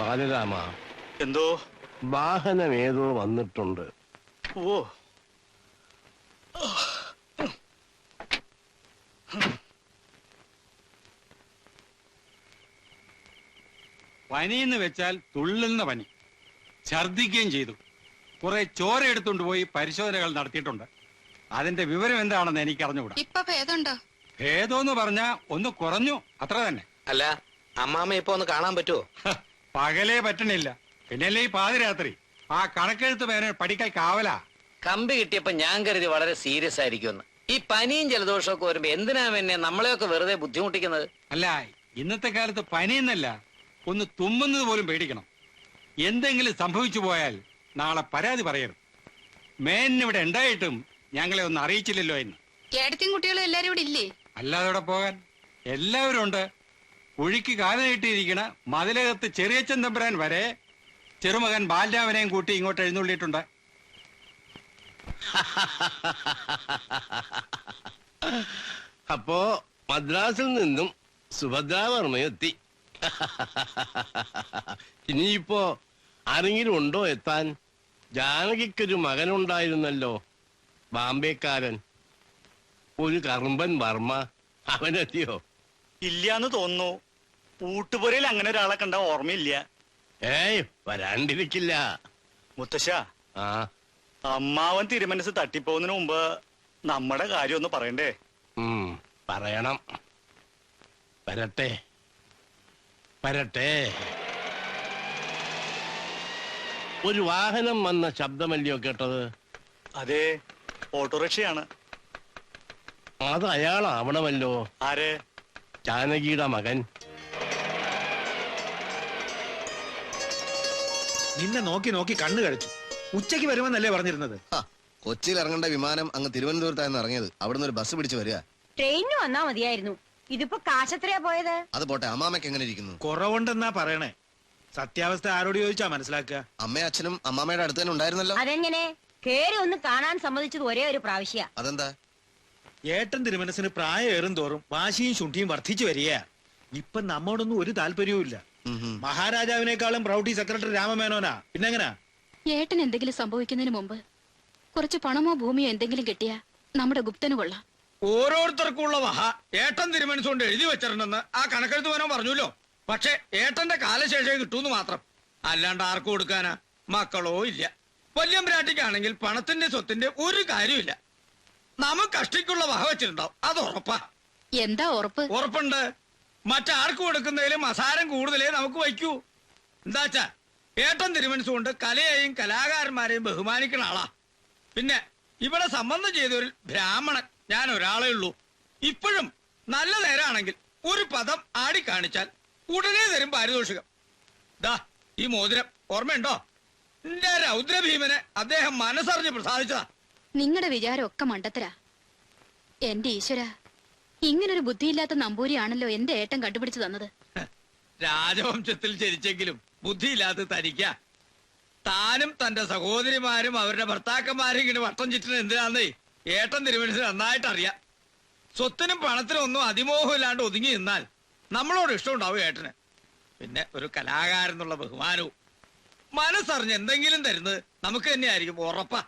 ബാലരാമ, എന്തോ വാഹനം ഏതോ വന്നിട്ടുണ്ട്. ഓ പനിയെന്ന് വെച്ചാൽ തുള്ളുന്ന പനി. ഛർദിക്കുകയും ചെയ്തു. കുറെ ചോര എടുത്തുകൊണ്ട് പോയി പരിശോധനകൾ നടത്തിയിട്ടുണ്ട്. അതിന്റെ വിവരം എന്താണെന്ന് എനിക്ക് അറിഞ്ഞുകൂടാ. ഇപ്പൊ ഭേദമുണ്ടോ? ഭേദമെന്ന് പറഞ്ഞാ ഒന്ന് കുറഞ്ഞു, അത്ര തന്നെ. അല്ല, അമ്മാമ്മ ഇപ്പൊ ഒന്ന് കാണാൻ പറ്റുമോ? പകലേ പറ്റണില്ല, പിന്നല്ലേ ഈ പാതിരാത്രി. ആ കണക്കെഴുത്ത് പേന പഠിക്കാൻ കാവലാ. കമ്പി കിട്ടിയപ്പോ ഞാൻ കരുതി വളരെ സീരിയസ് ആയിരിക്കുമെന്ന്. ഈ പനിയും ജലദോഷവും ഒക്കെ വരുമ്പോ എന്തിനാ പിന്നെ നമ്മളെയൊക്കെ വെറുതെ ബുദ്ധിമുട്ടിക്കുന്നത്? അല്ല, ഇന്നത്തെ കാലത്ത് പനിയെന്നല്ല, ഒന്ന് തുമ്മുന്നത് പോലും പേടിക്കണം. എന്തെങ്കിലും സംഭവിച്ചു പോയാൽ നാളെ പരാതി പറയരുത്. മേനിവിടെ ഉണ്ടായിട്ടും ഞങ്ങളെ ഒന്ന് അറിയിച്ചില്ലല്ലോ എന്ന്. ഏടത്തിയും കുട്ടികളും എല്ലാരും ഇവിടെ ഇല്ലേ? അല്ലാതെ ഇവിടെ പോകാൻ എല്ലാവരും ഉണ്ട്. കുഴിക്ക് കാല് നീട്ടിയിരിക്കണ മതിലകത്ത് ചെറിയച്ചൻ തമ്പുരാൻ വരെ ചെറുമകൻ ബാലരാമനെയും കൂട്ടി ഇങ്ങോട്ട് എഴുന്നള്ളിയിട്ടുണ്ട്. അപ്പോ മദ്രാസിൽ നിന്നും സുഭദ്രാവർമ്മയെത്തി. ഇനിയിപ്പോ ആരെങ്കിലും ഉണ്ടോ എത്താൻ? ജാനകിക്കൊരു മകനുണ്ടായിരുന്നല്ലോ, ബാംബേക്കാരൻ, ഒരു കറുമ്പൻ വർമ്മ. അവനെത്തിയോ? ഇല്ലാന്ന് തോന്നുന്നു. ഊട്ടുപുരയിൽ അങ്ങനെ ഒരാളെ കണ്ട ഓർമ്മയില്ല. ഏയ്, വരാണ്ടിരിക്കില്ല. മുത്തശ്ശ, ആ, അമ്മാവൻ തിരുമനസ് തട്ടിപ്പോകുന്നതിന് മുമ്പ് നമ്മുടെ കാര്യം ഒന്ന് പറയണ്ടേ? പറയണം. വരട്ടെ വരട്ടെ. ഒരു വാഹനം വന്ന ശബ്ദമല്ലയോ കേട്ടത്? അതെ, ഓട്ടോറിക്ഷയാണ്. അത് അയാളാവണമല്ലോ. ആരെ? ജാനകിയുടെ മകൻ. നിന്നെ നോക്കി നോക്കി കണ്ണു കഴിച്ചു. ഉച്ചയ്ക്ക് വരുമെന്നല്ലേ പറഞ്ഞിരുന്നത്? കൊച്ചിയിൽ ഇറങ്ങേണ്ട വിമാനം അങ്ങ് തിരുവനന്തപുരത്തായിരുന്നു ഇറങ്ങിയത്. അവിടുന്ന് ഒരു ബസ് പിടിച്ച് വരിക. ട്രെയിനിന് വന്നാ മതിയായിരുന്നു. ഇതിപ്പോ കാശത്രയാ പോയത്? അത് പോട്ടെ, അമ്മാമ്മക്ക് എങ്ങനെ ഇരിക്കുന്നു? കുറവുണ്ടെന്നാ പറയണേ. സത്യാവസ്ഥ ആരോട് ചോദിച്ചാ മനസ്സിലാക്കുക? അമ്മയും അച്ഛനും അമ്മാമ്മയുടെ അടുത്ത് തന്നെ ഉണ്ടായിരുന്നല്ലോ. അതെങ്ങനെ? കേറി ഒന്ന് കാണാൻ സമ്മതിച്ചത് ഒരേ ഒരു പ്രാവശ്യ. അതെന്താ? ഏട്ടൻ തിരുമനസിന് പ്രായം ഏറും തോറും വാശിയും ശുണ്ഠിയും വർദ്ധിച്ചു വരിക. ഇപ്പൊ നമ്മോടൊന്നും ഒരു താല്പര്യവും ഇല്ല. മഹാരാജാവിനേക്കാളും പ്രൗഢി സെക്രട്ടറി രാമമേനോനാ. പിന്നെങ്ങനാ? ഏട്ടൻ എന്തെങ്കിലും സംഭവിക്കുന്നതിന് മുമ്പ് കുറച്ച് പണമോ ഭൂമിയോ എന്തെങ്കിലും കിട്ടിയാ നമ്മുടെ ഗുപ്തന് കൊള്ളാം. ഓരോരുത്തർക്കുള്ള ഏട്ടൻ തിരുമനസുകൊണ്ട് എഴുതി വെച്ചിട്ടുണ്ടെന്ന് ആ കണക്കെഴുത്ത് വേനോ പറഞ്ഞല്ലോ. പക്ഷെ ഏട്ടന്റെ കാലശേഷം കിട്ടൂന്ന് മാത്രം. അല്ലാണ്ട് ആർക്കും കൊടുക്കാനാ? മക്കളോ ഇല്ല. വല്യമ്പ്രാട്ടിക്കാണെങ്കിൽ പണത്തിന്റെ സ്വത്തിന്റെ ഒരു കാര്യമില്ല. നമുക്ക് കഷ്ടിക്കുള്ള വെച്ചിട്ടുണ്ടാവും, അത് ഉറപ്പാ. എന്താ ഉറപ്പ്? ഉറപ്പുണ്ട്. മറ്റാർക്ക് കൊടുക്കുന്നതിലും അസാരം കൂടുതലേ നമുക്ക് വയ്ക്കൂ. എന്താച്ചാ ഏട്ടൻ തിരുമനസുകൊണ്ട് കലയെയും കലാകാരന്മാരെയും ബഹുമാനിക്കുന്ന ആളാ. പിന്നെ ഇവിടെ സംബന്ധം ചെയ്തൊരു ബ്രാഹ്മണൻ ഞാൻ ഒരാളേ ഉള്ളൂ. ഇപ്പോഴും നല്ല നേരാണെങ്കിൽ ഒരു പദം ആടിക്കാണിച്ചാൽ ഉടനെ തരും പാരിതോഷികം. ദാ ഈ മോതിരം ഓർമ്മയുണ്ടോ? എന്റെ രൗദ്രഭീമനെ അദ്ദേഹം മനസ്സറിഞ്ഞ് പ്രസാദിച്ചതാ. നിങ്ങളുടെ വിചാരം ഒക്കെ മണ്ടത്തരാ. എന്റെ ഈശ്വര, ഇങ്ങനൊരു ബുദ്ധിയില്ലാത്ത നമ്പൂരിയാണല്ലോ എന്റെ ഏട്ടൻ കണ്ടുപിടിച്ചു തന്നത്. രാജവംശത്തിൽ ജനിച്ചെങ്കിലും ബുദ്ധിയില്ലാത്ത തനിക്ക. താനും തന്റെ സഹോദരിമാരും അവരുടെ ഭർത്താക്കന്മാരും ഇങ്ങനെ വട്ടം ചുറ്റുന്നത് എന്തിനാന്നേ ഏട്ടൻ തിരുമനസിന് നന്നായിട്ട് അറിയാം. സ്വത്തിനും പണത്തിനും ഒന്നും അതിമോഹം ഇല്ലാണ്ട് ഒതുങ്ങി നിന്നാൽ നമ്മളോട് ഇഷ്ടമുണ്ടാവും ഏട്ടന്. പിന്നെ ഒരു കലാകാരൻ എന്നുള്ള ബഹുമാനവും. മനസ്സറിഞ്ഞ് എന്തെങ്കിലും തരുന്നത് നമുക്ക് തന്നെയായിരിക്കും, ഉറപ്പാ.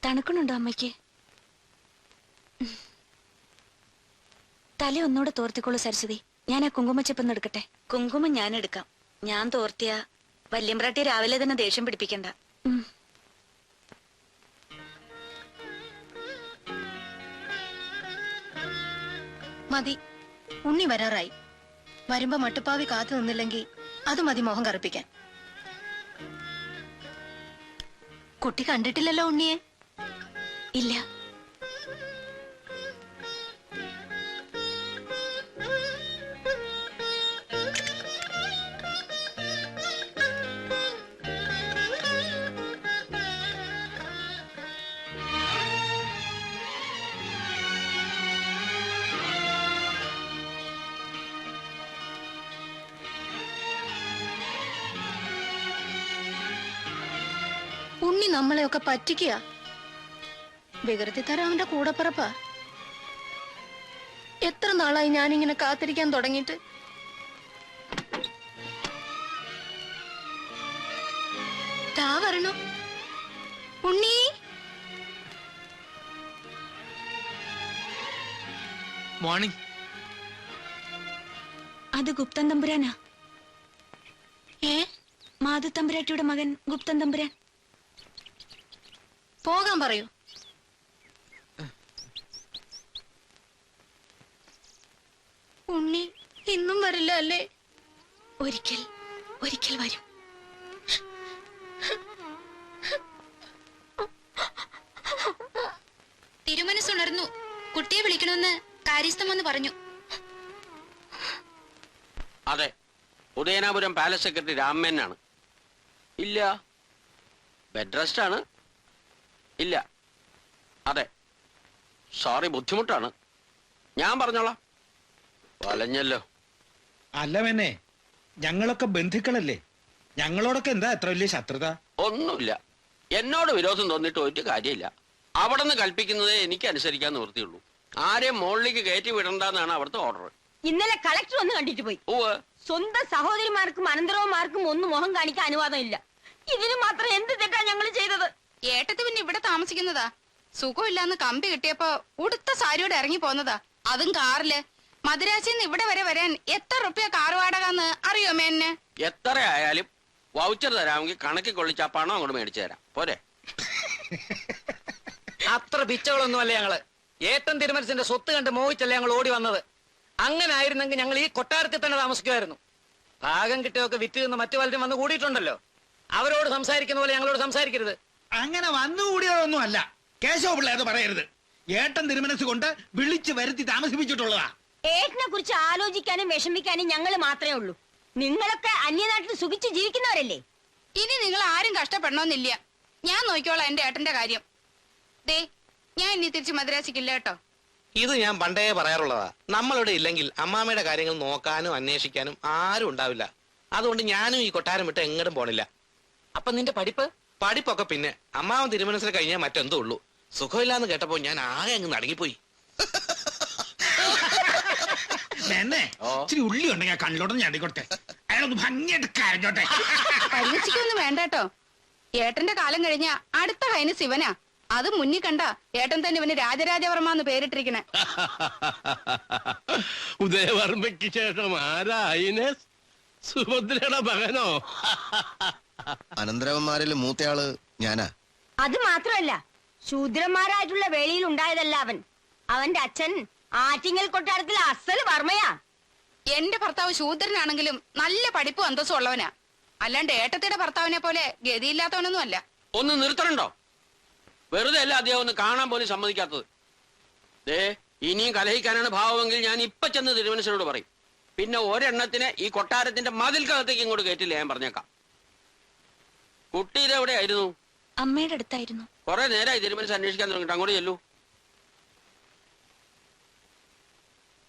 തണുക്കണുണ്ടോ അമ്മയ്ക്ക്? തല ഒന്നുകൂടെ തോർത്തിക്കോളൂ സരസ്വതി. ഞാൻ ആ കുങ്കുമച്ചെപ്പൊന്ന് എടുക്കട്ടെ. കുങ്കുമം ഞാൻ എടുക്കാം. ഞാൻ തോർത്തിയ വല്യമ്പ്രാട്ടി രാവിലെ തന്നെ ദേഷ്യം പിടിപ്പിക്കണ്ട. മതി, ഉണ്ണി വരാറായി. വരുമ്പോ മട്ടുപ്പാവി കാത്തു നിന്നില്ലെങ്കിൽ അത് മതി മോഹം കറുപ്പിക്കാൻ. കുട്ടി കണ്ടിട്ടില്ലല്ലോ ഉണ്ണിയെ? ഇല്ല. ഉണ്ണി നമ്മളെയൊക്കെ പറ്റിക്കുക. വികൃതി തരം അവന്റെ കൂടപ്പിറപ്പാ. എത്ര നാളായി ഞാനിങ്ങനെ കാത്തിരിക്കാൻ തുടങ്ങിയിട്ട്. ദാ വരണു ഉണ്ണി. മോർണിംഗ്. അത് ഗുപ്തൻ തമ്പുരാനാ. ഏ മാധു തമ്പുരാട്ടിയുടെ മകൻ ഗുപ്തൻ തമ്പുരാൻ. പോകാൻ പറയൂ. ഉണ്ണി ഇന്നും വരില്ല അല്ലേ? ഒരിക്കൽ ഒരിക്കൽ വരും. തിരുമനസ്സുണർന്നു. കുട്ടിയെ വിളിക്കണമെന്ന് കാര്യസ്ഥൻ വന്ന് പറഞ്ഞു. അതെ, ഉദയനാപുരം പാലസ് സെക്രട്ടറി രാമേനാണ്. ഇല്ല, ബെഡ് റെസ്റ്റ് ആണ്. ഇല്ല, അതെ, സോറി, ബുദ്ധിമുട്ടാണ്. ഞാൻ പറഞ്ഞോളാം. വലഞ്ഞല്ലോ. അല്ല മെന്നെ, ഞങ്ങളൊക്കെ ബന്ധുക്കളല്ലേ, ഞങ്ങളോടൊക്കെ എന്താ എത്ര വലിയ ശത്രുത? ഒന്നുമില്ല, എന്നോട് വിരോധം തോന്നിയിട്ട് ഒരു കാര്യമില്ല. അവിടെ നിന്ന് കൽപ്പിക്കുന്നതേ എനിക്ക് അനുസരിക്കാൻ നിവൃത്തിയുള്ളൂ. ആരെയും മുകളിലേക്ക് കയറ്റി വിടണ്ടെന്നാണ് അവിടുത്തെ ഓർഡർ. ഇന്നലെ കളക്ടർ ഒന്ന് കണ്ടിട്ട് പോയി. സ്വന്തം സഹോദരിമാർക്കും അനന്തരവന്മാർക്കും ഒന്നും മുഖം കാണിക്കാൻ അനുവാദം ഇല്ല. ഇതിന് മാത്രം എന്ത് തെറ്റാ ഞങ്ങൾ ചെയ്തത്? ഏട്ടത്ത് പിന്നെ ഇവിടെ താമസിക്കുന്നതാ. സുഖമില്ലാന്ന് കമ്പി കിട്ടിയപ്പോ ഉടുത്ത സാരിയോടെ ഇറങ്ങി പോന്നതാ. അതും കാറില്. മദുരാശിന്ന് ഇവിടെ വരെ വരാൻ എത്ര റുപ്യ കാർ വാടകന്ന് അറിയോ മേന്നെ? എത്ര ആയാലും വൗച്ചർ തരാമെങ്കിൽ കണക്കിൽ കൊള്ളിച്ച ആ പണം അങ്ങോട്ട് മേടിച്ചു തരാം, പോരെ? അത്ര പിച്ചകളൊന്നുമല്ല ഞങ്ങള്. ഏട്ടൻ തിരുമനസിന്റെ സ്വത്ത് കണ്ട് മോഹിച്ചല്ലേ ഞങ്ങൾ ഓടി വന്നത്. അങ്ങനെ ആയിരുന്നെങ്കിൽ ഞങ്ങൾ ഈ കൊട്ടാരത്തിൽ തന്നെ താമസിക്കുമായിരുന്നു. ഭാഗം കിട്ടിയൊക്കെ വിറ്റ് നിന്ന് മറ്റു പലരും വന്ന് കൂടിയിട്ടുണ്ടല്ലോ. അവരോട് സംസാരിക്കുന്ന പോലെ ഞങ്ങളോട് സംസാരിക്കരുത്. അങ്ങനെ വന്നുകൂടിയതൊന്നും അല്ല കേശവ പിള്ള, അത് പറയരുത്. ഏട്ടൻ തിരുമനസ് കൊണ്ട് വിളിച്ചു വരുത്തി താമസിപ്പിച്ചിട്ടുള്ളതാ. ഏട്ടനെ കുറിച്ച് ആലോചിക്കാനും വിഷമിക്കാനും ഞങ്ങൾ മാത്രമേ ഉള്ളൂ. നിങ്ങളൊക്കെ അന്യനാട്ടിൽ സുഖിച്ച് ജീവിക്കുന്നവരല്ലേ. ഇനി നിങ്ങൾ ആരും കഷ്ടപ്പെടണമെന്നില്ല. ഞാൻ നോക്കിക്കോളാം എന്റെ ഏട്ടന്റെ കാര്യം. ദേ, ഞാൻ ഇനി തിരിച്ച് മദ്രാസിക്കില്ല കേട്ടോ. ഇത് ഞാൻ പണ്ടേ പറയാറുള്ളതാ. നമ്മളിവിടെ ഇല്ലെങ്കിൽ അമ്മാമ്മയുടെ കാര്യങ്ങൾ നോക്കാനും അന്വേഷിക്കാനും ആരും ഉണ്ടാവില്ല. അതുകൊണ്ട് ഞാനും ഈ കൊട്ടാരം വിട്ട് എങ്ങോട്ടും പോണില്ല. അപ്പൊ നിന്റെ പഠിപ്പൊക്കെ പിന്നെ അമ്മാവൻ തിരുമനസിൽ കഴിഞ്ഞാൽ മറ്റെന്തോ ഉള്ളൂ. സുഖമില്ലാന്ന് കേട്ടപ്പോ ഞാൻ ആകെ അങ്ങ് നടുങ്ങിപ്പോയി. എന്നെ ഇച്ചിരി ഉള്ളി ഉണ്ടെങ്കിൽ കണ്ണിലോട്ട് ഞടിക്കോട്ടെ, അയാളൊന്ന് ഭംഗിയായിട്ട് കരഞ്ഞോട്ടെ. പരിവച്ചിക്കൊന്നും വേണ്ട കേട്ടോ. ഏട്ടന്റെ കാലം കഴിഞ്ഞ അടുത്ത കൈന് ശിവനാ. അത് മുന്നിൽ കണ്ട ഏട്ടൻ തന്നെ ഇവന് രാജരാജവർമ്മ എന്ന് പേരിട്ടിരിക്കണേ. ഉദയവർമ്മയ്ക്ക് ശേഷം ആരാ ഐനസ്? സുഭദ്രയുടെ മകനോ? അനന്തരവന്മാരിൽ മൂത്തയാള് ഞാനാ. അത് മാത്രമല്ല, ശൂദ്രന്മാരായിട്ടുള്ള വേളിയിൽ ഉണ്ടായതല്ല അവൻ. അവന്റെ അച്ഛൻ ആറ്റിങ്ങൽ കൊട്ടാരത്തിൽ അസൽ വർമ്മയാ. എന്റെ ഭർത്താവ് ശൂദ്രനാണെങ്കിലും നല്ല പഠിപ്പും അന്തസ്സും ഉള്ളവനാ. അല്ലാണ്ട് ഏട്ടത്തിയുടെ ഭർത്താവിനെ പോലെ ഗതിയില്ലാത്തവനൊന്നും അല്ല. ഒന്ന് നിർത്തണുണ്ടോ? വെറുതെ അല്ല അദ്ദേഹം ഒന്ന് കാണാൻ പോലും സമ്മതിക്കാത്തത്. ദേ, ഇനിയും കലഹിക്കാനാണ് ഭാവമെങ്കിൽ ഞാൻ ഇപ്പൊ ചെന്ന് തിരുമനസിനോട് പറയും. പിന്നെ ഒരെണ്ണത്തിന് ഈ കൊട്ടാരത്തിന്റെ മതിൽക്കകത്തേക്ക് ഇങ്ങോട്ട് കയറ്റില്ല, ഞാൻ പറഞ്ഞേക്കാം. കുട്ടിയുടെ എവിടെ ആയിരുന്നു? അമ്മയുടെ അടുത്തായിരുന്നു. കുറെ നേരമായി തിരുമനസ് അന്വേഷിക്കാൻ തുടങ്ങിട്ട്. അങ്ങോട്ട് ചെല്ലൂ.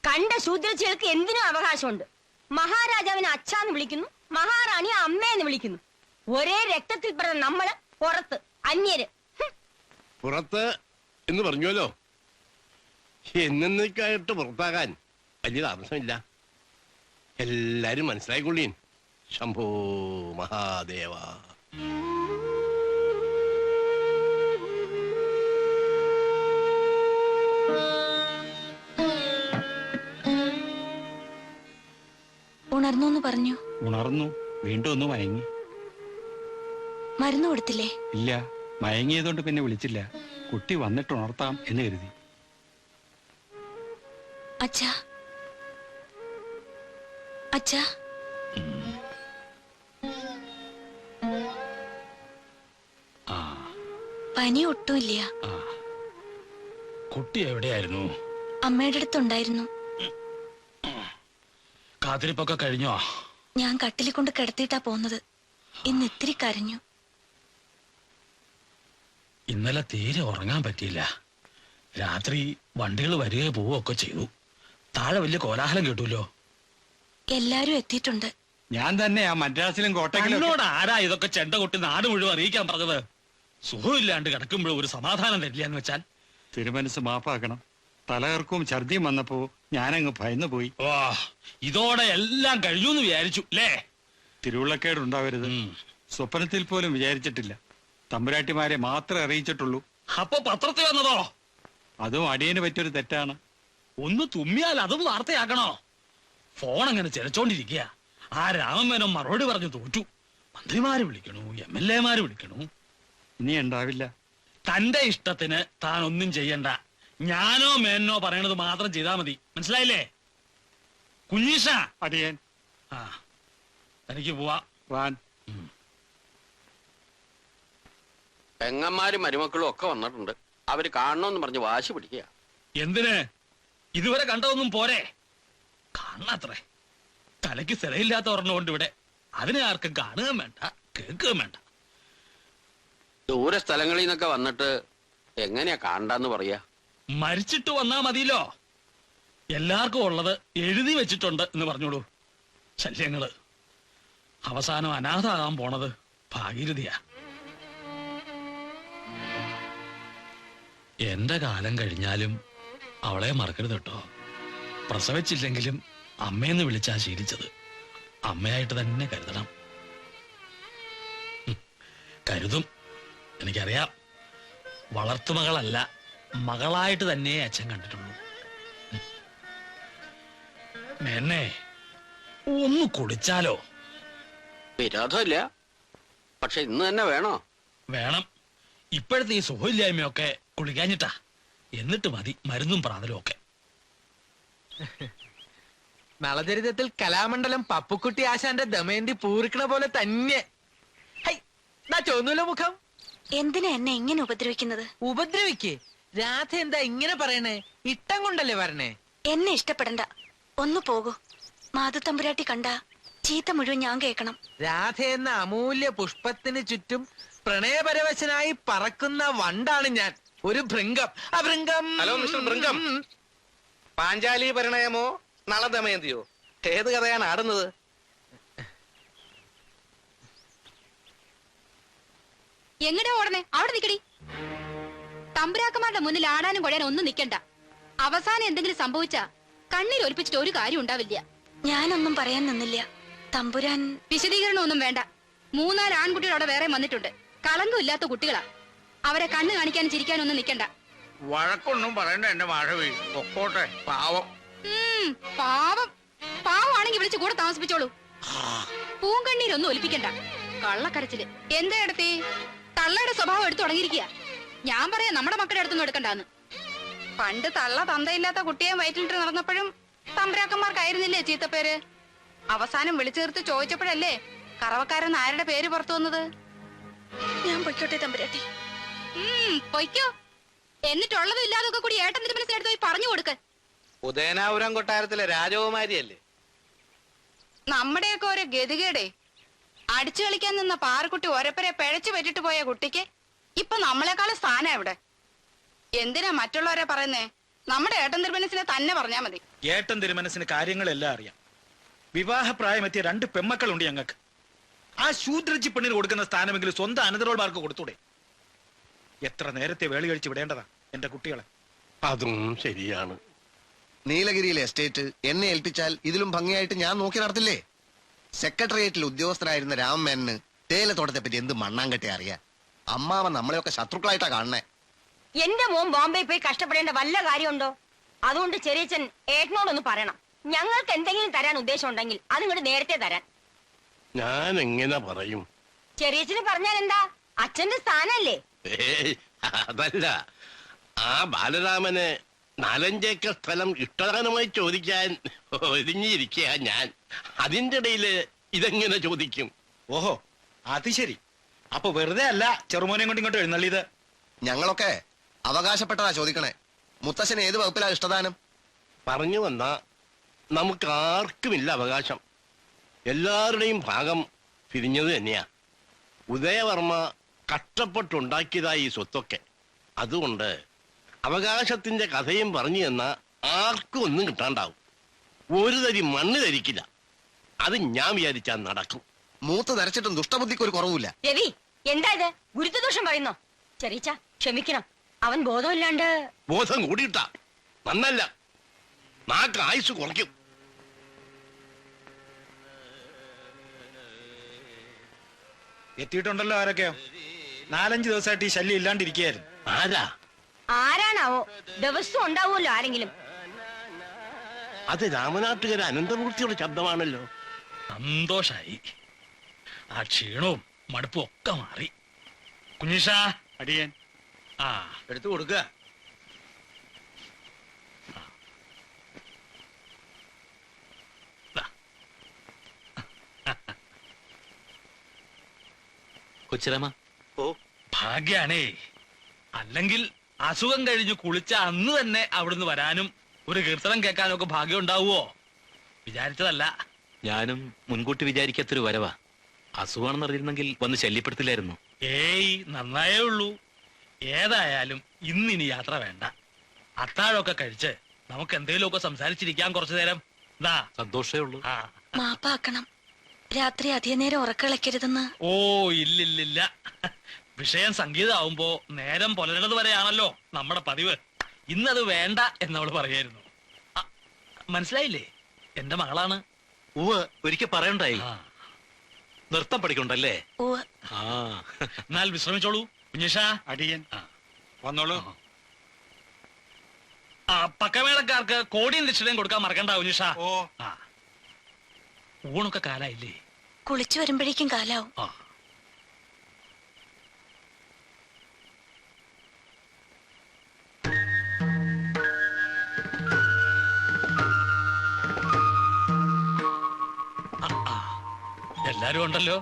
കണ്ട ശൂദ്രച്ചികൾക്ക് എന്തിനും അവകാശമുണ്ട്. മഹാരാജാവിനെ അച്ഛാന്ന് വിളിക്കുന്നു, മഹാറാണി അമ്മയെന്ന് വിളിക്കുന്നു. ഒരേ രക്തത്തിൽ പിറന്ന നമ്മള് പുറത്ത്, അന്യര്. പുറത്ത് എന്ന് പറഞ്ഞല്ലോ. എന്നേക്കായിട്ട് പുറത്താകാൻ വലിയ താമസമില്ല. എല്ലാരും മനസ്സിലായിക്കൊള്ളീൻ. ശംഭോ മഹാദേവ. ഉണർന്നു എന്ന് പറഞ്ഞു. ഉണർന്നു, വീണ്ടും ഒന്ന് മയങ്ങി. മരുന്ന് കൊടുത്തില്ലേ? ഇല്ല, മയങ്ങിയതുകൊണ്ട് പിന്നെ വിളിച്ചില്ല. കുട്ടി വന്നിട്ട് ഉണർത്താം എന്ന് കരുതി. അച്ഛാ, അച്ഛാ, പനി ഒട്ടുമില്ല. കുട്ടി എവിടെയായിരുന്നു? അമ്മയുടെ അടുത്തുണ്ടായിരുന്നു. കാത്തിരിപ്പൊക്കെ കഴിഞ്ഞോ? ഞാൻ കട്ടിലിൽ കൊണ്ട് കിടത്തിയിട്ടാ പോന്നത്. ഇന്ന് ഇത്തിരി കരഞ്ഞു. ഇന്നലെ തീരെ ഉറങ്ങാൻ പറ്റിയില്ല. രാത്രി വണ്ടികൾ വരികയോ പോവുകയൊക്കെ ചെയ്തു. താഴെ വലിയ കോലാഹലം കേട്ടൂല്ലോ. എല്ലാരും എത്തിയിട്ടുണ്ട്. ഞാൻ തന്നെയാ മദ്രാസിലും കോട്ടയ്ക്കിലും. എന്നോട് ആരാ ഇതൊക്കെ ചെണ്ട കൊട്ടി നാട് മുഴുവൻ അറിയിക്കാൻ പറഞ്ഞത്? സുഖമില്ലാണ്ട് കിടക്കുമ്പോഴും ഒരു സമാധാനം തരില്ല എന്ന് വെച്ചാൽ തിരുമനസ് മാപ്പാക്കണം. തലകർക്കും ഛർദിയും വന്നപ്പോ ഞാനങ്ങ് ഭയന്നു പോയി. ഇതോടെ എല്ലാം കഴിഞ്ഞു എന്ന് വിചാരിച്ചു അല്ലേ? തിരുവുള്ളക്കേടുണ്ടാവരുത്. സ്വപ്നത്തിൽ പോലും വിചാരിച്ചിട്ടില്ല. തമ്പുരാട്ടിമാരെ മാത്രമേ അറിയിച്ചിട്ടുള്ളൂ. അപ്പൊ പത്രത്തിൽ വന്നതോ? അതും അടിയന് പറ്റിയൊരു തെറ്റാണ്. ഒന്ന് തുമ്മിയാൽ അതും വാർത്തയാക്കണോ? ഫോൺ അങ്ങനെ ചിലച്ചോണ്ടിരിക്കുക. ആ രാമമേനോൻ മറുപടി പറഞ്ഞു തോറ്റു. മന്ത്രിമാര് വിളിക്കണു, MLA വിളിക്കണു. ഇനി ഉണ്ടാവില്ല. തന്റെ ഇഷ്ടത്തിന് താൻ ഒന്നും ചെയ്യണ്ട. ഞാനോ മേനോ പറയണത് മാത്രം ചെയ്താ മതി. മനസ്സിലായില്ലേ കുഞ്ഞീഷ? അടിയൻ. ആ, തനിക്ക് പോവാ. പെങ്ങന്മാരും മരുമക്കളും ഒക്കെ വന്നിട്ടുണ്ട്. അവര് കാണണമെന്ന് പറഞ്ഞ് വാശി പിടിക്കുക. എന്തിന്? ഇതുവരെ കണ്ടതൊന്നും പോരെ? കാണാത്രേ. തലയ്ക്ക് സ്ഥലമില്ലാത്ത ഒരെണ്ണമുണ്ട് ഇവിടെ. അതിനെ ആർക്കും കാണുകയും വേണ്ട, കേൾക്കുകയും വേണ്ട. ദൂരെ സ്ഥലങ്ങളിൽ നിന്നൊക്കെ വന്നിട്ട് എങ്ങനെയാ കാണണ്ടെന്ന് പറയാ? മരിച്ചിട്ട് വന്നാ മതിയല്ലോ. എല്ലാവർക്കും ഉള്ളത് എഴുതി വെച്ചിട്ടുണ്ട് എന്ന് പറഞ്ഞോളൂ. ശല്യങ്ങള്. അവസാനം അനാഥാകാൻ പോണത് ഭാഗീരഥിയാ. എന്റെ കാലം കഴിഞ്ഞാലും അവളെ മറക്കരുത് കേട്ടോ. പ്രസവിച്ചില്ലെങ്കിലും അമ്മയെന്ന് വിളിച്ചാ ശീലിച്ചത്. അമ്മയായിട്ട് തന്നെ കരുതണം. കരുതും, എനിക്കറിയാം. വളർത്തുമകളല്ല, മകളായിട്ട് തന്നെ അച്ഛൻ കണ്ടിട്ടുള്ളൂ. മേന്നെ ഒന്ന് കുടിച്ചാലോ? വിരോധമില്ല, പക്ഷെ ഇന്ന് തന്നെ വേണോ? വേണം. ഇപ്പോഴത്തെ ഈ സുഖമില്ലായ്മയൊക്കെ കുളിക്കാഞ്ഞിട്ടാ. എന്നിട്ട് മതി മരുന്നും പ്രാതലും ഒക്കെ. നളചരിതത്തിൽ കലാമണ്ഡലം പപ്പുക്കുട്ടി ആശാന്റെ ദമയന്തി പൂരിക്കണ പോലെ തന്നെ. ചോന്നൂല മുഖം. എന്തിനാ എന്നെ ഇങ്ങനെ ഉപദ്രവിക്കുന്നത്? ഉപദ്രവിക്കേ? രാധ എന്താ ഇങ്ങനെ പറയണേ? ഇട്ടം കൊണ്ടല്ലേ വരണേ? എന്നെ ഇഷ്ടപ്പെടണ്ട, ഒന്ന് പോകൂ. മാധുത്തമ്പുരാട്ടി കണ്ട ചീത്ത മുഴുവൻ ഞാൻ കേൾക്കണം. രാധ എന്ന അമൂല്യ പുഷ്പത്തിന് ചുറ്റും പ്രണയപരവശനായി പറക്കുന്ന വണ്ടാണ് ഞാൻ. ഒരു ഭൃംഗം. ആ ഭൃംഗം. ഹലോ മിസ്റ്റർ ഭൃംഗം, പാഞ്ചാലി പരിണയമോ നളദമയന്തിയോ? ഏത് കഥയാണ് ആടുന്നത്? എങ്ങടെ ഓടണേ? അവിടെ നിക്കടി. തമ്പുരാക്കന്മാരുടെ മുന്നിൽ ആടാനും കൊടയാനും ഒന്നും നിക്കണ്ട. അവസാനം എന്തെങ്കിലും സംഭവിച്ചാ കണ്ണീർ ഒലിപ്പിച്ചിട്ട് ഒരു കാര്യം ഉണ്ടാവില്ല. ഞാനൊന്നും പറയാൻ നിന്നില്ല. തമ്പുരാൻ വിശദീകരണം ഒന്നും വേണ്ട. 3-4 ആൺകുട്ടികൾ അവിടെ വേറെ വന്നിട്ടുണ്ട്. കളങ്കമില്ലാത്ത കുട്ടികളാ. അവരെ കണ്ണ് കാണിക്കാനും ചിരിക്കാനും ഒന്നും നിക്കണ്ട. വഴക്കൊന്നും പറയണ്ട എന്റെ മാഴവി. പൊക്കോട്ടെ. പാവം. പാവം പാവമാണെങ്കിൽ വിളിച്ച് കൂടെ താമസിപ്പിച്ചോളൂ. പൂങ്കണ്ണീരൊന്നും ഒലിപ്പിക്കണ്ട. കള്ളക്കരച്ചില്. എന്താ എടുത്തേ? തള്ളയുടെ സ്വഭാവം എടുത്തു തുടങ്ങിയിരിക്കുക. ഞാൻ പറയാ നമ്മുടെ മക്കളുടെ അടുത്തൊന്നും എടുക്കണ്ടാന്ന്. പണ്ട് തള്ള തന്തയില്ലാത്ത കുട്ടിയെ വയറ്റിലിട്ട് നടന്നപ്പോഴും തമ്പുരാക്കന്മാർക്കായിരുന്നില്ലേ ചീത്തപ്പേര്? അവസാനം വിളിച്ചു ചേർത്ത് ചോദിച്ചപ്പോഴല്ലേ കറവക്കാരൻ ആരുടെ പേര് പുറത്തു വന്നത്? ഞാൻ പൊയ്ക്കോട്ടെ തമ്പുരാട്ടി. പൊയ്ക്കോ. എന്നിട്ടുള്ളതും ഇല്ലാതൊക്കെ കൂടി ഏട്ടൻ തിരുമനസിനടുത്ത് പോയി പറഞ്ഞു കൊടുക്ക. ഉദയനാപുരം കൊട്ടാരത്തിലെ രാജകുമാരിയല്ലേ? നമ്മുടെയൊക്കെ ഒരു ഗതികേടേ. അടിച്ചു കളിക്കാൻ നിന്ന പാറക്കുട്ടി ഒരപ്പരെ പിഴച്ചു പറ്റിട്ട് പോയ കുട്ടിക്ക് ഇപ്പൊ നമ്മളെക്കാളും സ്ഥാനം എവിടെ? എന്തിനാ മറ്റുള്ളവരെ പറയുന്നേ? നമ്മുടെ ഏട്ടൻ തിരുമനസിനെ തന്നെ പറഞ്ഞാ മതി. ഏട്ടൻ തിരുമനസിന് കാര്യങ്ങളെല്ലാം അറിയാം. വിവാഹപ്രായമെത്തിയ 2 പെമ്മക്കളുണ്ട് ഞങ്ങൾക്ക്. ആ ശൂദ്രജി പെണ്ണിന് കൊടുക്കുന്ന സ്ഥാനമെങ്കിലും സ്വന്തം അനന്തരോൾമാർക്ക് കൊടുത്തൂടെ? എത്ര നേരത്തെ വേളി കഴിച്ച് വിടേണ്ടതാ എന്റെ കുട്ടികളെ. അതും ശരിയാണ്. നീലഗിരിയിലെ എസ്റ്റേറ്റ് എന്നെ ഏൽപ്പിച്ചാൽ ഇതിലും ഭംഗിയായിട്ട് ഞാൻ നോക്കി നടത്തില്ലേ? സെക്രട്ടേറിയറ്റിൽ ഉദ്യോഗസ്ഥനായിരുന്ന രാമമേനന് തേയിലത്തോട്ടത്തെ പറ്റി എന്ത് മണ്ണാങ്കട്ടെ അറിയാം. അമ്മാവൻ നമ്മളെയൊക്കെ ശത്രുക്കളായിട്ടാ കാണണേ. എന്റെ മോൻ ബോംബെ പോയി കഷ്ടപ്പെടേണ്ട വല്ല കാര്യമുണ്ടോ? അതുകൊണ്ട് ചെറിയച്ഛൻ ഏട്ടനോടൊന്ന് പറയണം. ഞങ്ങൾക്ക് എന്തെങ്കിലും തരാൻ ഉദ്ദേശം ഉണ്ടെങ്കിൽ അതിങ്ങോട്ട് നേരത്തെ തരാൻ. ഞാൻ എങ്ങനെ പറയും? ചെറിയച്ഛന് പറഞ്ഞാൽ എന്താ? അച്ഛന്റെ സ്ഥാനല്ലേ? അതല്ല, ആ ബാലരാമന് 4-5 ഏക്കർ സ്ഥലം ഇഷ്ടദാനമായി ചോദിക്കാൻ ഒരുങ്ങിയിരിക്കുക ഞാൻ. അതിന്റെ ഇടയില് ഇതെങ്ങനെ ചോദിക്കും? ഓഹോ, അത് ശരി. അപ്പൊ വെറുതെ അല്ല ചെറുമോനെ കൊണ്ട് ഇങ്ങോട്ട് എഴുന്നള്ളിയത്. ഞങ്ങളൊക്കെ അവകാശപ്പെട്ടതാ ചോദിക്കണേ. മുത്തശ്ശന് ഏത് വകുപ്പിലാ ഇഷ്ടദാനം? പറഞ്ഞു വന്നാ നമുക്ക് ആർക്കുമില്ല അവകാശം. എല്ലാവരുടെയും ഭാഗം പിരിഞ്ഞത് തന്നെയാ. ഉദയവർമ്മ കഷ്ടപ്പെട്ടുണ്ടാക്കിയതായി ഈ സ്വത്തൊക്കെ. അതുകൊണ്ട് അവകാശത്തിന്റെ കഥയും പറഞ്ഞു തന്നാ ആർക്കും ഒന്നും കിട്ടാണ്ടാവും. ഒരു തരി മണ്ണ് ധരിക്കില്ല. അത് ഞാൻ വിചാരിച്ചാൽ നടക്കും. മൂത്ത് ധരിച്ചിട്ടും ദുഷ്ടബുദ്ധിക്ക് ഒരു കുറവില്ല. രവി, എന്താ ഇത്? ഗുരുത്വദോഷം പറയുന്നോ? ചെറിയച്ച ക്ഷമിക്കണം. അവൻ ബോധമില്ലാണ്ട് ബോധം കൂടിയിട്ടാ നന്നല്ല, നാക്ക് ആയുസ് കുറയ്ക്കും. എത്തിയിട്ടുണ്ടല്ലോ ആരൊക്കെയോ. 4-5 ദിവസമായിട്ട് ഈ ശല്യം ഇല്ലാണ്ടിരിക്കുകയായിരുന്നു. ആരാ? ആരാണാവോ? ദിവസവും ഉണ്ടാവുമല്ലോ ആരെങ്കിലും. അത് രാമനാട്ടുകര അനന്തമൂർത്തിയുടെ ശബ്ദമാണല്ലോ. സന്തോഷായി. ആ ക്ഷീണവും മടുപ്പും ഒക്കെ മാറി. കുഞ്ഞിഷാ, അടിയൻ. ആ എടുത്തു കൊടുക്കുക. കൊച്ചിരമ്മ. ഓ ഭാഗ്യാണേ. അല്ലെങ്കിൽ അസുഖം കഴിഞ്ഞ് കുളിച്ച അന്ന് തന്നെ അവിടുന്ന് വരാനും ഒരു കീർത്തനം കേൾക്കാനും ഒക്കെ ഭാഗ്യം ഉണ്ടാവുമോ? വിചാരിച്ചതല്ല. ഞാനും മുൻകൂട്ടി വിചാരിക്കാത്തൊരു വരവാ. അസുഖമാണെന്ന് അറിയിരുന്നെങ്കിൽ വന്ന് ശല്യപ്പെടുത്തില്ലായിരുന്നു. ഏയ്, നന്നായേ ഉള്ളൂ. ഏതായാലും ഇന്നിനി യാത്ര വേണ്ട. അത്താഴമൊക്കെ കഴിച്ച് നമുക്ക് എന്തെങ്കിലുമൊക്കെ സംസാരിച്ചിരിക്കാൻ കുറച്ചു നേരം. സന്തോഷമേ ഉള്ളൂ. മാപ്പാക്കണം. രാത്രി അധിക നേരം ഉറക്കളക്കരുതെന്ന്. ഓ ഇല്ലില്ലില്ല. വിഷയം സംഗീതമാവുമ്പോ നേരം പുലരുന്നത് വരെയാണല്ലോ നമ്മുടെ പതിവ്. ഇന്നത് വേണ്ട എന്നവള് പറയായിരുന്നു. മനസ്സിലായില്ലേ? എന്റെ മകളാണ്. ഒരിക്കൽ പറയണ്ടായി. നൃത്തം പഠിക്കണ്ടല്ലേ? ആ, എന്നാൽ വിശ്രമിച്ചോളൂ കുഞ്ഞിഷാ. അടിയൻ വന്നോളൂ. പക്കമേളക്കാർക്ക് കോടിയും ദക്ഷിണയും കൊടുക്കാൻ മറക്കണ്ട കുഞ്ഞിഷാ. ഓ, ഊണൊക്കെ കാലായില്ലേ? കുളിച്ചു വരുമ്പോഴേക്കും കാലാവും. എല്ലാരും ഉണ്ടല്ലോ.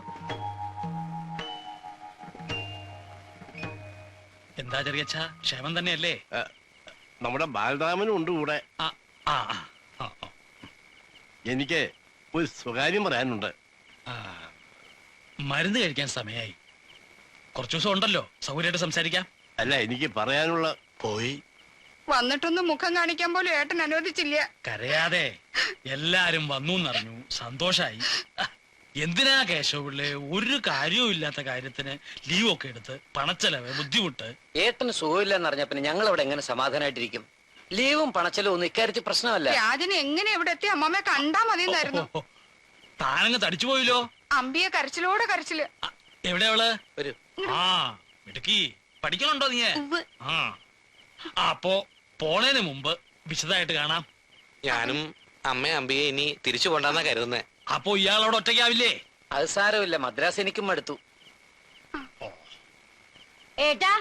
എന്താ ചെറിയച്ഛ, ക്ഷേമം തന്നെയല്ലേ? നമ്മുടെ ബാലരാമനും ഉണ്ട് കൂടെ. എനിക്ക് ഒരു സ്വകാര്യം പറയാനുണ്ട്. മരുന്ന് കഴിക്കാൻ സമയായി. കുറച്ചു ദിവസം ഉണ്ടല്ലോ, സൗകര്യമായിട്ട് സംസാരിക്കാം. അല്ല, എനിക്ക് പറയാനുള്ള പോയി വന്നിട്ടൊന്നും മുഖം കാണിക്കാൻ പോലും ഏട്ടൻ അനുവദിച്ചില്ല. കരയാതെ. എല്ലാരും വന്നു എന്നറിഞ്ഞു, സന്തോഷായി. എന്തിനാ കേശവപിള്ളേ ഒരു കാര്യവും ഇല്ലാത്ത കാര്യത്തിന് ലീവൊക്കെ എടുത്ത് പണച്ചെലവ് ബുദ്ധിമുട്ട്. ഏട്ടന് സുഖമില്ലെന്ന് അറിഞ്ഞപ്പോ ഞങ്ങൾ അവിടെ എങ്ങനെ സമാധാനമായിട്ടിരിക്കും? ലീവും പണച്ചെലവും ഒന്നും ഇക്കാര്യത്തിൽ പ്രശ്നമല്ല. രാജന് എങ്ങനെ ഇവിടെ എത്തി അമ്മമ്മ കണ്ടാ മതിയെന്നായിരുന്നു. താനങ്ങ് തടിച്ചു പോയില്ലോ. അമ്പിയെ കരച്ചിലോടെ കരച്ചില്. എവിടെ അവള്? ആ മിടുക്കി. പഠിക്കണുണ്ടോ നീ? അപ്പോ പോണേന് മുമ്പ് വിശദമായിട്ട് കാണാം. ഞാനും അമ്മയും അമ്പിയെ ഇനി തിരിച്ചു കൊണ്ടാന്നാ കരുതുന്നേ. അപ്പോ ഇയാളോട് ഒറ്റയ്ക്കാവില്ലേ? അത് സാരമില്ല, മദ്രാസ് എനിക്കും മടുത്തു. ഏട്ടാ,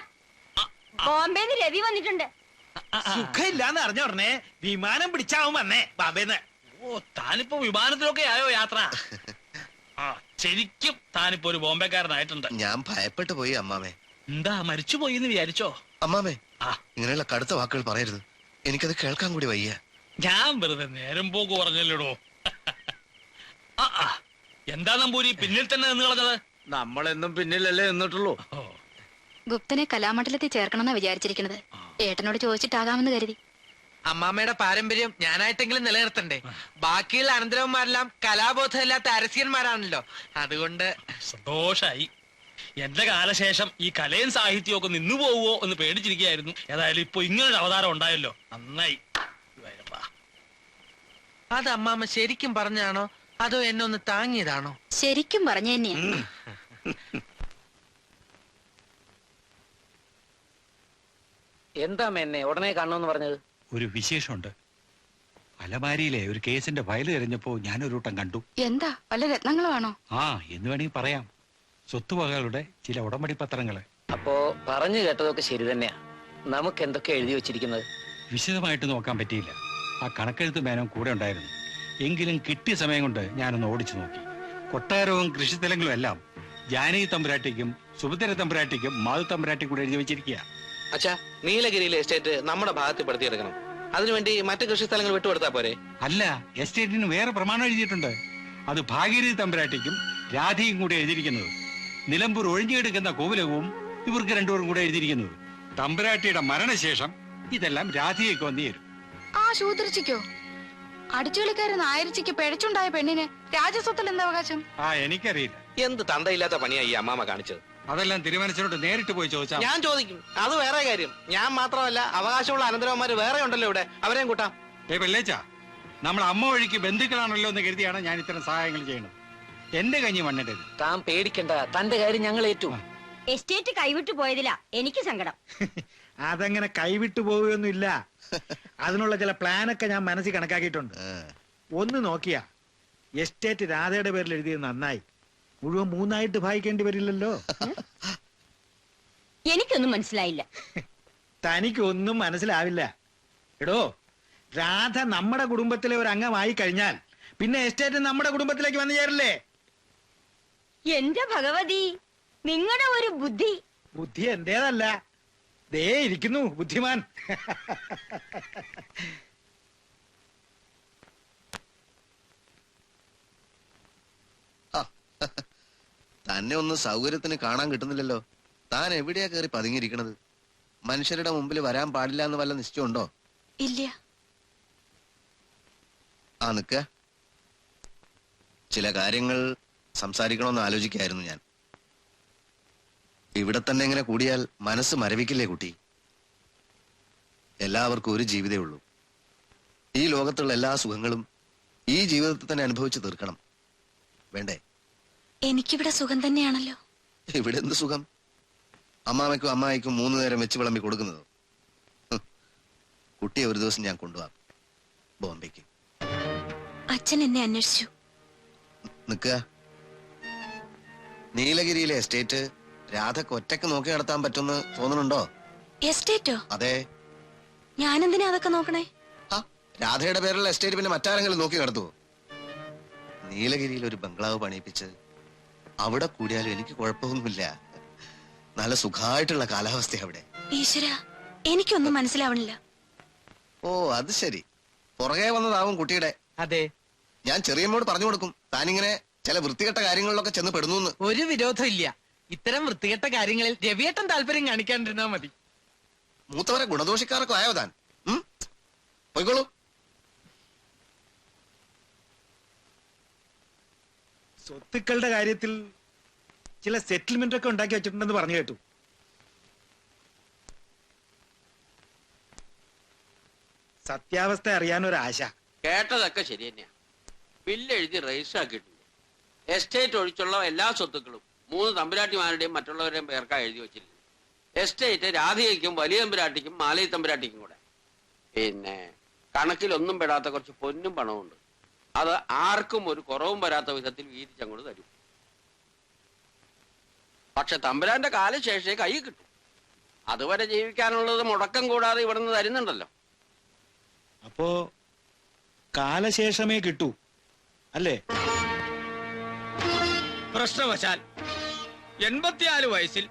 ബോംബെന്ന് രവി വന്നിട്ടുണ്ട്. സുഖമില്ലാന്ന് അറിഞ്ഞ ഉടനെ വിമാനം പിടിച്ചാവും വന്നേ ബാബേന്ന്. ഓ, താനിപ്പോ വിമാനത്തിലൊക്കെ ആയോ യാത്ര? ശരിക്കും താനിപ്പോ ഒരു ബോംബെക്കാരനായിട്ടുണ്ട്. ഞാൻ ഭയപ്പെട്ടു പോയി അമ്മാമേ. എന്താ, മരിച്ചുപോയി എന്ന് വിചാരിച്ചോ? അമ്മാമേ, ഇങ്ങനെയുള്ള കടുത്ത വാക്കുകൾ പറയരുത്. എനിക്കത് കേൾക്കാൻ കൂടി വയ്യ. ഞാൻ വെറുതെ നേരം പോക്ക് പറഞ്ഞല്ലോടോ. എന്താ നമ്പൂരി പിന്നിൽ തന്നെ നിന്ന് കളഞ്ഞത്? നമ്മളെന്നും പിന്നിലല്ലേ നിന്നിട്ടുള്ളൂ. ഗുപ്തനെ കലാമണ്ഡലത്തിൽ ചേർക്കണമെന്നാ വിചാരിച്ചിരിക്കുന്നത്. ഏട്ടനോട് ചോദിച്ചിട്ടാകാമെന്ന് കരുതി. അമ്മാമ്മയുടെ പാരമ്പര്യം ഞാനായിട്ടെങ്കിലും നിലനിർത്തണ്ടേ? ബാക്കിയുള്ള അനന്തരവന്മാരെല്ലാം കലാബോധമില്ലാത്ത അരസ്യന്മാരാണല്ലോ. അതുകൊണ്ട് സന്തോഷായി. എന്റെ കാലശേഷം ഈ കലയും സാഹിത്യവും ഒക്കെ നിന്നു പോവോ എന്ന് പേടിച്ചിരിക്കുകയായിരുന്നു. ഏതായാലും ഇപ്പൊ ഇങ്ങനൊരു അവതാരം ഉണ്ടായല്ലോ, നന്നായി. അത് അമ്മാമ്മ ശരിക്കും പറഞ്ഞാണോ അതോ എന്നെ ഒന്ന് താങ്ങിയതാണോ? ശരിക്കും പറഞ്ഞു തന്നെയാ. എന്താ എന്നെ ഉടനെ കാണണമെന്ന് പറഞ്ഞത്? ഒരു വിശേഷമുണ്ട്. അലമാരിയിലെ ഒരു കേസിന്റെ ഫയൽ തിരഞ്ഞപ്പോ ഞാനൊരു വട്ടം കണ്ടു. എന്താ, വല്ല രത്നങ്ങളുമാണോ? എന്ന് വേണമെങ്കിൽ പറയാം. സ്വത്തുവകകളുടെ ചില ഉടമ്പടി പത്രങ്ങള്. അപ്പോ പറഞ്ഞു കേട്ടതൊക്കെ ശരി തന്നെയാ. നമുക്ക് എന്തൊക്കെ എഴുതി വെച്ചിരിക്കുന്നത്? വിശദമായിട്ട് നോക്കാൻ പറ്റിയില്ല. ആ കണക്കെഴുത്ത് മേനം കൂടെ ഉണ്ടായിരുന്നു. എങ്കിലും കിട്ടിയ സമയം കൊണ്ട് ഞാനൊന്ന് ഓടിച്ചു നോക്കി. കൊട്ടാരവും കൃഷിസ്ഥലങ്ങളും എല്ലാം ജാനകി തമ്പുരാട്ടിക്കും സുഭദ്ര തമ്പുരാട്ടിക്കും മാധു തമ്പുരാട്ടി കൂടെ എഴുതി വെച്ചിരിക്കുക. അച്ഛാ, നീലഗിരിയിലെ എസ്റ്റേറ്റ് നമ്മുടെ ഭാഗത്ത് പെടുത്തിയെടുക്കണം. അതിനുവേണ്ടി മറ്റു കൃഷിസ്ഥലങ്ങൾ വിട്ടുകൊടുത്താ പോരെ? അല്ല, എസ്റ്റേറ്റിന് വേറെ പ്രമാണം എഴുതിയിട്ടുണ്ട്. അത് ഭാഗീരഥി തമ്പുരാട്ടിക്കും രാധയും കൂടെ എഴുതിയിരിക്കുന്നത്. നിലമ്പൂർ ഒഴിഞ്ഞുകിടക്കുന്ന കോവിലകവും ഇവർക്ക് രണ്ടുപേരും കൂടെ എഴുതിയിരിക്കുന്നത്. തമ്പുരാട്ടിയുടെ മരണശേഷം ഇതെല്ലാം രാധയ്ക്ക് വന്നു ചേരും. ആ ശൂദ്രച്ചിക്കോ? അടിച്ചുകളിക്കാരൻ ആയിരച്ചിക്ക് പിഴച്ചുണ്ടായ പെണ്ണിന് രാജസ്വത്തിൽ എന്താ അവകാശം? എനിക്കറിയില്ല. എന്ത് തന്തയില്ലാത്ത പണിയാ ഈ അമ്മാമ കാണിച്ചത്. അതെല്ലാം തിരുമനസിനോട് നേരിട്ട് പോയി ചോദിച്ചാൽ ഞാൻ ചോദിക്കും, അത് വേറെ കാര്യം. ഞാൻ മാത്രമല്ല, അവകാശമുള്ള അനന്തരവന്മാര് വേറെ ഉണ്ടല്ലോ ഇവിടെ, അവരെയും കൂട്ടാം. വെല്ലേച്ച, നമ്മൾ അമ്മ വഴിക്ക് ബന്ധുക്കളാണല്ലോ എന്ന് കരുതിയാണ് ഞാൻ ഇത്തരം സഹായങ്ങൾ ചെയ്യുന്നത്. എന്റെ കഞ്ഞി മണ്ണിട്ടത്. താൻ പേടിക്കണ്ട, തന്റെ കാര്യം ഞങ്ങൾ ഏറ്റു. എസ്റ്റേറ്റ് കൈവിട്ടു പോയതിലാ എനിക്ക് സങ്കടം. അതങ്ങനെ കൈവിട്ടു പോവുകയൊന്നുമില്ല. അതിനുള്ള ചില പ്ലാനൊക്കെ ഞാൻ മനസ്സിൽ കണക്കാക്കിയിട്ടുണ്ട്. ഒന്ന് നോക്കിയാ എസ്റ്റേറ്റ് രാധയുടെ പേരിൽ എഴുതിയത് നന്നായി. മുഴുവൻ 3 ഭാഗിക്കേണ്ടി വരില്ലല്ലോ. എനിക്കൊന്നും മനസ്സിലായില്ല. തനിക്കൊന്നും മനസ്സിലാവില്ല. എടോ, രാധ നമ്മുടെ കുടുംബത്തിലെ ഒരു അംഗമായി കഴിഞ്ഞാൽ പിന്നെ എസ്റ്റേറ്റ് നമ്മുടെ കുടുംബത്തിലേക്ക് വന്നു ചേരില്ലേ? എന്റെ ഭഗവതി, നിങ്ങളുടെ ഒരു ബുദ്ധി. ബുദ്ധി എന്റേതല്ല, ദേ ഇരിക്കുന്നു ബുദ്ധിമാൻ. തന്നെ ഒന്ന് സൗകര്യത്തിന് കാണാൻ കിട്ടുന്നില്ലല്ലോ. താൻ എവിടെയാ കയറി പതുങ്ങിയിരിക്കണത്? മനുഷ്യരുടെ മുമ്പിൽ വരാൻ പാടില്ല എന്ന് വല്ല നിശ്ചയമുണ്ടോ? ഇല്ല. നിക്ക, ചില കാര്യങ്ങൾ സംസാരിക്കണമെന്ന് ആലോചിക്കായിരുന്നു ഞാൻ. ഇവിടെ തന്നെ ഇങ്ങനെ കൂടിയാൽ മനസ്സ് മരവിക്കില്ലേ കുട്ടി? എല്ലാവർക്കും ഒരു ജീവിതമേ ഉള്ളൂ. ഈ ലോകത്തുള്ള എല്ലാ സുഖങ്ങളും ഈ ജീവിതത്തിൽ തന്നെ അനുഭവിച്ച് തീർക്കണം, വേണ്ടേ? എനിക്കിവിടെ സുഖം തന്നെയാണല്ലോ. ഇവിടെ എന്ത് സുഖം? അമ്മാമയ്ക്കും അമ്മായിക്കും 3 നേരം വെച്ച് വിളമ്പി കൊടുക്കുന്നതോ? കുട്ടിയെ ഒരു ദിവസം ഞാൻ കൊണ്ടുപോവാം ബോംബെക്ക്. അച്ഛൻ എന്നെ അന്വേഷിച്ചു. നിക്കുക, നീലഗിരിയിലെ എസ്റ്റേറ്റ് രാധക്ക് ഒറ്റയ്ക്ക് നോക്കി നടത്താൻ പറ്റുമെന്ന് തോന്നുന്നുണ്ടോ? എസ്റ്റേറ്റോ? അതെ. ഞാനെന്തിനാ അതൊക്കെ നോക്കണേ? രാധയുടെ പേരുള്ള എസ്റ്റേറ്റ് പിന്നെ മറ്റാരെങ്കിലും നോക്കി നടത്തുവോ? നീലഗിരിയിൽ ഒരു ബംഗ്ലാവ് പണിയിപ്പിച്ച് അവിടെ കൂടിയാലും എനിക്ക് കുഴപ്പമൊന്നുമില്ല. നല്ല സുഖമായിട്ടുള്ള കാലാവസ്ഥ അവിടെ. ഈശ്വര, എനിക്കൊന്നും മനസ്സിലാവണില്ല. ഓ, അത് ശരി. പുറകെ വന്നതാവും കുട്ടിയുടെ. അതെ, ഞാൻ ചെറിയമ്മോട് പറഞ്ഞു കൊടുക്കും താനിങ്ങനെ ചില വൃത്തികെട്ട കാര്യങ്ങളിലൊക്കെ ചെന്ന് പെടുന്നു. ഒരു വിരോധം ഇല്ല. ഇത്തരം വൃത്തികെട്ട കാര്യങ്ങളിൽ രവിയേട്ടൻ താല്പര്യം കാണിക്കാണ്ടിരുന്നാ മതി. മൂത്തവരെ ഗുണദോഷിക്കാരൊക്കെ ആയോ താൻ? പോയിക്കോളൂ. സ്വത്തുക്കളുടെ കാര്യത്തിൽ ചില സെറ്റിൽമെന്റ് ഒക്കെ ഉണ്ടാക്കി വെച്ചിട്ടുണ്ടെന്ന് പറഞ്ഞു കേട്ടു. സത്യാവസ്ഥ അറിയാനൊരാശ. കേട്ടതൊക്കെ ശരി തന്നെയാ. ബില്ല് എഴുതി രജിസ്റ്റർ ആക്കിയിട്ടുണ്ട്. എസ്റ്റേറ്റ് ഒഴിച്ചുള്ള എല്ലാ സ്വത്തുക്കളും 3 തമ്പുരാട്ടിമാരുടെയും മറ്റുള്ളവരുടെയും പേർക്കാ എഴുതി വെച്ചിരിക്കുന്നത്. എസ്റ്റേറ്റ് രാധികയ്ക്കും വലിയ തമ്പുരാട്ടിക്കും മാലയി തമ്പുരാട്ടിക്കും കൂടെ. പിന്നെ കണക്കിലൊന്നും പെടാത്ത കുറച്ച് പൊന്നും പണമുണ്ട്. അത് ആർക്കും ഒരു കുറവും വരാത്ത വിധത്തിൽ വീതിച്ചങ്ങോട്ട് തരും. പക്ഷെ തമ്പുരാന്റെ കാലശേഷേ കൈ കിട്ടും. അതുവരെ ജീവിക്കാനുള്ളത് മുടക്കം കൂടാതെ ഇവിടുന്ന് തരുന്നുണ്ടല്ലോ. അപ്പോ കാലശേഷമേ കിട്ടൂ അല്ലേ? പ്രശ്നവശാൽ 84 വയസ്സിൽ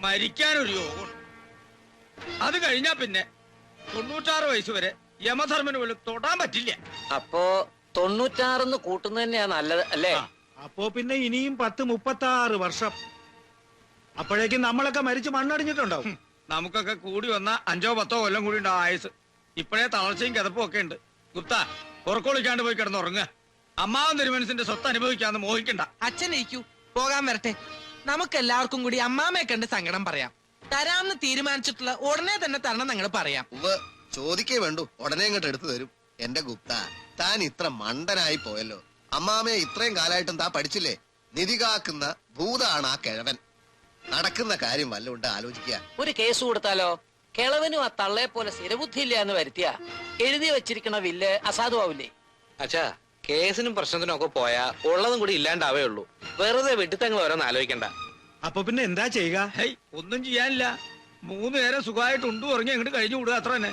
മരിക്കാനൊരു യോഗമുണ്ട്. അത് കഴിഞ്ഞാ പിന്നെ 96 വയസ്സ് വരെ യമധർമ്മന് പോലും തൊടാൻ പറ്റില്ല. അപ്പോ 96 കൂട്ടുന്നത് തന്നെയാ നല്ലത് അല്ലേ? അപ്പോ പിന്നെ ഇനിയും 10-36 വർഷം. അപ്പോഴേക്കും നമ്മളൊക്കെ മരിച്ച് മണ്ണടിഞ്ഞിട്ടുണ്ടാവും. നമുക്കൊക്കെ കൂടി വന്ന 5-10 കൊല്ലം കൂടി ഉണ്ടാവും ആയുസ്. ഇപ്പോഴേ തളർച്ചയും കിതപ്പും ഒക്കെ ഉണ്ട്. ഗുപ്ത, ഉറക്കൊളിക്കാണ്ട് പോയി കിടന്നുറങ്ങുക. അമ്മാവൻ തിരുമനസിന്റെ സ്വത്ത് അനുഭവിക്കാന്ന് മോഹിക്കണ്ട. അച്ഛൻ ഇരിക്കൂ, പോകാൻ വരട്ടെ. നമുക്ക് എല്ലാവർക്കും കൂടി അമ്മാമയെ കണ്ട് സങ്കടം പറയാം. തരാമെന്ന് തീരുമാനിച്ചിട്ടുള്ള ഉടനെ തന്നെ തരണം ഞങ്ങൾ പറയാം. ചോദിക്കേ വേണ്ടു, ഉടനെ ഇങ്ങോട്ട് എടുത്തു തരും. എന്റെ ഗുപ്ത, താൻ ഇത്ര മണ്ടനായി പോയല്ലോ. അമ്മാമയെ ഇത്രയും കാലമായിട്ടും താൻ പഠിച്ചില്ലേ? നിധി കാക്കുന്ന ഭൂതാണ് ആ കിഴവൻ. നടക്കുന്ന കാര്യം വല്ലോണ്ട് ആലോചിക്കുക. ഒരു കേസ് കൊടുത്താലോ? കിളവനും ആ തള്ളയെ പോലെ സ്ഥിരബുദ്ധി ഇല്ല എന്ന് വരുത്തിയ എഴുതി വെച്ചിരിക്കണ വില്ല് അസാധുവാവില്ലേ? അച്ഛാ, കേസിനും പ്രശ്നത്തിനും ഒക്കെ പോയാ ഉള്ളതും കൂടി ഇല്ലാണ്ടാവേ ഉള്ളൂ. വെറുതെ വെട്ടിത്തങ്ങൾ ഓരോന്ന് ആലോചിക്കണ്ട. അപ്പൊ പിന്നെ എന്താ ചെയ്യുക? ഹേയ്, ഒന്നും ചെയ്യാനില്ല. 3 നേരം സുഖമായിട്ട് ഉണ്ടു ഉറങ്ങി അങ്ങോട്ട് കഴിഞ്ഞു കൂടുക, അത്ര തന്നെ.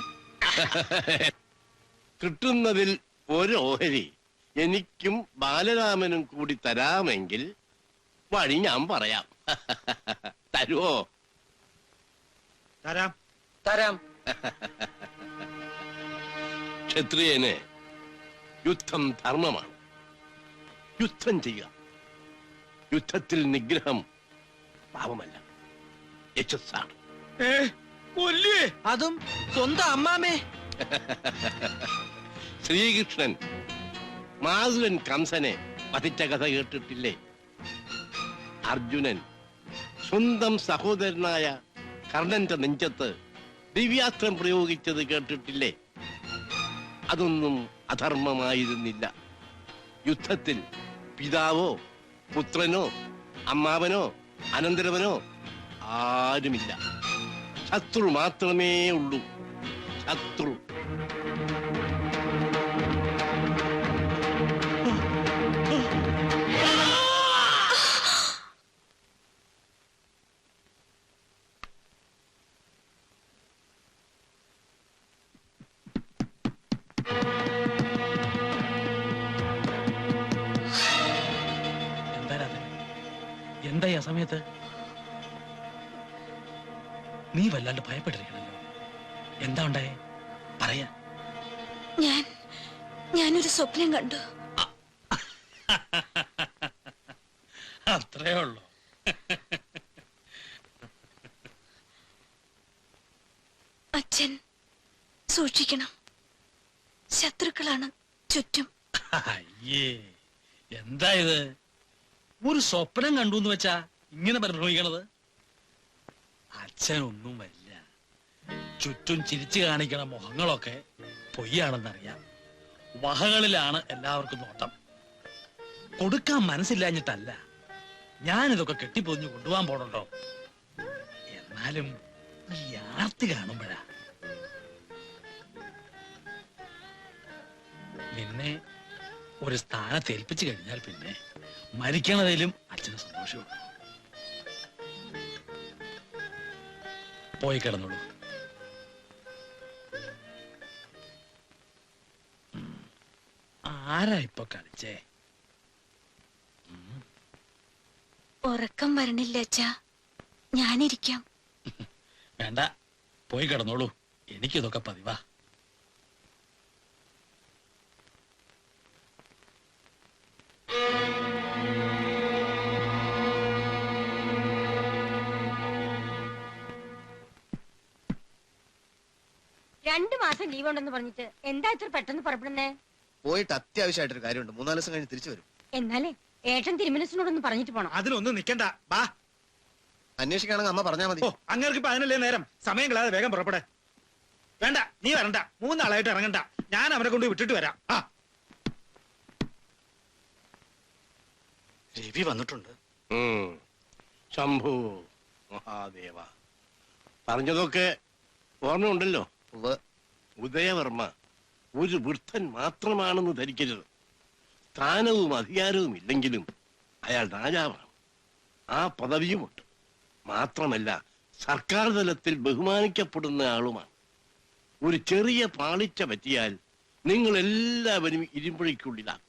കിട്ടുന്നതിൽ ഒരു ഓഹരി എനിക്കും ബാലരാമനും കൂടി തരാമെങ്കിൽ വഴി ഞാൻ പറയാം. തരുവോ? തരാം. തരാം. ക്ഷത്രിയന് യുദ്ധം ധർമ്മമാണ്. യുദ്ധം ചെയ്യുക. യുദ്ധത്തിൽ നിഗ്രഹം പാവമല്ല, യശസ്സാണ്. അതും സ്വന്തം അമ്മാമേ. ശ്രീകൃഷ്ണൻ മാസുരൻ കംസനെ വധിച്ച കഥ കേട്ടിട്ടില്ലേ? അർജുനൻ സ്വന്തം സഹോദരനായ കർണന്റെ നെഞ്ചത്ത് ദിവ്യാസ്ത്രം പ്രയോഗിച്ചത് കേട്ടിട്ടില്ലേ? അതൊന്നും അധർമ്മമായിരുന്നില്ല. യുദ്ധത്തിൽ പിതാവോ പുത്രനോ അമ്മാവനോ അനന്തരവനോ ആരുമില്ല. ശത്രു മാത്രമേ ഉള്ളൂ. ശത്രു. എന്താ ആ സമയത്ത്? നീ വല്ലാണ്ട് ഭയപ്പെട്ടിരിക്കണല്ലോ. എന്താ ഉണ്ടായേ? പറയാ. ഞാനൊരു സ്വപ്നം കണ്ടു. അത്രേ ഉള്ളൂ. അച്ഛൻ സൂക്ഷിക്കണം. ശത്രുക്കളാണ് ചുറ്റും. അയ്യേ, എന്താ ഇത്? ഒരു സ്വപ്നം കണ്ടു എന്ന് വെച്ചാ ഇങ്ങനെ പരിഭ്രമിക്കണത്? അച്ഛനൊന്നും വരില്ല. ചുറ്റും ചിരിച്ചു കാണിക്കണ മുഖങ്ങളൊക്കെ പൊയ്യാണെന്നറിയാം. വഹകളിലാണ് എല്ലാവർക്കും നോട്ടം. കൊടുക്കാൻ മനസ്സില്ലാഞ്ഞിട്ടല്ല. ഞാനിതൊക്കെ കെട്ടിപ്പൊതിഞ്ഞു കൊണ്ടുപോകാൻ പോണുണ്ടോ? എന്നാലും ഈ ആർത്തി കാണുമ്പോഴാ. നിന്നെ ഒരു സ്ഥാനത്ത് ഏൽപ്പിച്ചു കഴിഞ്ഞാൽ പിന്നെ മരിക്കണതിലും അച്ഛന് സന്തോഷമുള്ളൂ. പോയി കിടന്നോളൂ. ആരാ ഇപ്പൊ കളിച്ചേ? ഉറക്കം വരണില്ല അച്ഛാ. ഞാനിരിക്കാം. വേണ്ട, പോയി കിടന്നോളൂ. എനിക്കിതൊക്കെ പതിവാ. രണ്ടു മാസം ലീവ് ഉണ്ടെന്ന് പറഞ്ഞിട്ട് എന്താ ഇത്ര പെട്ടെന്ന് പുറപ്പെടുന്നേ? പോയിട്ട് അത്യാവശ്യമായിട്ടൊരു കാര്യമുണ്ട്. 3-4 ദിവസം കഴിഞ്ഞ് തിരിച്ചു വരും. എന്നാലേ ഏട്ടൻ തിരുമനസിനോടൊന്ന് പറഞ്ഞിട്ട് പോണം. അതിലൊന്നും നിക്കണ്ട. ബാ, അന്വേഷിക്കുകയാണെങ്കിൽ അമ്മ പറഞ്ഞാ മതി. അങ്ങേർക്ക് ഇപ്പൊ അതിനല്ലേ നേരം. സമയം കളയാതെ വേഗം പുറപ്പെടെ. വേണ്ട, നീ വരണ്ട. 3 നാളായിട്ട് ഇറങ്ങണ്ട. ഞാൻ അവരെ കൊണ്ട് വിട്ടിട്ട് വരാം. രവി വന്നിട്ടുണ്ട്. ശംഭു മഹാദേവ. പറഞ്ഞതൊക്കെ ഓർമ്മയുണ്ടല്ലോ. ഉദയവർമ്മ ഒരു വൃദ്ധൻ മാത്രമാണെന്ന് ധരിക്കരുത്. സ്ഥാനവും അധികാരവും ഇല്ലെങ്കിലും അയാൾ രാജാവാണ്. ആ പദവിയുമുണ്ട്. മാത്രമല്ല സർക്കാർ തലത്തിൽ ബഹുമാനിക്കപ്പെടുന്ന ആളുമാണ്. ഒരു ചെറിയ പാളിച്ച പറ്റിയാൽ നിങ്ങൾ എല്ലാവരും ഇരുമ്പുഴയ്ക്കുള്ളിലാണ്.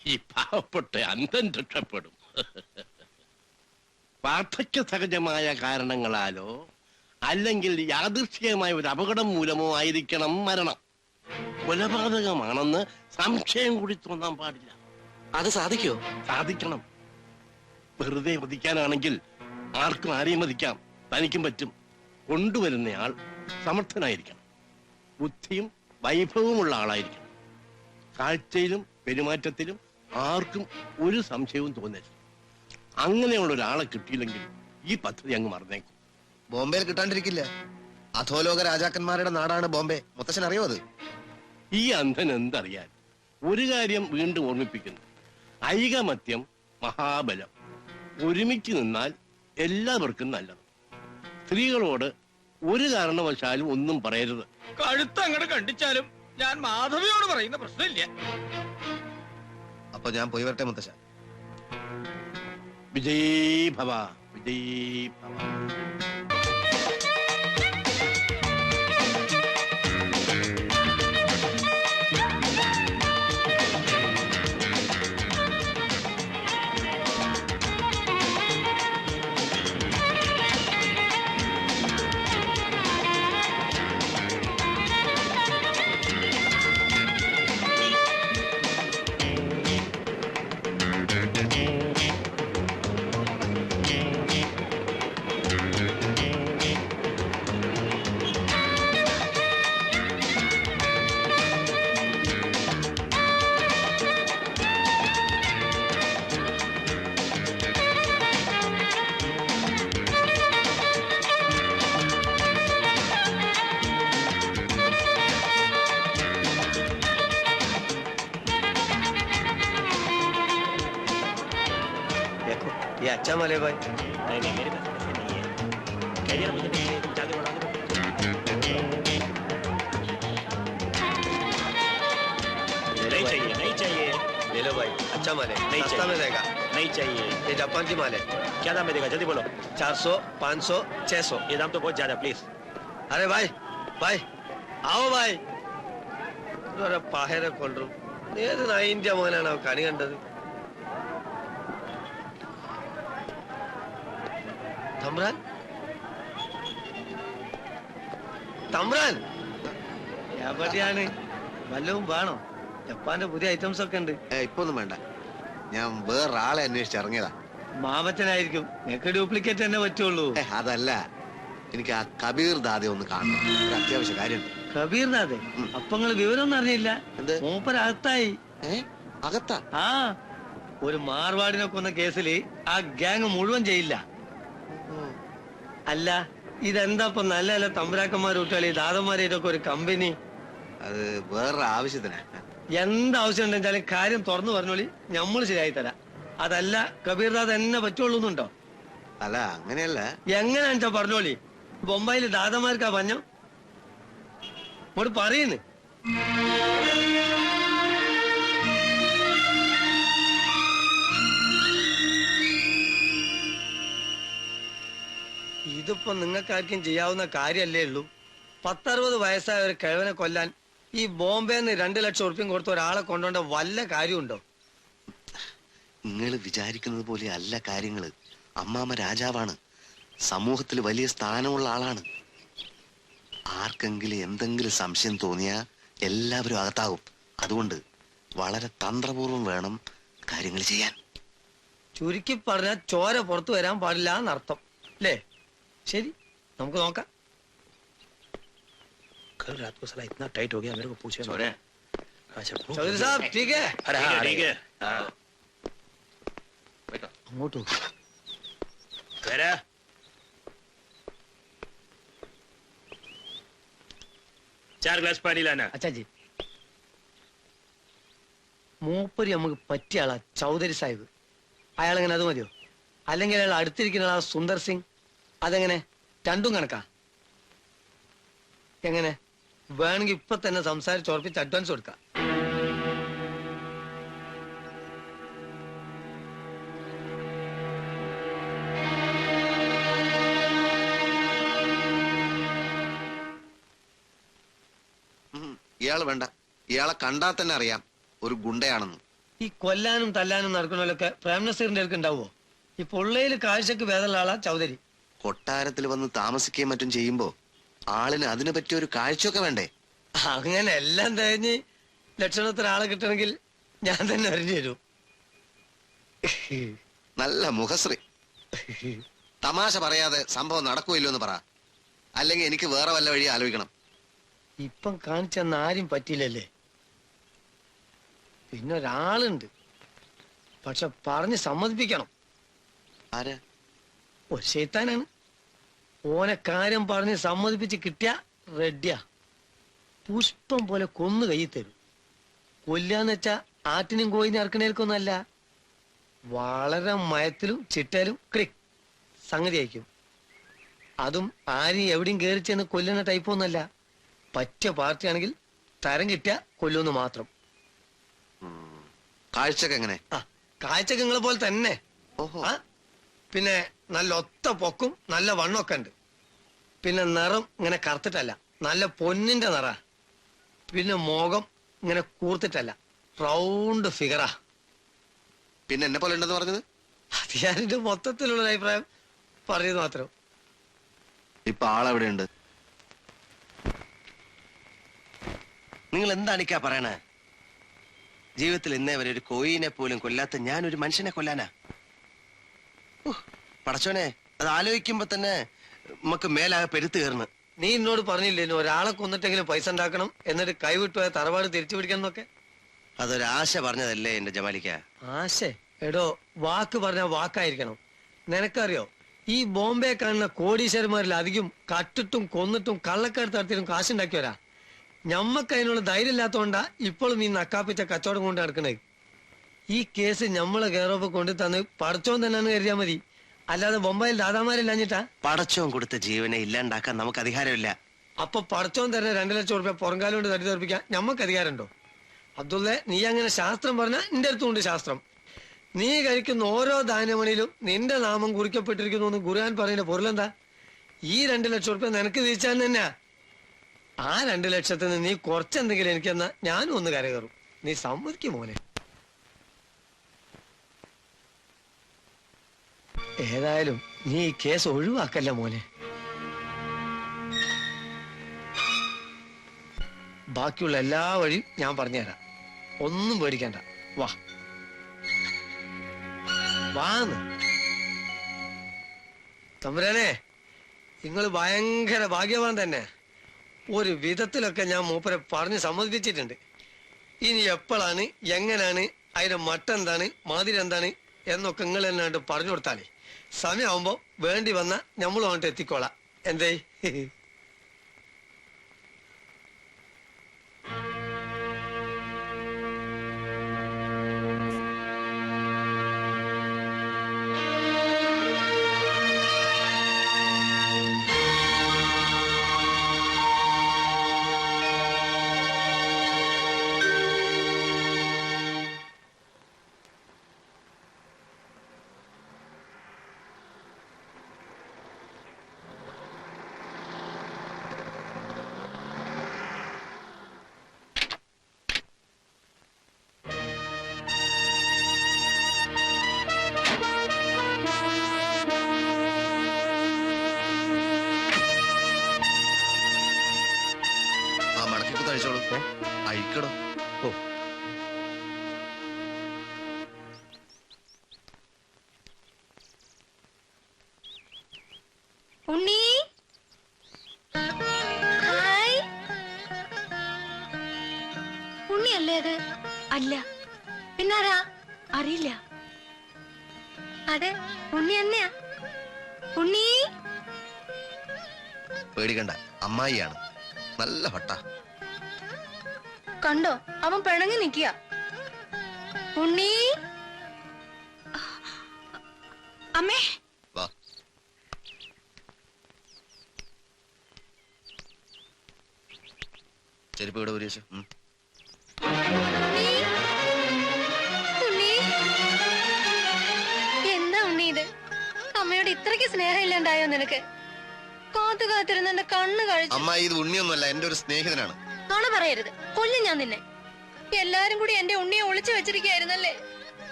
ഈ പാവപ്പെട്ട അന്ധൻ രക്ഷപ്പെടും. വാർദ്ധക്യ സഹജമായ കാരണങ്ങളാലോ അല്ലെങ്കിൽ യാദൃശ്ചികമായ ഒരു അപകടം മൂലമോ ആയിരിക്കണം മരണം. കൊലപാതകമാണെന്ന് സംശയം കൂടി തോന്നാൻ പാടില്ല. അത് സാധിക്കോ? സാധിക്കണം. വെറുതെ വധിക്കാനാണെങ്കിൽ ആർക്കും ആരെയും വധിക്കാം. തനിക്കും പറ്റും. കൊണ്ടുവരുന്നയാൾ സമർത്ഥനായിരിക്കണം. ബുദ്ധിയും വൈഭവമുള്ള ആളായിരിക്കണം. കാഴ്ചയിലും പെരുമാറ്റത്തിലും ആർക്കും ഒരു സംശയവും തോന്നരുത്. അങ്ങനെയുള്ള ഒരാളെ കിട്ടിയില്ലെങ്കിൽ ഈ പദ്ധതി അങ്ങ് മറന്നേക്കും. ബോംബെയിൽ കിട്ടാണ്ടിരിക്കില്ല. അധോലോക രാജാക്കന്മാരുടെ നാടാണ് ബോംബെ. മുത്തശ്ശൻ അറിയോ അത്? ഈ അന്ധൻ എന്തറിയാൻ? ഒരു കാര്യം വീണ്ടും ഓർമ്മിപ്പിക്കുന്നു. ഐകമത്യം മഹാബലം. ഒരുമിച്ച് നിന്നാൽ എല്ലാവർക്കും നല്ലത്. സ്ത്രീകളോട് ഒരു കാരണവശാലും ഒന്നും പറയരുത്. കഴുത്ത് അങ്ങോട്ട് കണ്ടിച്ചാലും ഞാൻ മാധവിയോട് പറയുന്ന പ്രശ്നമില്ല. അപ്പൊ ഞാൻ പോയി വരട്ടെ മുത്തശ്ശ. വിജയീ ഭവ, വിജയീ ഭവ. अच्छा माले भाई ले लो भाई अच्छा माल है सस्ता में देगा नहीं चाहिए ये जापान की माल है क्या दाम में देगा जल्दी बोलो 400 500 600 ये दाम तो बहुत ज्यादा प्लीज अरे भाई भाई आओ भाई പാഹേരെ കൊണ്ടു ഏത് നായിന്റെ മോനാണ് കണി കണ്ടത് തമ്പ്രാൻ തമ്പ്രാൻ എവിടെയാണ് വല്ലതും വേണോ ജപ്പാന്റെ പുതിയ ഐറ്റംസ് ഒക്കെ ഉണ്ട് ഇപ്പൊ ഒന്നും വേണ്ട ഞാൻ വേറൊരാളെ അന്വേഷിച്ച് ഇറങ്ങിയതാ മാമച്ചനായിരിക്കും നിനക്ക് ഡ്യൂപ്ലിക്കേറ്റ് തന്നെ പറ്റുള്ളൂ അതല്ല എനിക്ക് ആ കബീർ ദാദെ ഒന്ന് കാണണം ഒരു അത്യാവശ്യ കാര്യമുണ്ട് കബീർനാഥ് അപ്പൊ നിങ്ങള് വിവരമൊന്നും അറിഞ്ഞില്ല മൂപ്പരകത്തായി അകത്താ ആ ഒരു മാർവാടിനെ കൊന്ന കേസില് ആ ഗ്യാങ് മുഴുവൻ ചെയ്യില്ല അല്ല ഇതെന്താ ഇപ്പൊ നല്ല നല്ല തമ്പുരാക്കന്മാർ വിട്ടാളി ദാദന്മാരായിട്ടൊക്കെ ഒരു കമ്പനി അത് വേറൊരു ആവശ്യത്തിനാ എന്താവശ്യം ഉണ്ടെച്ചാലും കാര്യം തുറന്നു പറഞ്ഞോളി ഞമ്മള് ശരിയായി തരാം അതല്ല കബീർദാദ് എന്നെ പറ്റുള്ളൂന്നുണ്ടോ അല്ല അങ്ങനെയല്ല എങ്ങനെയാണെച്ചാ പറഞ്ഞോളി ബൊമ്പായില് ദാദന്മാർക്കാ പഞ്ഞോ ഇങ്ങോട്ട് പറയുന്നു ഇതിപ്പോ നിങ്ങൾക്കാർക്കും ചെയ്യാവുന്ന കാര്യല്ലേ ഉള്ളൂ 10-60 വയസ്സായ ഒരു കിഴവനെ കൊല്ലാൻ ഈ ബോംബെന്ന് 2 ലക്ഷം ഉറുപ്പ്യം കൊടുത്ത ഒരാളെ കൊണ്ടുപോണ്ട വല്ല കാര്യമുണ്ടോ നിങ്ങൾ വിചാരിക്കുന്നത് പോലെ അല്ല കാര്യങ്ങള് അമ്മാമ രാജാവാണ് സമൂഹത്തിൽ വലിയ സ്ഥാനമുള്ള ആളാണ് ആർക്കെങ്കിലും എന്തെങ്കിലും സംശയം തോന്നിയാ എല്ലാവരും അകത്താകും അതുകൊണ്ട് വളരെ തന്ത്രപൂർവ്വം വേണം കാര്യങ്ങൾ ചെയ്യാൻ ചുരുക്കി പറഞ്ഞാൽ ചോര പുറത്തു വരാൻ പാടില്ല എന്നർത്ഥം അല്ലേ ശരി നമുക്ക് നോക്കാം कल रात को साला इतना टाइट हो गया मेरे को पूछे अच्छा चौधरी साहब ठीक है अरे हाँ ठीक है അങ്ങോട്ട് वरा चार ग्लास पानी लाना अच्छा जी മൂപ്പര് നമുക്ക് പറ്റിയ ആളാ ചൗധരി സാഹിബ് അയാളെങ്ങനെ അത് മതിയോ അല്ലെങ്കിൽ അയാൾ അടുത്തിരിക്കുന്ന ആളാ സുന്ദർ സിംഗ് അതെങ്ങനെ രണ്ടും കണക്കാ എങ്ങനെ വേണമെങ്കിൽ ഇപ്പൊ തന്നെ സംസാരിച്ച് ഉറപ്പിച്ച് അഡ്വാൻസ് കൊടുക്കാം ഇയാള് വേണ്ട ഇയാളെ കണ്ടാൽ തന്നെ അറിയാം ഒരു ഗുണ്ടയാണെന്ന് ഈ കൊല്ലാനും തല്ലാനും നടക്കണമല്ലൊക്കെ പ്രേംനസീറിന്റെ അടുക്ക് ഉണ്ടാവോ ഈ പൊള്ളയിൽ കാഴ്ചക്ക് വേദമുള്ള ആളാ ചൗധരി കൊട്ടാരത്തിൽ വന്ന് താമസിക്കുകയും മറ്റും ചെയ്യുമ്പോ ആളിന് അതിനെ പറ്റിയ ഒരു കാഴ്ചയൊക്കെ വേണ്ടേ അങ്ങനെ എല്ലാം കഴിഞ്ഞ് ലക്ഷണത്തിന് ആളെ കിട്ടണമെങ്കിൽ ഞാൻ തന്നെ അറിഞ്ഞു തരൂ നല്ല മുഖശ്രീ തമാശ പറയാതെ സംഭവം നടക്കുമല്ലോ എന്ന് പറ അല്ലെങ്കിൽ എനിക്ക് വേറെ വല്ല വഴി ആലോചിക്കണം ഇപ്പം കാണിച്ചെന്ന് ആരും പറ്റിയില്ലല്ലേ പിന്നെ ഒരാളുണ്ട് പക്ഷെ പറഞ്ഞ് സമ്മതിപ്പിക്കണം ആരാ ഒരു ശൈത്താനാണ് ഓനെ കാര്യം പറഞ്ഞ് സമ്മതിപ്പിച്ച് കിട്ടിയ റെഡിയാ പുഷ്പം പോലെ കൊന്നു കൈ തരും കൊല്ലാന്ന് വെച്ചാ ആറ്റിനും കോയിനും ഇറക്കണേൽക്കൊന്നല്ല വളരെ മയത്തിലും ചിട്ടയിലും ക്ലിക് സംഗതി അയക്കും അതും ആരും എവിടെയും കയറി ചെന്ന് കൊല്ലുന്ന ടൈപ്പൊന്നല്ല പറ്റിയ പാർട്ടിയാണെങ്കിൽ തരം കിട്ടിയ കൊല്ലുമെന്ന് മാത്രം കാഴ്ചക്ക് എങ്ങനെ കാഴ്ചക്ക് നിങ്ങളെ പോലെ തന്നെ ആ പിന്നെ നല്ല ഒത്ത പൊക്കും നല്ല വണ്ണമൊക്കെ ഉണ്ട് പിന്നെ നിറം ഇങ്ങനെ കറുത്തിട്ടല്ല നല്ല പൊന്നിന്റെ നിറ പിന്നെ മുഖം ഇങ്ങനെ കൂർത്തിട്ടല്ല റൗണ്ട് ഫിഗറാ പിന്നെ എന്നെ പോലെ ഉണ്ടെന്ന് പറഞ്ഞത് അത് ഞാനിന്റെ മൊത്തത്തിലുള്ള അഭിപ്രായം പറഞ്ഞത് മാത്രം ഇപ്പൊ ആളെവിടെയുണ്ട് നിങ്ങൾ എന്താണിക്കാ പറയണേ ജീവിതത്തിൽ ഇന്നേ വരെ ഒരു കോയിനെ പോലും കൊല്ലാത്ത ഞാൻ ഒരു മനുഷ്യനെ കൊല്ലാനാ പടച്ചോനെ അത് ആലോചിക്കുമ്പോ തന്നെ നമുക്ക് മേലാകെ പെരുത്ത് കയറുന്നു നീ എന്നോട് പറഞ്ഞില്ലേ ഒരാളെ കൊന്നിട്ടെങ്കിലും പൈസ ഉണ്ടാക്കണം എന്നിട്ട് കൈവിട്ടുപോയ തറവാട് തിരിച്ചു പിടിക്കണം എന്നൊക്കെ അതൊരാശ പറഞ്ഞതല്ലേ എന്റെ ജമാലിക്ക ആശ എടോ വാക്ക് പറഞ്ഞ വാക്കായിരിക്കണം നിനക്കറിയോ ഈ ബോംബെ കാണുന്ന കോടീശ്വരന്മാരിൽ അധികം കട്ടിട്ടും കൊന്നിട്ടും കള്ളക്കടത്ത് നടത്തിയിട്ടും കാശുണ്ടാക്കിയവരാ ഞമ്മക്ക് അതിനുള്ള ധൈര്യം ഇല്ലാത്തോണ്ടാ ഇപ്പോഴും ഈ നക്കാപ്പിച്ച കച്ചവടം കൊണ്ട് നടക്കണേ ഈ കേസ് നമ്മളെ കെയറോഫ് കൊണ്ട് തന്ന് പടച്ചോൻ തന്നെയാണ് കരുതിയാ മതി. അല്ലാതെ ബൊമ്പായിൽ ദാദാമാരില്ലാഞ്ഞിട്ടാ. പടച്ചോൻ കൊടുത്ത ജീവനെ ഇല്ലാണ്ടാക്കാൻ നമുക്ക് അധികാരമില്ല. അപ്പൊ പടച്ചോൻ തന്നെ 2 ലക്ഷം റുപ്യ പുറങ്കാലം കൊണ്ട് തട്ടി തെറിപ്പിക്കാൻ ഞമ്മക്ക് അധികാരമുണ്ടോ? അബ്ദുള്ള, നീ അങ്ങനെ ശാസ്ത്രം പറഞ്ഞ നിന്റെ അടുത്തുണ്ട് ശാസ്ത്രം. നീ കഴിക്കുന്ന ഓരോ ധാന്യമണിയിലും നിന്റെ നാമം കുറിക്കപ്പെട്ടിരിക്കുന്നു എന്ന് ഖുർആൻ പറയുന്ന പൊരുളെന്താ? ഈ 2 ലക്ഷം റുപ്യ നിനക്ക് തിരിച്ചാൽ തന്നെയാ. ആ 2 ലക്ഷത്തിൽ നിന്ന് നീ കുറച്ചെന്തെങ്കിലും എനിക്കെന്നാ ഞാനും ഒന്ന് കരകയറും. നീ സമ്മതിക്കും മോനെ. ഏതായാലും നീ ഈ കേസ് ഒഴിവാക്കല്ല മോനെ. ബാക്കിയുള്ള എല്ലാ വഴിയും ഞാൻ പറഞ്ഞുതരാം. ഒന്നും പേടിക്കണ്ട. വാ വാന്ന്. തമ്പുരാനെ, നിങ്ങൾ ഭയങ്കര ഭാഗ്യവാൻ തന്നെ. ഒരു വിധത്തിലൊക്കെ ഞാൻ മൂപ്പരെ പറഞ്ഞ് സമ്മതിപ്പിച്ചിട്ടുണ്ട്. ഇനി എപ്പോഴാണ്, എങ്ങനെയാണ്, അതിന്റെ മട്ടെന്താണ്, മാതിരി എന്താണ് എന്നൊക്കെ നിങ്ങൾ എന്നാണ്ട് പറഞ്ഞു കൊടുത്താലേ സമയമാകുമ്പോ വേണ്ടി വന്ന നമ്മളും അങ്ങോട്ട് എത്തിക്കോളാം. എന്തേ? അയക്കടോ. ഓ ഉണ്ണി, ഹായ്. ഉണ്ണിയല്ലേ അത്? അല്ല. പിന്നാരാ? അറിയില്ല. അതെ, ഉണ്ണി തന്നെയാ. ഉണ്ണി, പേടിക്കണ്ട, അമ്മായിയാണ്. നല്ല ഹട്ട. കണ്ടോ, അവൻ പിണങ്ങി നിക്കുക. ഉണ്ണി, അമ്മേ. വാ. ചെരുപ്പ് ഇവിടെ ഒരു ഉണ്ണി, എന്താ ഉണ്ണി ഇത്? അമ്മയോട് ഇത്രയ്ക്ക് സ്നേഹം ഇല്ലാണ്ടായോ നിനക്ക്? കാത്തു കാത്തിരുന്ന് എന്റെ കണ്ണ് കഴിച്ചു. അമ്മ, ഇത് ഉണ്ണിയൊന്നുമല്ല, എന്റെ ഒരു സ്നേഹിതനാണ്. നുണ പറയരുത്, കൊല്ലും ഞാൻ നിന്നെ. എല്ലാരും കൂടി എന്റെ ഉണ്ണിയെ ഒളിച്ചു വെച്ചിരിക്കായിരുന്നല്ലേ?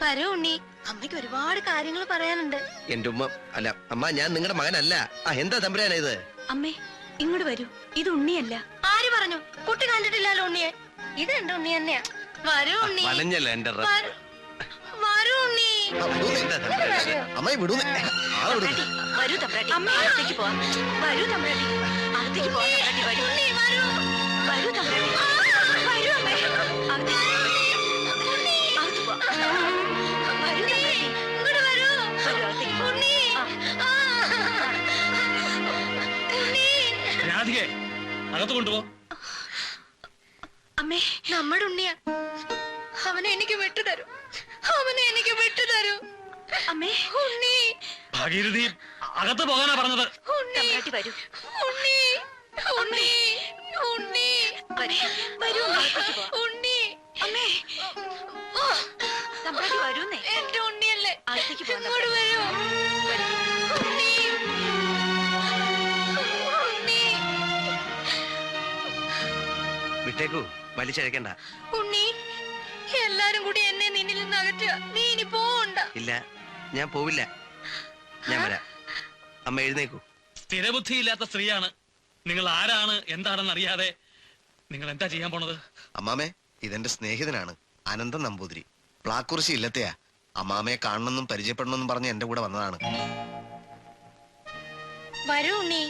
വരൂ ഉണ്ണി, അമ്മയ്ക്ക് ഒരുപാട് കാര്യങ്ങൾ പറയാനുണ്ട്. എന്റെ ഉമ്മ അല്ല അമ്മ, ഞാൻ നിങ്ങളുടെ മകനല്ല. എന്താ തമ്പുരാനാ ഇത്? അമ്മേ, ഇങ്ങോട്ട് വരൂ. ഇത് ഉണ്ണിയല്ല. ആര് പറഞ്ഞു? കുട്ടി കണ്ടിട്ടില്ലല്ലോ ഉണ്ണിയെ. ഇത് എന്റെ ഉണ്ണി തന്നെയാ. വരൂ ഉണ്ണി. വളഞ്ഞല്ല എന്റെ വരൂ ഉണ്ണി. അമ്മായി വിടൂ. വരൂ തമ്പ്രാട്ടി, അകത്തേക്ക് പോവാം. വരൂ തമ്പ്രാട്ടി, അകത്തേക്ക് പോവാം. തമ്പ്രാട്ടി വരൂ. വരൂ തമ്പ്രാട്ടി, വരൂ അമ്മേ. അകത്ത് പോവാം. വരൂ തമ്പ്രാട്ടി, ഇങ്ങോട്ട് വരൂ. വരൂ അകത്തേക്ക് പോവാം. രാധികെ, അകത്ത് കൊണ്ടുപോ. അമ്മേ, നമ്മുടെ ഉണ്ണിയാ. അവനെ എനിക്ക് വിട്ടുതരൂ. അവനെ എനിക്ക് വിട്ടുതരൂ. അമ്മേ. ഉണ്ണി, ഭാഗീരഥി, അകത്ത് പോകാനാ പറഞ്ഞത്. തമ്പ്രാട്ടി വരൂ. ഉണ്ണി, ഉണ്ണി, ഉണ്ണി, വരൂ. അകത്തേക്ക് പോവാം. ഉണ്ണി. അമ്മേ, തമ്പ്രാട്ടി വരൂന്നേ. എന്റെ ഉണ്ണിയല്ലേ? അകത്തേക്ക് പോവാം. ഇങ്ങോട്ട് വരൂ. ഉണ്ണി, ഉണ്ണി. വിട്ടേക്കൂ, വലിച്ചഴക്കണ്ട. ഉണ്ണി, എല്ലാരും കൂടി എന്നെ നിന്നിൽ നിന്ന് അകറ്റുക. നീ ഇനി പോവണ്ട. ഇല്ല, ഞാൻ പോവില്ല. ഞാൻ വരാം. അമ്മ എഴുന്നേക്കൂ. സ്ഥിരബുദ്ധിയില്ലാത്ത സ്ത്രീയാണ് നിങ്ങൾ. ആരാണ് എന്താണെന്ന് അറിയാതെ നിങ്ങൾ എന്താ ചെയ്യാൻ പോണത്? അമ്മാമേ, ഇതെന്റെ സ്നേഹിതനാണ് അനന്തൻ നമ്പൂതിരി. പ്ലാക്കുറിശി ഇല്ലത്തെയാ. അമ്മാമയെ കാണണമെന്നും പരിചയപ്പെടണമെന്നും പറഞ്ഞ് എന്റെ കൂടെ വന്നതാണ്. വരൂ ഉണ്ണി,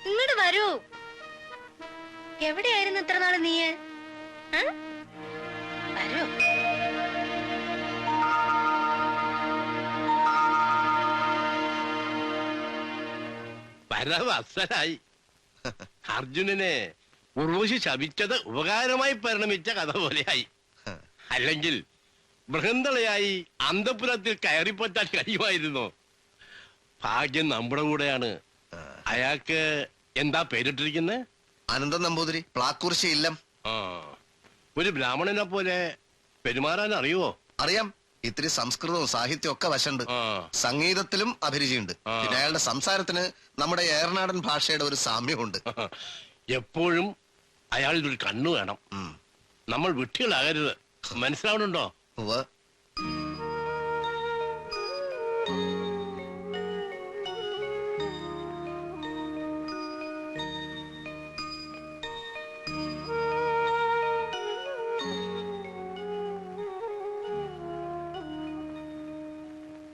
ഇങ്ങോട്ട് വരൂ. എവിടെയായിരുന്നു ഇത്ര നാള് നീ? വരൂ. വരവ് അസലായി. അർജുനനെ ഉർവശി ശപിച്ചത് ഉപകാരമായി പരിണമിച്ച കഥ പോലെയായി. അല്ലെങ്കിൽ ബൃഹന്തളയായി അന്തപുരത്തിൽ കയറിപ്പറ്റാൻ കഴിയുമായിരുന്നോ? ഭാഗ്യം നമ്മുടെ കൂടെയാണ്. അയാൾക്ക് എന്താ പേരിട്ടിരിക്കുന്നത്? അനന്തൻ നമ്പൂതിരി, പ്ലാക്കുറിശി ഇല്ലം. ആ, ഒരു ബ്രാഹ്മണനെ പോലെ പെരുമാറാൻ അറിയുവോ? അറിയാം. ഇത്തിരി സംസ്കൃതവും സാഹിത്യവും ഒക്കെ വശമുണ്ട്. സംഗീതത്തിലും അഭിരുചിയുണ്ട്. പിന്നെ അയാളുടെ സംസാരത്തിന് നമ്മുടെ ഏറനാടൻ ഭാഷയുടെ ഒരു സാമ്യമുണ്ട്. എപ്പോഴും അയാളിൽ ഒരു കണ്ണു വേണം. നമ്മൾ വിട്ടികളാകരുത്. മനസ്സിലാവണുണ്ടോ?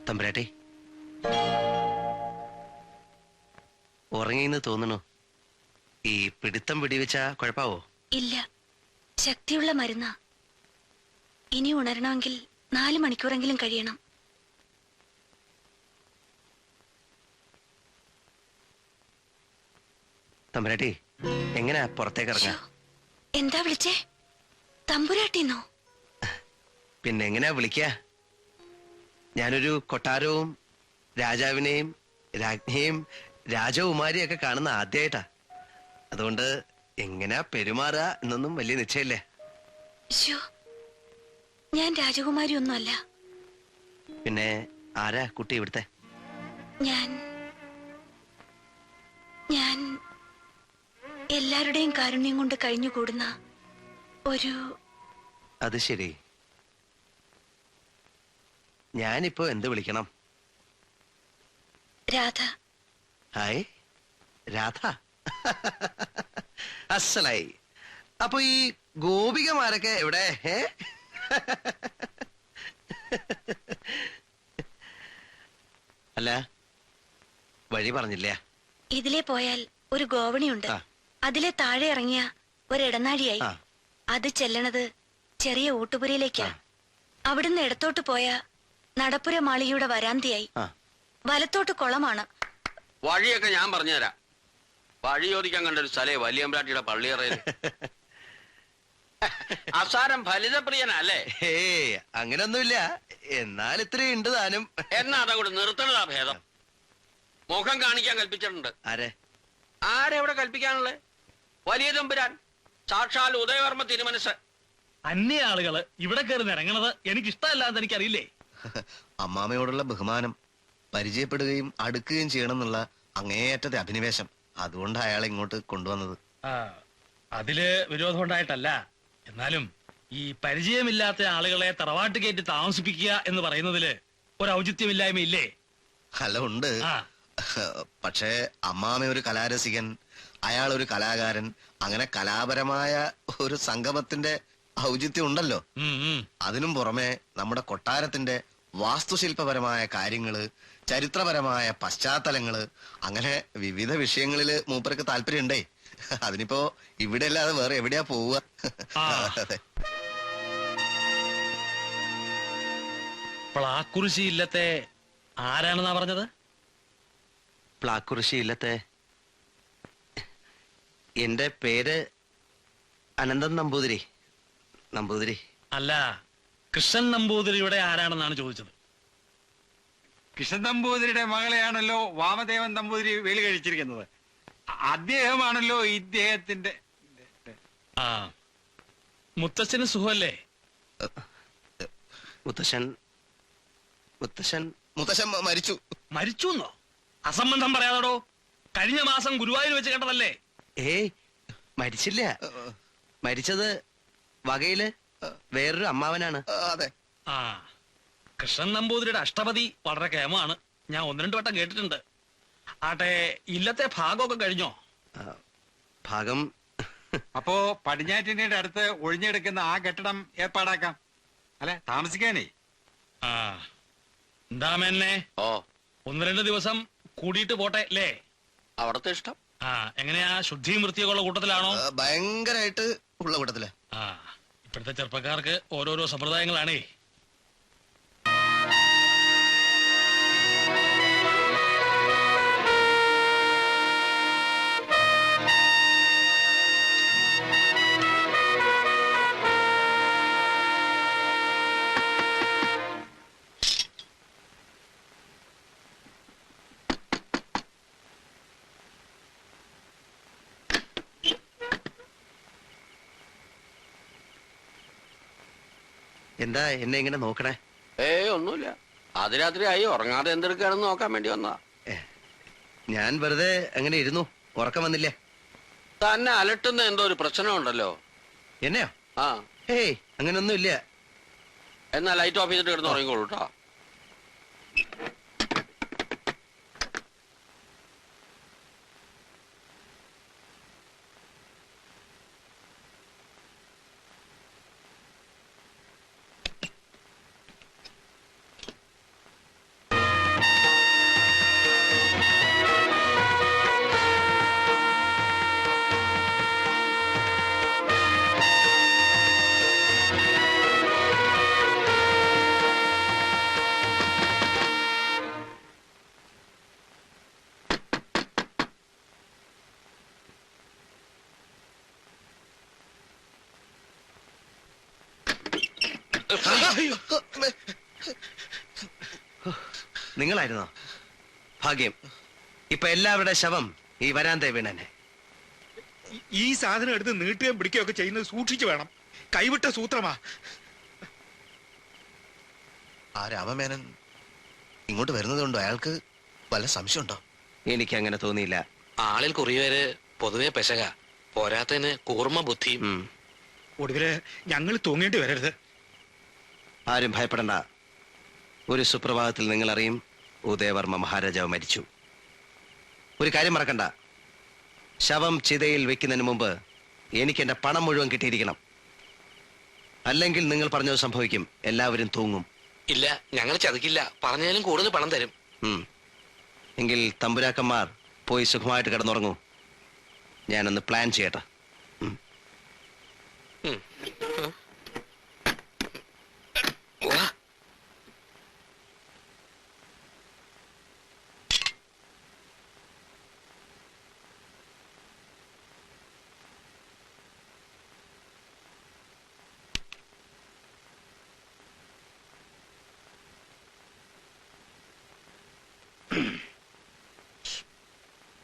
തമ്പുരാട്ടി, ഉറങ്ങിന്ന് തോന്നണോ? ഈ പിടിത്തം പിടിവെച്ച കുഴപ്പാവോ? ഇല്ല, ശക്തിയുള്ള മരുന്നാ. ഇനി ഉണരണമെങ്കിൽ 4 മണിക്കൂറെങ്കിലും കഴിയണം. തമ്പുരാട്ടി, എങ്ങനെയാ പുറത്തേക്ക് ഇറങ്ങാ? എന്താ വിളിച്ചേ? തമ്പുരാട്ടിന്നോ? പിന്നെ എങ്ങനെയാ വിളിക്ക? ഞാനൊരു കൊട്ടാരവും രാജാവിനെയും രാജ്ഞിയെയും രാജകുമാരിയൊക്കെ കാണുന്ന ആദ്യമായിട്ടാ. അതുകൊണ്ട് എങ്ങനെയാ പെരുമാറുക എന്നൊന്നും വലിയ നിശ്ചയില്ലേ. ഞാൻ രാജകുമാരി ഒന്നുമല്ല. പിന്നെ ആരാ കുട്ടി ഇവിടുത്തെ? ഞാൻ എല്ലാവരുടെയും കാരുണ്യം കൊണ്ട് കഴിഞ്ഞുകൂടുന്ന ഒരു... അത് ശരി. ഞാനിപ്പോ എന്ത് വിളിക്കണം? രാധ. ഹായ് രാധ. അസലായി. അപ്പൊ ഈ ഗോപികമാരൊക്കെ എവിടെ? അല്ല, വഴി പറഞ്ഞില്ല. ഇതിലെ പോയാൽ ഒരു ഗോവണിയുണ്ട്. അതിലെ താഴെ ഇറങ്ങിയ ഒരിടനാഴിയായി. അത് ചെല്ലണത് ചെറിയ ഊട്ടുപുരയിലേക്കാ. അവിടുന്ന് ഇടത്തോട്ട് പോയ നടപ്പുര മാളികയുടെ വരാന്തിയായി. വലത്തോട്ട് കുളമാണ്. വഴിയൊക്കെ ഞാൻ പറഞ്ഞുതരാം. വഴി ചോദിക്കാൻ കണ്ടൊരു സ്ഥലേ വലിയമ്പ്രാട്ടിയുടെ പള്ളിയറയില്. അസാരം ഫലിതപ്രിയനല്ലേ? അങ്ങനൊന്നുമില്ല, എന്നാൽ ഇത്രയും ഉണ്ട് താനും. എന്നാ അതങ്ങോട്ട് നിർത്തണതാ ഭേദം. മുഖം കാണിക്കാൻ കൽപ്പിച്ചിട്ടുണ്ട്. ആരെവിടെ കൽപ്പിക്കാനുള്ളേ? വലിയ തമ്പുരാൻ, സാക്ഷാൽ ഉദയവർമ്മ തിരുമനസ്. അന്യ ആളുകള് ഇവിടെ കയറി ഇറങ്ങണത് എനിക്ക് ഇഷ്ടമല്ലാന്ന് എനിക്കറിയില്ലേ. അമ്മാമയോടുള്ള ബഹുമാനം, പരിചയപ്പെടുകയും അടുക്കുകയും ചെയ്യണമെന്നുള്ള അങ്ങേയറ്റത്തെ അഭിനിവേശം, അതുകൊണ്ട് അയാളെ ഇങ്ങോട്ട് കൊണ്ടുവന്നത്. അതില് വിരോധം ഉണ്ടായിട്ടല്ല. എന്നാലും ഈ പരിചയമില്ലാത്ത ആളുകളെ തറവാട്ട് കയറ്റി താമസിപ്പിക്കുക എന്ന് പറയുന്നതില് ഒരു ഔചിത്യമില്ലായ്മയില്ലേ? അല്ല, ഉണ്ട്. പക്ഷേ അമ്മാമ ഒരു കലാരസികൻ, അയാൾ ഒരു കലാകാരൻ, അങ്ങനെ കലാപരമായ ഒരു സംഗമത്തിന്റെ ഔചിത്യം ഉണ്ടല്ലോ. അതിനും പുറമെ നമ്മുടെ കൊട്ടാരത്തിന്റെ വാസ്തുശില്പപരമായ കാര്യങ്ങള്, ചരിത്രപരമായ പശ്ചാത്തലങ്ങള്, അങ്ങനെ വിവിധ വിഷയങ്ങളില് മൂപ്പർക്ക് താല്പര്യമുണ്ടേ. അതിനിപ്പോ ഇവിടെ അല്ലാതെ വേറെ എവിടെയാ പോവുക? പ്ലാക്കുറിശി ഇല്ലത്തെ ആരാണെന്നാ പറഞ്ഞത്? പ്ലാക്കുറിശി ഇല്ലത്തെ എന്റെ പേര് അനന്തൻ നമ്പൂതിരി. നമ്പൂതിരി അല്ല, കൃഷ്ണൻ നമ്പൂതിരിയുടെ ആരാണെന്നാണ് ചോദിച്ചത്. കൃഷ്ണൻ നമ്പൂതിരിയുടെ മകളെയാണല്ലോ വാമദേവൻ നമ്പൂതിരി വേലി കഴിച്ചിരിക്കുന്നത്. അദ്ദേഹമാണല്ലോ ഇദ്ദേഹത്തിന്റെ... മുത്തച്ഛന് സുഖമല്ലേ? മുത്തശ്ശൻ മരിച്ചു. മരിച്ചൂന്നോ? അസംബന്ധം പറയാതോ. കഴിഞ്ഞ മാസം ഗുരുവായൂർ വെച്ച് കേട്ടതല്ലേ? മരിച്ചില്ല. മരിച്ചത് വകയില് വേറൊരു അമ്മാവനാണ്. അതെ. കൃഷ്ണൻ നമ്പൂതിരിയുടെ അഷ്ടപതി വളരെ കേമമാണ്. ഞാൻ 1-2 വട്ടം കേട്ടിട്ടുണ്ട്. ആട്ടെ, ഇല്ലത്തെ ഭാഗമൊക്കെ കഴിഞ്ഞോ? ഭാഗം അപ്പോ പടിഞ്ഞാറ്റിന്റെ അടുത്ത് ഒഴിഞ്ഞെടുക്കുന്ന ആ കെട്ടിടം ഏർപ്പാടാക്കാം. അല്ലെ, താമസിക്കാനേ. എന്താമെന്നെ 1-2 ദിവസം കൂടിയിട്ട് പോട്ടെ അല്ലേ? അവിടത്തെ ഇഷ്ടം. എങ്ങനെയാ, ശുദ്ധിയും വൃത്തിയൊക്കെ ഉള്ള കൂട്ടത്തിലാണോ? ഭയങ്കരമായിട്ട് ഉള്ള കൂട്ടത്തില്. ഇപ്പോഴത്തെ ചെറുപ്പക്കാർക്ക് ഓരോരോ സമ്പ്രദായങ്ങളാണേ. എന്താ എന്നെ ഇങ്ങനെ നോക്കണേ? ഒന്നുമില്ല. അതിരാത്രി ആയി, ഉറങ്ങാതെ എന്തെടുക്കാണെന്ന് നോക്കാൻ വേണ്ടി വന്നതാ. ഞാൻ വെറുതെ അങ്ങനെ ഇരുന്നു, ഉറക്കം വന്നില്ലേ? തന്നെ അലട്ടുന്ന എന്തോ ഒരു പ്രശ്നമുണ്ടല്ലോ. എന്നെയോ? ആ. ഏയ് അങ്ങനൊന്നും ഇല്ല. എന്നാ ലൈറ്റ് ഓഫ് ചെയ്തിട്ട് കിടന്ന് ഉറങ്ങിക്കോളൂ കേട്ടോ. നിങ്ങളായിരുന്നോ? ഭാഗ്യം. ഇപ്പൊ എല്ലാവരുടെ ശവം ഈ വരാന്തേ വീണനെ. ഈ സാധനം എടുത്ത് നീട്ടുകയും പിടിക്കുകയും ഒക്കെ ചെയ്യുന്നത് സൂക്ഷിച്ചു വേണം. കൈവിട്ട സൂത്രമാ. ആ രാമമേനൻ ഇങ്ങോട്ട് വരുന്നതുകൊണ്ടോ അയാൾക്ക് വല്ല സംശയമുണ്ടോ? എനിക്ക് അങ്ങനെ തോന്നിയില്ല. ആളിൽ കുറിയവര് പൊതുവെ പെശക, പോരാത്തതിന് കൂർമ്മ ബുദ്ധിയും. ഒടുവില് ഞങ്ങൾ തൂങ്ങേണ്ടി വരരുത്. ആരും ഭയപ്പെടണ്ട. ഒരു സുപ്രഭാതത്തിൽ നിങ്ങൾ അറിയും ഉദയവർമ്മ മഹാരാജാവ് മരിച്ചു. ഒരു കാര്യം മറക്കണ്ട, ശവം ചിതയിൽ വെക്കുന്നതിന് മുമ്പ് എനിക്ക് എന്റെ പണം മുഴുവൻ കിട്ടിയിരിക്കണം. അല്ലെങ്കിൽ നിങ്ങൾ പറഞ്ഞത് സംഭവിക്കും, എല്ലാവരും തൂങ്ങും. ഇല്ല, ഞങ്ങൾ ചതിക്കില്ല. പറഞ്ഞാലും കൂടുതൽ പണം തരും. എങ്കിൽ തമ്പുരാക്കന്മാർ പോയി സുഖമായിട്ട് കിടന്നുറങ്ങൂ. ഞാനൊന്ന് പ്ലാൻ ചെയ്യട്ടെ.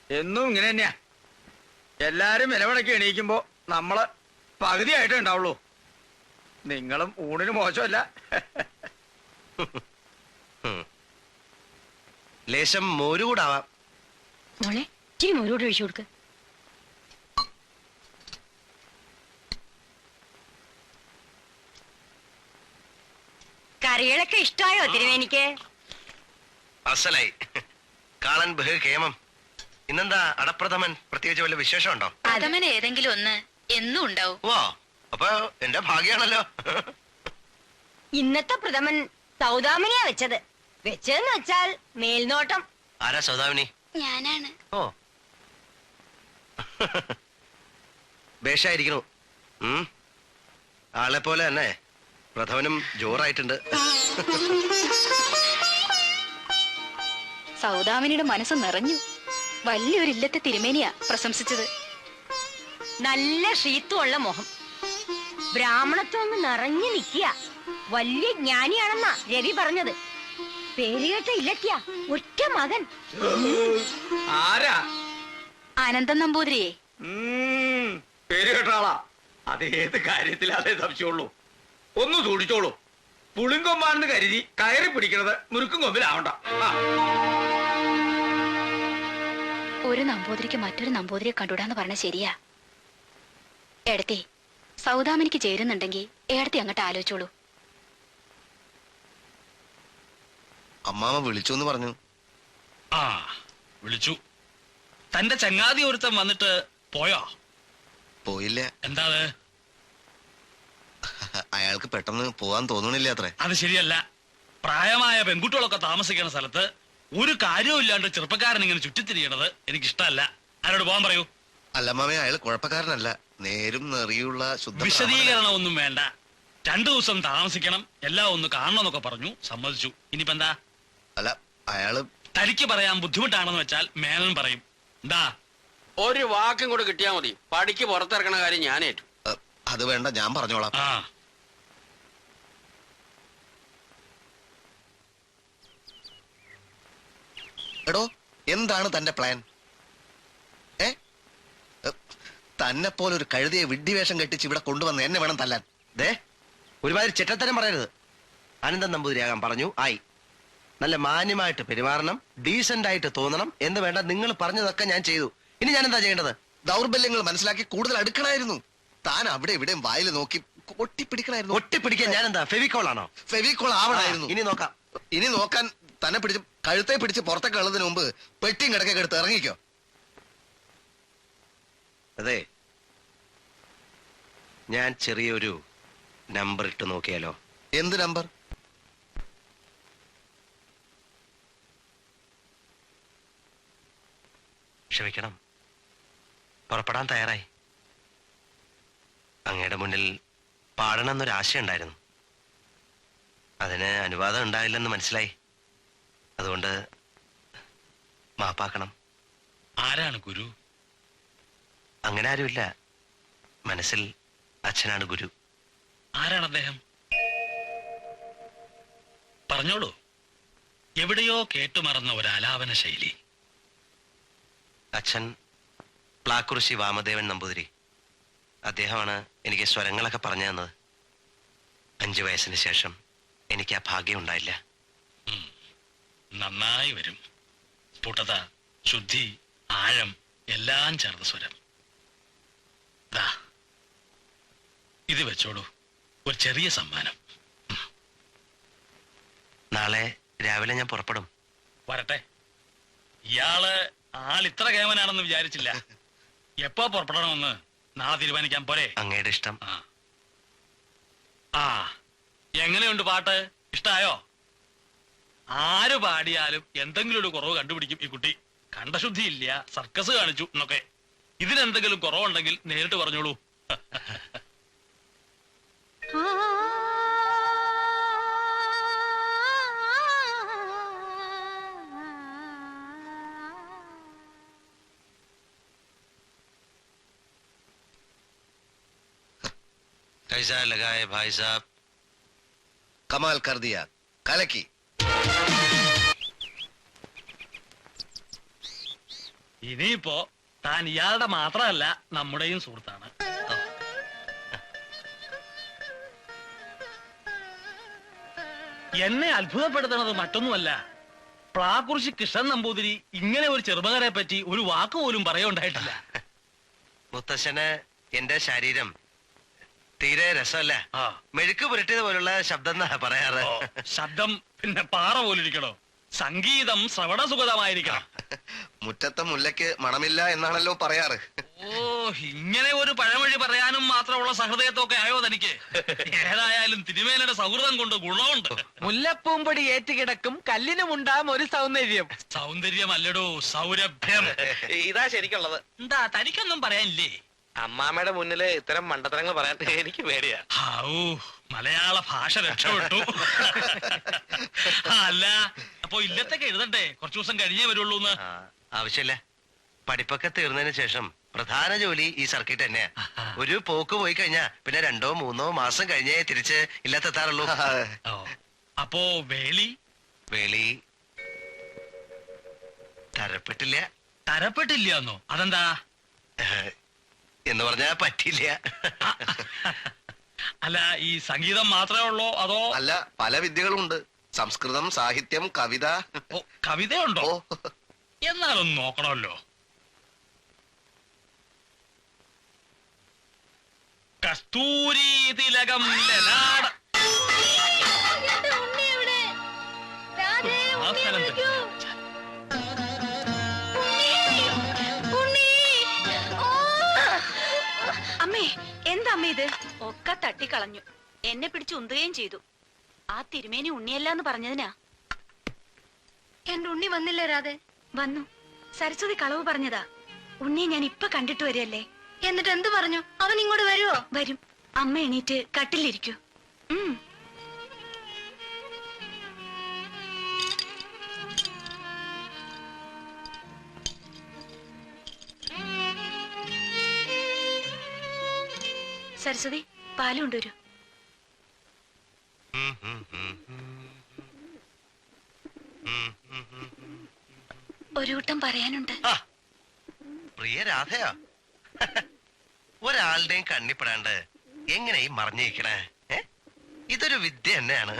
എന്നും ഇങ്ങനെ തന്നെയാ. എല്ലാരും വിലവടക്കി എണീക്കുമ്പോ നമ്മള് പകുതിയായിട്ടേ ഉണ്ടാവുള്ളൂ. നിങ്ങളും ഊണിന് മോശമല്ല. ലേശം മോരുകൂടാവാം. മോളെ ഇച്ചിരി മോരോട് ഒഴിച്ചു കൊടുക്ക്. കറികളൊക്കെ ഇഷ്ടമായോ തിരുവേനിക്ക്? അസലായി. കാളൻ ബഹു കേമം. ഇന്നെന്താ അടപ്രഥമൻ? പ്രത്യേകിച്ച് വല്ല വിശേഷമുണ്ടോ? പ്രഥമൻ ഏതെങ്കിലും ഒന്ന് എന്നും ഉണ്ടാവും. ഓ, അപ്പൊ എന്റെ ഭാഗ്യാണല്ലോ. ഇന്നത്തെ പ്രഥമൻ സൗദാമിനിയാ വെച്ചത്. വെച്ചതെന്ന് വെച്ചാൽ മേൽനോട്ടം. ആരാ സൗദാമിനി? ഞാനാണ്. ഓ, ബേഷായിരിക്കണു. ആളെ പോലെ തന്നെ പ്രഥമനും ജോറായിട്ടുണ്ട്. സൗദാമിനിയുടെ മനസ്സ് നിറഞ്ഞു. വലിയൊരു ഇല്ലത്തെ തിരുമേനിയാ പ്രശംസിച്ചത്. നല്ല ഷീത്തുള്ള മുഖം, ബ്രാഹ്മണത്വം നിറഞ്ഞു നിൽക്കുക. വലിയ ജ്ഞാനിയാണെന്നാ രവി പറഞ്ഞത്. പേരുകേട്ട ഇല്ലത്തിയ ഒറ്റ മകൻ. ആരാ? അനന്തൻ നമ്പൂതിരിയെ. പേര് കേട്ട ആളാ. അതേത് കാര്യത്തിൽ അതേ സംശയമുള്ളൂ. ഒന്ന് സൂക്ഷിച്ചോളൂ. പുളിങ്കൊമ്പാണെന്ന് കരുതി കയറി പിടിക്കണത് മുറുക്കും കൊമ്പിലാവണ്ട. ഒരു നമ്പൂതിരിക്ക് മറ്റൊരു നമ്പൂതിരിയെ കണ്ടുവിടാന്ന് പറഞ്ഞ ശരിയാ. എടത്തി സൗദാമിനിക്ക് ചേരുന്നുണ്ടെങ്കിൽ ഏടത്തി അങ്ങോട്ട് ആലോചിച്ചോളൂ. അമ്മാമ വിളിച്ചു എന്ന് പറഞ്ഞു. ആ, വിളിച്ചു. തന്റെ ചങ്ങാതി ഒരുത്തൻ വന്നിട്ട് പോയോ? പോയില്ല. എന്താ? അയാൾക്ക് പെട്ടെന്ന് പോവാൻ തോന്നണില്ല അത്രേ. അത് ശരിയല്ല. പ്രായമായ പെൺകുട്ടികളൊക്കെ താമസിക്കുന്ന സ്ഥലത്ത് ഒരു കാര്യവും ഇല്ലാണ്ട് ചെറുപ്പക്കാരൻ ഇങ്ങനെ ചുറ്റിത്തിരിയണത് എനിക്കിഷ്ടമല്ല. ആരോട് പോകാൻ പറയൂ. അല്ലമ്മാമേ, അയാൾ കുഴപ്പക്കാരനല്ല. നേരും നെറിയുള്ള ശുദ്ധ. വിശദീകരണം ഒന്നും വേണ്ട. 2 ദിവസം താമസിക്കണം, എല്ലാം ഒന്ന് കാണണമെന്നൊക്കെ പറഞ്ഞു. സമ്മതിച്ചു. ഇനിയിപ്പോ എന്താ? അല്ല, അയാള് തനിക്ക് പറയാൻ ബുദ്ധിമുട്ടാണെന്ന് വെച്ചാൽ മേനൻ പറയും. എന്താ? ഒരു വാക്കും കൂടെ കിട്ടിയാ മതി. പടിക്ക് പുറത്തിറക്കണ കാര്യം ഞാനേറ്റു. അത് വേണ്ട, ഞാൻ പറഞ്ഞോളാം. എടോ, എന്താണ് തന്റെ പ്ലാൻ? തന്നെ പോലെ ഒരു കഴുതിയെ വിഡ്ഢിവേഷം കെട്ടിച്ച് ഇവിടെ കൊണ്ടുവന്ന് എന്നെ വേണം തല്ലാൻ. ദേ, ഒരുമാതിരി ചെറ്റത്തരം പറയരുത്. അനന്തൻ നമ്പൂതിരിയാകാൻ പറഞ്ഞു, ആയി. നല്ല മാന്യമായിട്ട് പെരുമാറണം, ഡീസന്റ് ആയിട്ട് തോന്നണം എന്ന് വേണ്ട. നിങ്ങൾ പറഞ്ഞതൊക്കെ ഞാൻ ചെയ്തു. ഇനി ഞാൻ എന്താ ചെയ്യേണ്ടത്? ദൗർബല്യങ്ങൾ മനസ്സിലാക്കി കൂടുതൽ അടുക്കണമായിരുന്നു. താൻ അവിടെ ഇവിടെയും വായിൽ നോക്കി ഒട്ടിപ്പിടിക്കണമായിരുന്നു. ഒട്ടിപ്പിടിക്കാൻ ഞാൻ എന്താ ഫെവിക്കോൾ ആണോ? ഫെവിക്കോൾ ആവണമായിരുന്നു. ഇനി നോക്കാം. ഇനി നോക്കാൻ തന്നെ പിടിച്ച് കഴുത്തെ പിടിച്ച് പുറത്തേക്ക് ഉള്ളതിന് മുമ്പ് പെട്ടിയും കിടക്കൊക്കെ എടുത്ത് ഇറങ്ങിക്കോ. അതെ, ഞാൻ ചെറിയൊരു നമ്പർ ഇട്ട് നോക്കിയാലോ? എന്ത് നമ്പർ? ക്ഷമിക്കണം, പുറപ്പെടാൻ തയ്യാറായി. അങ്ങയുടെ മുന്നിൽ പാടണമെന്നൊരാശയുണ്ടായിരുന്നു. അതിന് അനുവാദം ഉണ്ടായില്ലെന്ന് മനസ്സിലായി. അതുകൊണ്ട് മാപ്പാക്കണം. ആരാണ് ഗുരു? അങ്ങനെ ആരുമില്ല. മനസ്സിൽ അച്ഛനാണ് ഗുരു. ആരാണ് അദ്ദേഹം? പറഞ്ഞോളൂ. എവിടെയോ കേട്ടുമറന്ന ഒരു ആലാപന ശൈലി. അച്ഛൻ പ്ലാക്കുറിശി വാമദേവൻ നമ്പൂതിരി. അദ്ദേഹമാണ് എനിക്ക് സ്വരങ്ങളൊക്കെ പറഞ്ഞു തന്നത്. 5 വയസ്സിന് ശേഷം എനിക്ക് ആ ഭാഗ്യം ഉണ്ടായില്ല. നന്നായി വരും. സ്ഫുടത, ശുദ്ധി, ആഴം എല്ലാം ചേർന്ന സ്വരം. ദാ ഇത് വെച്ചോളൂ, ഒരു ചെറിയ സമ്മാനം. നാളെ രാവിലെ ഞാൻ പുറപ്പെടും. വരട്ടെ. ഇയാള് ആളിത്ര കേമനാണെന്ന് വിചാരിച്ചില്ല. എപ്പോ പുറപ്പെടണമെന്ന് നാളെ തീരുമാനിക്കാൻ പോരെ? അങ്ങയുടെ ഇഷ്ടം. ആ, എങ്ങനെയുണ്ട് പാട്ട്? ഇഷ്ടായോ? ആര് പാടിയാലും എന്തെങ്കിലും ഒരു കുറവ് കണ്ടുപിടിക്കും ഈ കുട്ടി. കണ്ടശുദ്ധിയില്ല, സർക്കസ് കാണിച്ചു എന്നൊക്കെ. ഇതിനെന്തെങ്കിലും കുറവുണ്ടെങ്കിൽ നേരിട്ട് പറഞ്ഞോളൂ. कैसा लगा है भाई साहब? कमाल कर दिया, कलकी. ഇനിയിപ്പോ താൻ ഇയാളുടെ മാത്രമല്ല നമ്മുടെയും സുഹൃത്താണ്. എന്നെ അത്ഭുതപ്പെടുത്തുന്നത് മറ്റൊന്നുമല്ല, പ്ലാക്കുറിശി കൃഷ്ണൻ നമ്പൂതിരി ഇങ്ങനെ ഒരു ചെറുപ്പക്കാരെ പറ്റി ഒരു വാക്ക് പോലും പറയുണ്ടായിട്ടില്ല. മുത്തശ്ശന് എന്റെ ശരീരം തീരെ രസമല്ല. മെഴുക്ക് പുരട്ടിയത് പോലുള്ള ശബ്ദം എന്നാ പറയാറ്. ശബ്ദം പിന്നെ പാറ പോലിരിക്കണോ? സംഗീതം ശ്രവണസുഖതമായിരിക്കണം. മുറ്റത്തെ മുല്ലയ്ക്ക് മണമില്ല എന്നാണല്ലോ പറയാറ്. ഓ, ഇങ്ങനെ ഒരു പഴമൊഴി പറയാനും മാത്രമുള്ള സഹൃദയത്തൊക്കെ ആയോ തനിക്ക്? ഏതായാലും തിരുമേനയുടെ സൗഹൃദം കൊണ്ട് ഗുണമുണ്ട്. മുല്ലപ്പൂമ്പൊടി ഏറ്റുകിടക്കും കല്ലിനുമുണ്ടാം ഒരു സൗന്ദര്യം. സൗന്ദര്യമല്ലടോ, സൗരഭ്യം. ഇതാ ശരിക്കുള്ളത്. എന്താ തനിക്കൊന്നും പറയാനില്ലേ? അമ്മാമ്മയുടെ മുന്നില് ഇത്തരം മണ്ടത്തരങ്ങൾ പറയാൻ എനിക്ക് പേടിയാ. മലയാള ഭാഷ രക്ഷപ്പെട്ടു. അല്ല, അപ്പൊ ഇല്ലത്തൊക്കെ എഴുതണ്ടേ? കുറച്ചു ദിവസം കഴിഞ്ഞേ വരുള്ളൂ. ആവശ്യമില്ല. പഠിപ്പൊക്കെ തീർന്നതിന് ശേഷം പ്രധാന ജോലി ഈ സർക്കിട്ട് തന്നെയാ. ഒരു പോക്ക് പോയി കഴിഞ്ഞാ പിന്നെ 2-3 മാസം കഴിഞ്ഞേ തിരിച്ച് ഇല്ലത്തെത്താറുള്ളൂ. അപ്പോ വേലി വേലി തരപ്പെട്ടില്ല. തരപ്പെട്ടില്ലന്നോ? അതെന്താ? എന്ന് പറഞ്ഞാ പറ്റില്ല. അല്ല, ഈ സംഗീതം മാത്രമേ ഉള്ളോ അതോ? അല്ല, പല വിദ്യകളും ഉണ്ട്. സംസ്കൃതം, സാഹിത്യം, കവിത. കവിതയുണ്ടോ? എന്നാലൊന്ന് നോക്കണമല്ലോ. കസ്തൂരി തിലകം ലലാട. അമ്മേ, എന്താ അമ്മ ഇത്? ഒക്കെ തട്ടിക്കളഞ്ഞു. എന്നെ പിടിച്ച് ഉന്തുകയും ചെയ്തു. ആ തിരുമേനി ഉണ്ണിയല്ലാന്ന് പറഞ്ഞതിനാ. എന്റെ ഉണ്ണി വന്നില്ല രാധേ? വന്നു. സരസ്വതി കളവ് പറഞ്ഞതാ. ഉണ്ണിയെ ഞാൻ ഇപ്പൊ കണ്ടിട്ട് വരികയല്ലേ. എന്നിട്ട് എന്ത് പറഞ്ഞു? അവൻ ഇങ്ങോട്ട് വരുവോ? വരും. അമ്മ എണീറ്റ് കട്ടിലിരിക്കൂ. സരസ്വതി, പാല് കൊണ്ടുവരൂ. ഒരു കൂട്ടം പറയാനുണ്ട്. പ്രിയ രാധയോ? ഒരാളുടെയും കണ്ണിപ്പെടാണ്ട് എങ്ങനെ ഈ മറിഞ്ഞിരിക്കണേ? ഇതൊരു വിദ്യ തന്നെയാണ്.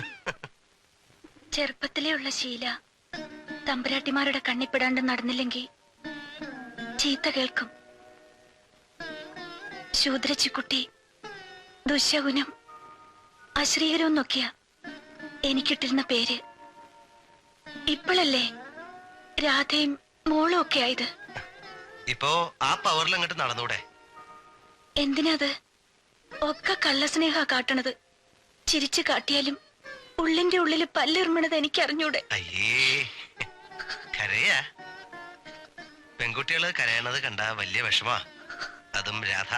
ചെറുപ്പത്തിലേ ഉള്ള ശീല തമ്പുരാട്ടിമാരുടെ കണ്ണിപ്പെടാണ്ട് നടന്നില്ലെങ്കിൽ ചീത്ത കേൾക്കും. ശൂദ്രച്ചിക്കുട്ടി, ദുശകുനം, അശ്രീകരം എന്നൊക്കെയാ എനിക്കിട്ടിരുന്ന പേര്. ഇപ്പോഴല്ലേ രാധയും മോളും ഒക്കെ ആയത്. ഇപ്പോ ആ പവറിൽ അങ്ങോട്ട് നടന്നൂടെ? എന്തിനത്? ഒക്കെ കള്ളസ്നേഹ കാട്ടണത്. ചിരിച്ചു കാട്ടിയാലും ഉള്ളിന്റെ ഉള്ളില് പല്ലിറുമണത് എനിക്കറിഞ്ഞൂടെ. അയ്യേ, കരയാ? പെൺകുട്ടികള് കരയണത് കണ്ട വലിയ വിഷമാ. അതും രാധ.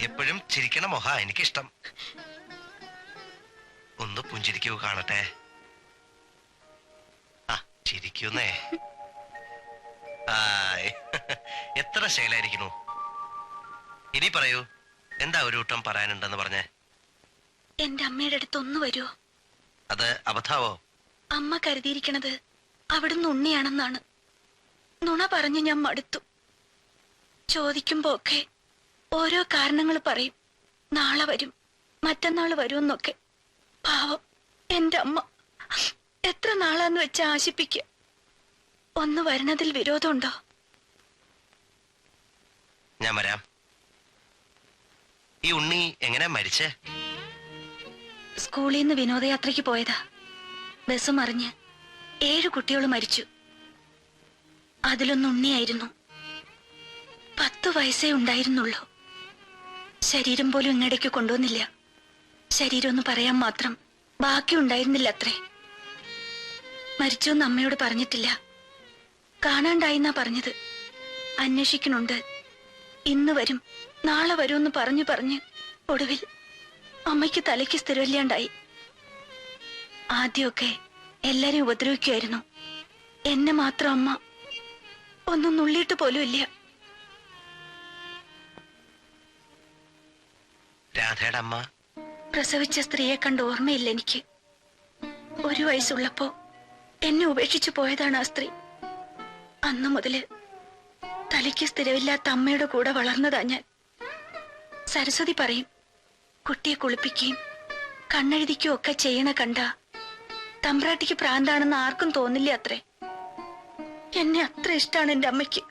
എപ്പോഴും ചിരിക്കണ മൊഹ എനിക്കിഷ്ടം. ഒന്ന് പുഞ്ചിരിക്കൂ കാണട്ടെ. ആ ചിരിക്കുന്നേ. എത്ര ശൈലായിരിക്കുന്നു. ഇനി പറയൂ, എന്താ ഒരു കൂട്ടം പറയാനുണ്ടെന്ന് പറഞ്ഞേ? എന്റെ അമ്മയുടെ അടുത്ത് ഒന്ന് വരുമോ? അത് അബദ്ധാവോ? അമ്മ കരുതിയിരിക്കണത് അവിടുന്ന് ഉണ്ണിയാണെന്നാണ്. നുണ പറഞ്ഞു ഞാൻ മടുത്തു. ചോദിക്കുമ്പോ ഒക്കെ ഓരോ കാരണങ്ങൾ പറയും. നാളെ വരും, മറ്റന്നാള് വരുമെന്നൊക്കെ. പാവം എന്റെ അമ്മ എത്ര നാളാന്ന് വെച്ച ആശിപ്പിക്ക. ഒന്ന് വരുന്നതിൽ വിരോധമുണ്ടോ? ഞാൻ വരാം. ഈ ഉണ്ണി എങ്ങനെ മരിച്ചേ? സ്കൂളിൽ നിന്ന് വിനോദയാത്രയ്ക്ക് പോയതാ. ബസ് മറിഞ്ഞ് 7 കുട്ടികൾ മരിച്ചു. അതിലൊന്ന് ഉണ്ണിയായിരുന്നു. 10 വയസ്സേ ഉണ്ടായിരുന്നുള്ളൂ. ശരീരം പോലും ഇങ്ങടേക്ക് കൊണ്ടുവന്നില്ല. ശരീരം ഒന്ന് പറയാൻ മാത്രം ബാക്കി ഉണ്ടായിരുന്നില്ല അത്രേ. മരിച്ചോന്ന് അമ്മയോട് പറഞ്ഞിട്ടില്ല. കാണാണ്ടായിന്നാ പറഞ്ഞത്. അന്വേഷിക്കണുണ്ട്. ഇന്ന് വരും, നാളെ വരുമെന്ന് പറഞ്ഞ് ഒടുവിൽ അമ്മയ്ക്ക് തലയ്ക്ക് സ്ഥിരമില്ലാണ്ടായി. ആദ്യമൊക്കെ എല്ലാരെയും ഉപദ്രവിക്കുമായിരുന്നു. എന്നെ മാത്രം അമ്മ ഒന്നും നുള്ളിയിട്ട് പോലും ഇല്ല. രാധയുടെ അമ്മ പ്രസവിച്ച സ്ത്രീയെ കണ്ട് ഓർമ്മയില്ല എനിക്ക്. 1 വയസ്സുള്ളപ്പോ എന്നെ ഉപേക്ഷിച്ചു പോയതാണ് ആ സ്ത്രീ. അന്നു മുതല് തലയ്ക്ക് സ്ഥിരമില്ലാത്ത അമ്മയുടെ കൂടെ വളർന്നതാ ഞാൻ. സരസ്വതി പറയും, കുട്ടിയെ കുളിപ്പിക്കുകയും കണ്ണെഴുതിക്കുകയും ഒക്കെ ചെയ്യണ കണ്ട തമ്പ്രാട്ടിക്ക് പ്രാന്താണെന്ന് ആർക്കും തോന്നില്ല അത്രേ. എന്നെ അത്ര ഇഷ്ടാണ് എന്റെ അമ്മയ്ക്ക്.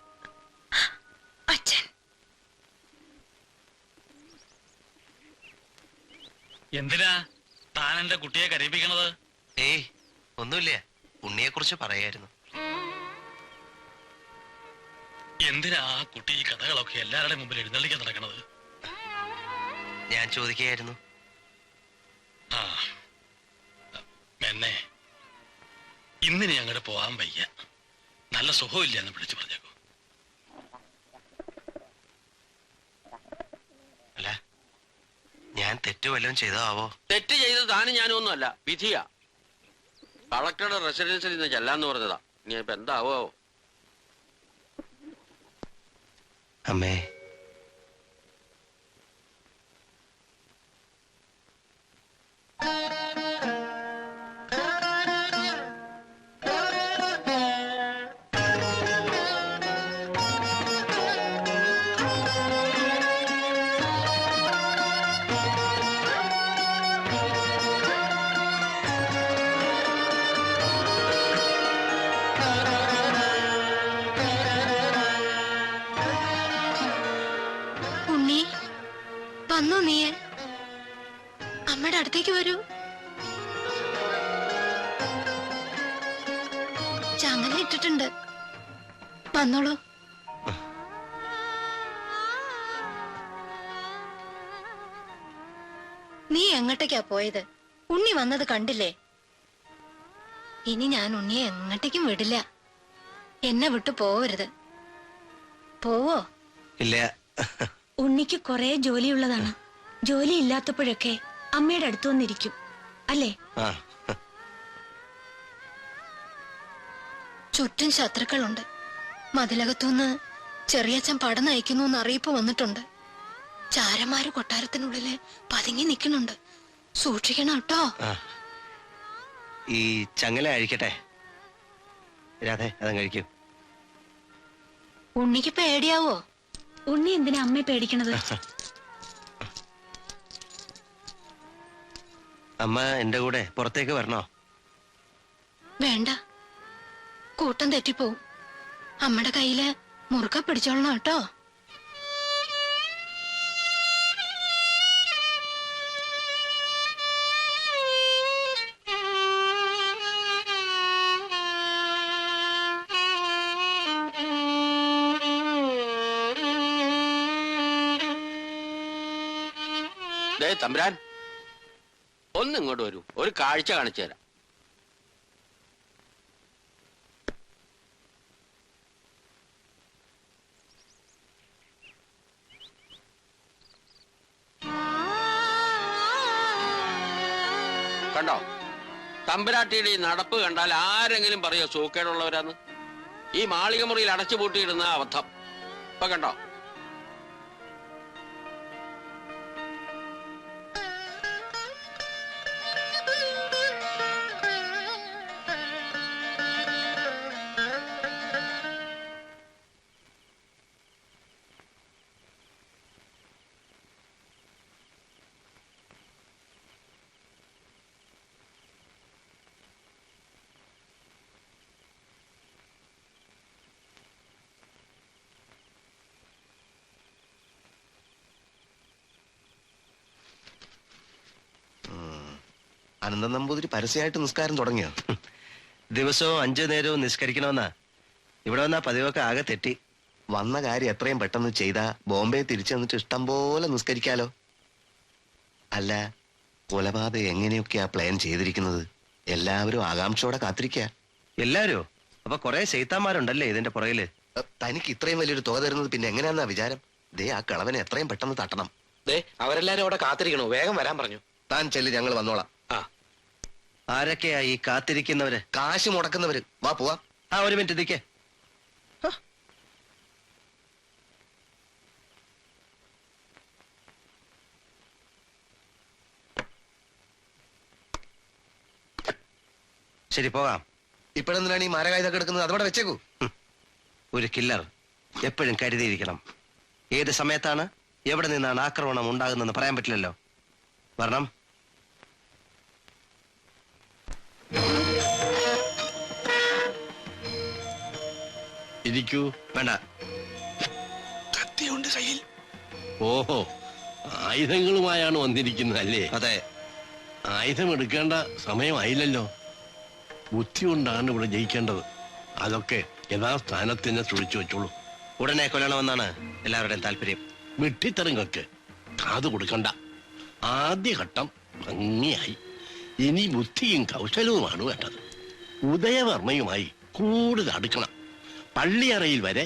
അച്ഛൻ എന്തിനാ താൻ എന്റെ കുട്ടിയെ കരയിപ്പിക്കണത്? ഏയ് ഒന്നുമില്ല, ഉണ്ണിയെ കുറിച്ച് പറയായിരുന്നു. എന്തിനാ ആ കുട്ടി ഈ കഥകളൊക്കെ എല്ലാവരുടെയും മുമ്പിൽ എഴുന്നള്ളിക്കാൻ നടക്കണത്? ഞാൻ ചോദിക്കുകയായിരുന്നു. ആ എന്നെ ഇന്നിനി അങ്ങോട്ട് പോവാൻ വയ്യ. നല്ല സുഖമില്ല എന്ന് വിളിച്ചു പറഞ്ഞേക്കോ. അല്ല, ഞാൻ തെറ്റു വല്ലതും ചെയ്തോ ആവോ? തെറ്റ് ചെയ്ത് താനും ഞാനും ഒന്നുമല്ല, വിധിയാ. കളക്ടറുടെ റെസിഡൻസിൽ നിന്ന് ചെല്ലാന്ന് പറഞ്ഞതാ. ഇനി ഇപ്പൊ എന്താവോ? അമ്മേ, ഉണ്ണി വന്നോ? നീയെ അമ്മയുടെ അടുത്തേക്ക് വരൂ. ചങ്ങല ഇട്ടിട്ടുണ്ട്, വന്നോളൂ. നീ എങ്ങോട്ടേക്കാ പോയത്? ഉണ്ണി വന്നത് കണ്ടില്ലേ? ഇനി ഞാൻ ഉണ്ണിയെ എങ്ങോട്ടേക്കും വിടില്ല. എന്നെ വിട്ടു പോവരുത്. പോവോ? ഇല്ല. ഉണ്ണിക്ക് കുറെ ജോലിയുള്ളതാണ്. ജോലി ഇല്ലാത്തപ്പോഴൊക്കെ അമ്മയുടെ അടുത്ത് വന്നിരിക്കും അല്ലേ? ചുറ്റും ശത്രുക്കളുണ്ട്. മതിലകത്തുനിന്ന് ചെറിയച്ഛൻ പടം നയിക്കുന്നു എന്ന് അറിയിപ്പ് വന്നിട്ടുണ്ട്. ചാരന്മാര് കൊട്ടാരത്തിനുള്ളില് പതുങ്ങി നിൽക്കുന്നുണ്ട്. സൂക്ഷിക്കണം കേട്ടോ. ഈ ചങ്ങല അഴിക്കട്ടെ രാധേ, അതങ്ങ് കഴിക്കൂ. ഉണ്ണിക്ക് പേടിയാവോ? ഉണ്ണി എന്തിനാ അമ്മയെ പേടിക്കണത്? അമ്മ എന്റെ കൂടെ പുറത്തേക്ക് വരണോ? വേണ്ട, കൂട്ടം തെറ്റിപ്പോവും. അമ്മയുടെ കയ്യില് മുറുക്ക പിടിച്ചോളണം കേട്ടോ. തമ്പുരാൻ, ഒന്നിങ്ങോട്ട് വരൂ, ഒരു കാഴ്ച കാണിച്ചു തരാം. കണ്ടോ, തമ്പുരാട്ടിയുടെ ഈ നടപ്പ് കണ്ടാൽ ആരെങ്കിലും പറയോ സൂക്കേടുള്ളവരാന്ന്? ഈ മാളിക മുറിയിൽ അടച്ചുപൂട്ടിയിടുന്ന അബദ്ധം ഇപ്പൊ കണ്ടോ? അനന്തൻ നമ്പൂതിരി പരസ്യമായിട്ട് നിസ്കാരം തുടങ്ങിയോ? ദിവസവും 5 നേരവും നിസ്കരിക്കണമെന്നാ ഇവിടെ വന്നാ പതിവൊക്കെ ആകെ തെറ്റി. വന്ന കാര്യം എത്രയും പെട്ടെന്ന് ചെയ്താ ബോംബെ തിരിച്ചു വന്നിട്ട് ഇഷ്ടം പോലെ നിസ്കരിക്കാലോ. അല്ല, കൊലപാതകം എങ്ങനെയൊക്കെയാ പ്ലാൻ ചെയ്തിരിക്കുന്നത്? എല്ലാവരും ആകാംക്ഷയോടെ കാത്തിരിക്കുക. എല്ലാവരും? അപ്പൊ കുറെ ശൈത്താന്മാരുണ്ടല്ലേ ഇതിന്റെ പുറകില്? തനിക്ക് ഇത്രയും വലിയൊരു തുക തരുന്നത് പിന്നെ എങ്ങനെയാന്നാ വിചാരം? ദേ, ആ കളവനെ എത്രയും പെട്ടെന്ന് തട്ടണം. ദേ, അവരെല്ലാരും അവിടെ കാത്തിരിക്കണു, വേഗം വരാൻ പറഞ്ഞു. താൻ ചെല്ല്, ഞങ്ങൾ വന്നോളാം. ആരൊക്കെയാ ഈ കാത്തിരിക്കുന്നവര്? കാശ് മുടക്കുന്നവര്. വാ പോവാ. ഒരു മിനിറ്റ് നിൽക്കേ. ശരി, പോകാം. ഇപ്പോഴെന്തിനാണ് ഈ മാരകായുധം എടുക്കുന്നത്? അതോടെ വെച്ചേക്കൂ. ഒരു കില്ലർ എപ്പോഴും കരുതിയിരിക്കണം. ഏത് സമയത്താണ് എവിടെ നിന്നാണ് ആക്രമണം ഉണ്ടാകുന്നതെന്ന് പറയാൻ പറ്റില്ലല്ലോ. വരണം. ഇരിക്കൂ. വേണ്ട. കത്തിയുണ്ട് കയ്യിൽ. ഓഹോ, ആയുധങ്ങളുമായാണ് വന്നിരിക്കുന്നത് അല്ലേ? അതെ. ആയുധം എടുക്കേണ്ട സമയമായില്ലല്ലോ. ബുദ്ധി കൊണ്ടാണ് ഇവിടെ ജയിക്കേണ്ടത്. അതൊക്കെ യഥാസ്ഥാനത്തിന് സൂക്ഷിച്ചു വെച്ചോളൂ. ഉടനെ കൊല്ലണമെന്നാണ് എല്ലാവരുടെയും താല്പര്യം. വെട്ടിത്തെറിങ്ങൾക്ക് കാതു കൊടുക്കണ്ട. ആദ്യഘട്ടം ഭംഗിയായി. ഇനി ബുദ്ധിയും കൗശലവുമാണ് വേണ്ടത്. ഉദയവർമ്മയുമായി കൂടുതൽ അടുക്കണം. പള്ളിയറയിൽ വരെ